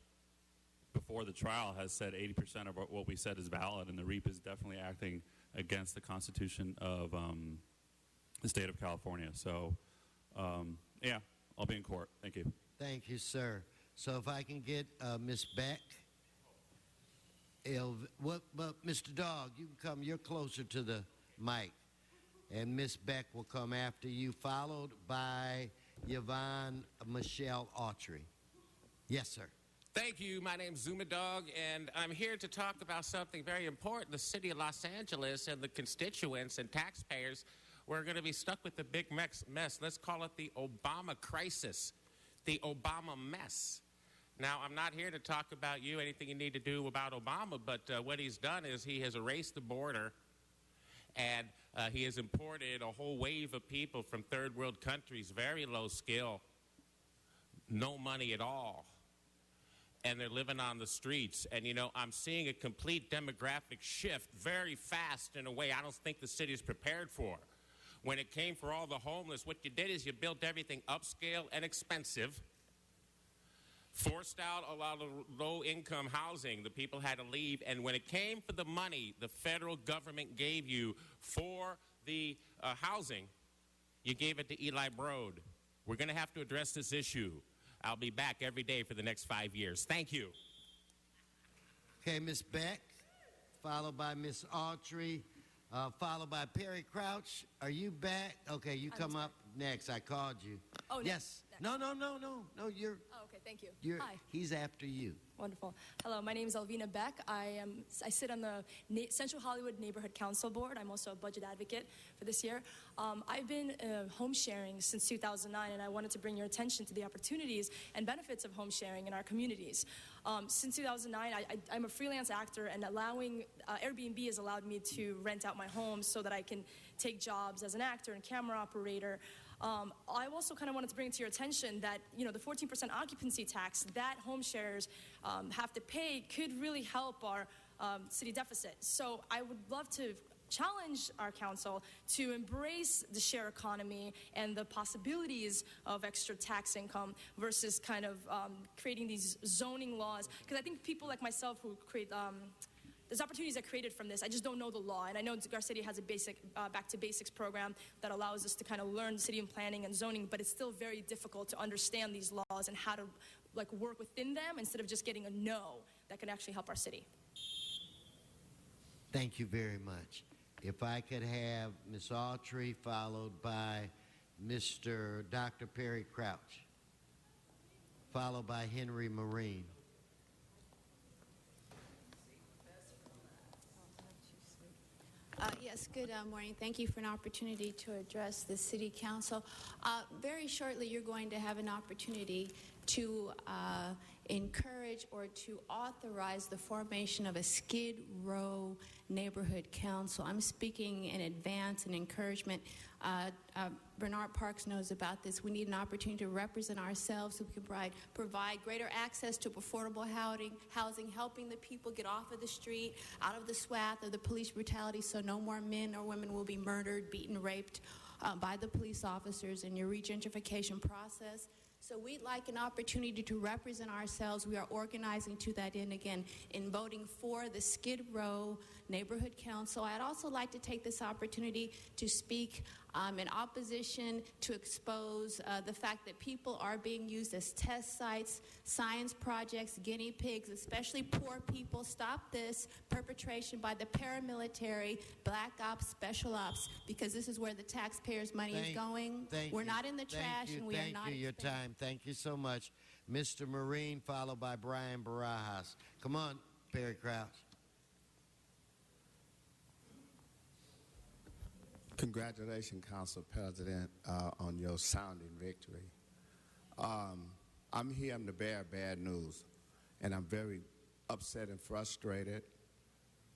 before the trial has said 80% of what we said is valid, and the REAP is definitely acting against the Constitution of the state of California. So, yeah, I'll be in court. Thank you. Thank you, sir. So if I can get Miss Beck. Mr. Dog, you can come. You're closer to the mic. And Miss Beck will come after you, followed by Yvonne Michelle Autry. Yes, sir. Thank you. My name's Zuma Dog, and I'm here to talk about something very important. The city of Los Angeles and the constituents and taxpayers, we're going to be stuck with the big mess. Let's call it the Obama crisis, the Obama mess. Now, I'm not here to talk about you, anything you need to do about Obama, but what he's done is he has erased the border, and he has imported a whole wave of people from third world countries, very low skill, no money at all, and they're living on the streets. And, you know, I'm seeing a complete demographic shift very fast in a way I don't think the city's prepared for. When it came for all the homeless, what you did is you built everything upscale and expensive, forced out a lot of low-income housing. The people had to leave. And when it came for the money the federal government gave you for the housing, you gave it to Eli Broad. We're going to have to address this issue. I'll be back every day for the next 5 years. Thank you. Okay, Ms. Beck, followed by Ms. Autry, followed by Perry Crouch. Are you back? Okay, you come up next. I called you. Oh, yes. No, you're... Oh, okay, thank you. Hi. He's after you. Wonderful. Hello, my name is Alvina Beck. I sit on the Central Hollywood Neighborhood Council Board. I'm also a budget advocate for this year. I've been home sharing since 2009, and I wanted to bring your attention to the opportunities and benefits of home sharing in our communities. Since 2009, I'm a freelance actor, and Airbnb has allowed me to rent out my home so that I can take jobs as an actor and camera operator. I also kind of wanted to bring to your attention that, you know, the 14% occupancy tax that home sharers have to pay could really help our city deficit. So I would love to challenge our council to embrace the share economy and the possibilities of extra tax income versus kind of creating these zoning laws. Because I think people like myself who create there's opportunities that are created from this. I just don't know the law. And I know Gar City has a basic Back to Basics program that allows us to kind of learn city and planning and zoning, but it's still very difficult to understand these laws and how to like work within them instead of just getting a no that can actually help our city. Thank you very much. If I could have Ms. Autry followed by Mr. Dr. Perry Crouch, followed by Henry Marine. Yes, good morning. Thank you for an opportunity to address the City Council. Very shortly, you're going to have an opportunity to encourage or to authorize the formation of a Skid Row Neighborhood Council. I'm speaking in advance and encouragement. Bernard Parks knows about this. We need an opportunity to represent ourselves so we can provide greater access to affordable housing, helping the people get off of the street, out of the swath of the police brutality so no more men or women will be murdered, beaten, raped by the police officers in your regentrification process. So we'd like an opportunity to represent ourselves. We are organizing to that end again in voting for the Skid Row Neighborhood Council. I'd also like to take this opportunity to speak in opposition to expose the fact that people are being used as test sites, science projects, guinea pigs, especially poor people. Stop this perpetration by the paramilitary, black ops, special ops, because this is where the taxpayers' money is going. We're not in the trash, and we are not. Thank you, your time. Thank you so much. Mr. Marine, followed by Brian Barajas. Come on, Perry Crouch. Congratulations, Council President, on your sounding victory. I'm here to bear bad news, and I'm very upset and frustrated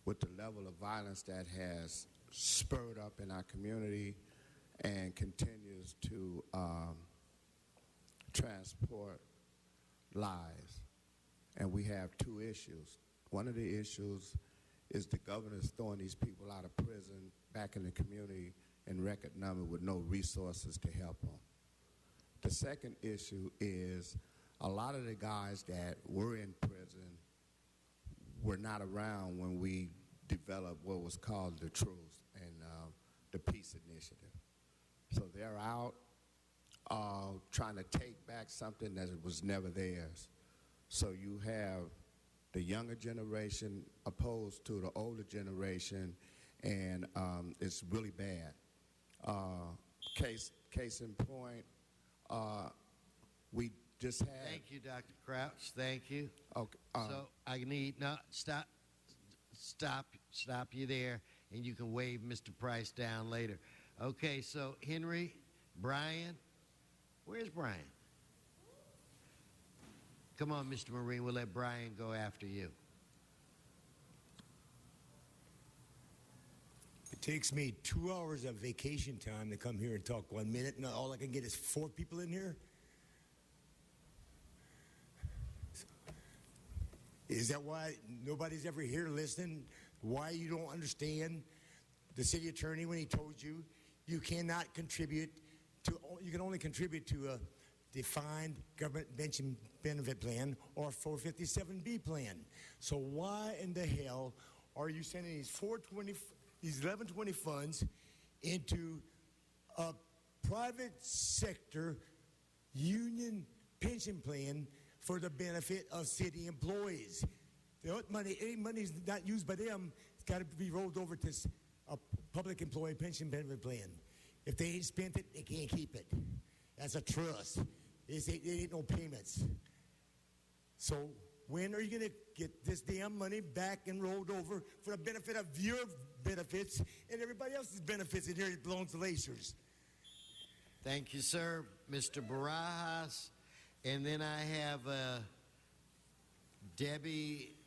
with the level of violence that has spurred up in our community and continues to transport lives. And we have two issues. One of the issues is the governor's throwing these people out of prison back in the community in record number with no resources to help them. The second issue is a lot of the guys that were in prison were not around when we developed what was called the Truth and the Peace Initiative. So they're out trying to take back something that was never theirs. So you have the younger generation opposed to the older generation, and it's really bad. Case in point, we just had... Thank you, Dr. Crouch. Thank you. Okay. So I need... No, stop you there, and you can wave Mr. Price down later. Okay, so Henry, Brian, where's Brian? Come on, Mr. Marine. We'll let Brian go after you. It takes me 2 hours of vacation time to come here and talk 1 minute, and all I can get is 4 people in here? Is that why nobody's ever here listening? Why you don't understand the city attorney when he told you you cannot contribute to, you can only contribute to a defined government pension benefit plan or 457B plan. So why in the hell are you sending these 1120 funds into a private sector union pension plan for the benefit of city employees? The money, any money's not used by them, it's got to be rolled over to a public employee pension benefit plan. If they ain't spent it, they can't keep it. That's a trust. It ain't no payments. So when are you going to get this damn money back and rolled over for the benefit of your benefits and everybody else's benefits? And here it belongs to Lacers. Thank you, sir. Mr. Barajas. And then I have Debbie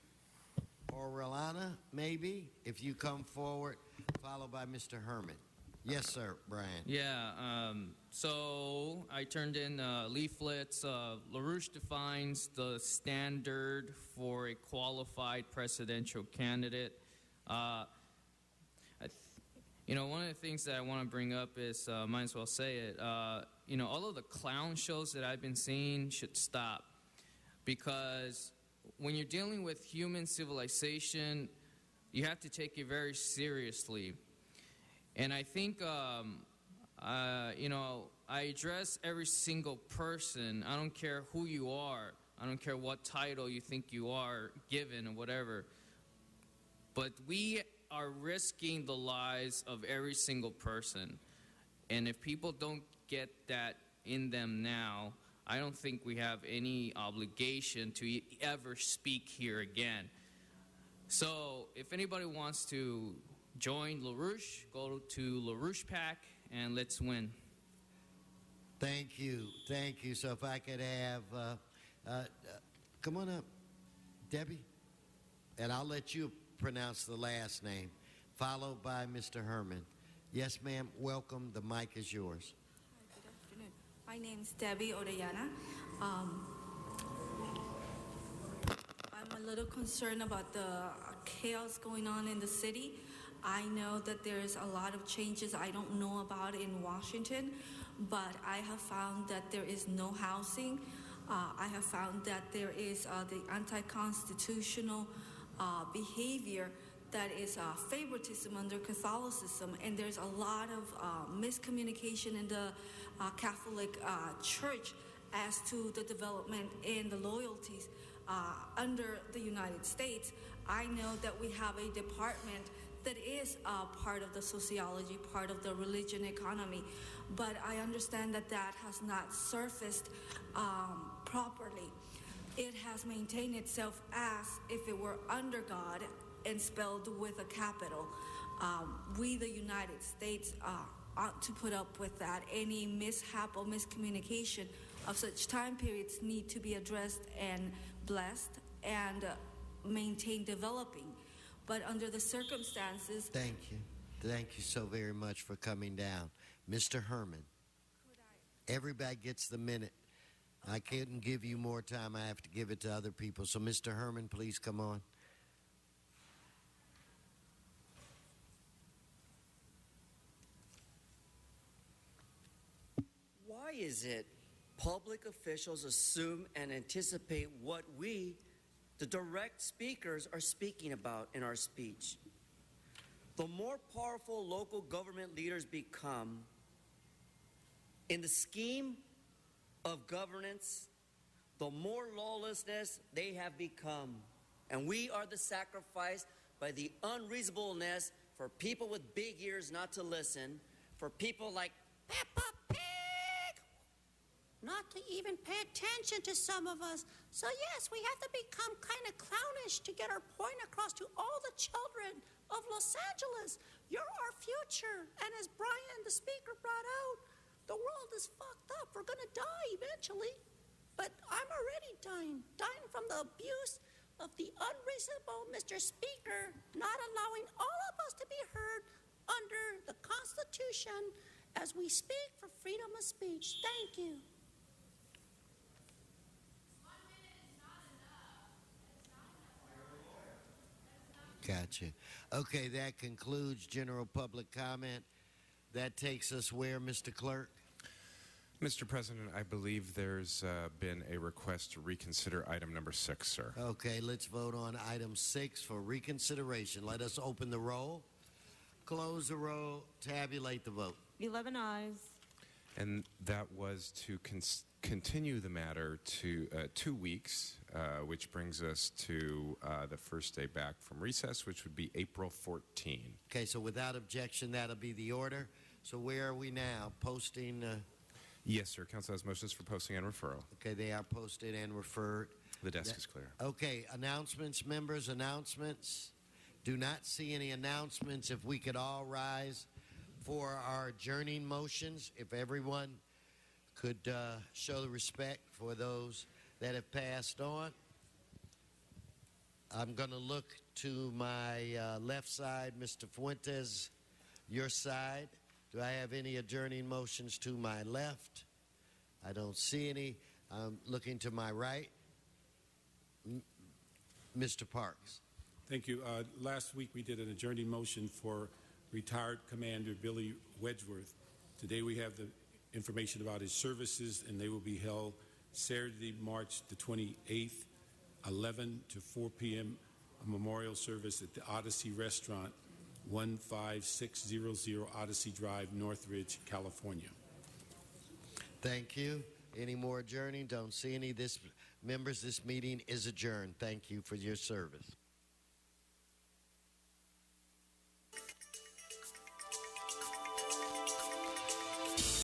Orellana, maybe, if you come forward, followed by Mr. Herman. Yes, sir, Brian. Yeah, so I turned in leaflets. LaRouche defines the standard for a qualified presidential candidate. One of the things that I want to bring up is, might as well say it, all of the clown shows that I've been seeing should stop. Because when you're dealing with human civilization, you have to take it very seriously. And I think, I address every single person. I don't care who you are. I don't care what title you think you are given or whatever. But we are risking the lives of every single person. And if people don't get that in them now, I don't think we have any obligation to ever speak here again. So if anybody wants to join LaRouche, go to LaRouche PAC, and let's win. Thank you. Thank you. So if I could have, come on up, Debbie, and I'll let you pronounce the last name, followed by Mr. Herman. Yes, ma'am. Welcome. The mic is yours. Hi, good afternoon. My name's Debbie Orellana. I'm a little concerned about the chaos going on in the city. I know that there's a lot of changes I don't know about in Washington, but I have found that there is no housing. I have found that there is the anti-constitutional behavior that is favoritism under Catholicism, and there's a lot of miscommunication in the Catholic Church as to the development and the loyalties under the United States. I know that we have a department that is part of the sociology, part of the religion economy, but I understand that that has not surfaced properly. It has maintained itself as if it were under God and spelled with a capital. We, the United States, ought to put up with that. Any mishap or miscommunication of such time periods need to be addressed and blessed and maintained developing. But under the circumstances... Thank you. Thank you so very much for coming down. Mr. Herman, everybody gets the minute. I couldn't give you more time. I have to give it to other people. So, Mr. Herman, please come on. Why is it public officials assume and anticipate what we, the direct speakers, are speaking about in our speech? The more powerful local government leaders become in the scheme of governance, the more lawlessness they have become. And we are the sacrifice by the unreasonableness for people with big ears not to listen, for people like Peppa Pig! Not to even pay attention to some of us. So yes, we have to become kind of clownish to get our point across to all the children of Los Angeles. You're our future. And as Brian, the speaker, brought out, the world is fucked up. We're going to die eventually. But I'm already dying from the abuse of the unreasonable Mr. Speaker not allowing all of us to be heard under the Constitution as we speak for freedom of speech. Thank you. Gotcha. Okay, that concludes general public comment. That takes us where, Mr. Clerk? Mr. President, I believe there's been a request to reconsider item number 6, sir. Okay, let's vote on item 6 for reconsideration. Let us open the roll, close the roll, tabulate the vote. 11 ayes. And that was to continue the matter to 2 weeks, which brings us to the first day back from recess, which would be April 14. Okay, so without objection, that'll be the order. So where are we now? Posting? Yes, sir. Council has motions for posting and referral. Okay, they are posted and referred. The desk is clear. Okay, announcements, members, announcements. Do not see any announcements. If we could all rise for our adjourning motions, if everyone could show the respect for those that have passed on. I'm going to look to my left side, Mr. Fuentes, your side. Do I have any adjourning motions to my left? I don't see any. I'm looking to my right. Mr. Parks. Thank you. Last week we did an adjourning motion for retired Commander Billy Wedgeworth. Today we have the information about his services, and they will be held Saturday, March the 28th, 11 to 4 p.m., a memorial service at the Odyssey Restaurant, 15600 Odyssey Drive, Northridge, California. Thank you. Any more adjourning? Don't see any. Members, this meeting is adjourned. Thank you for your service.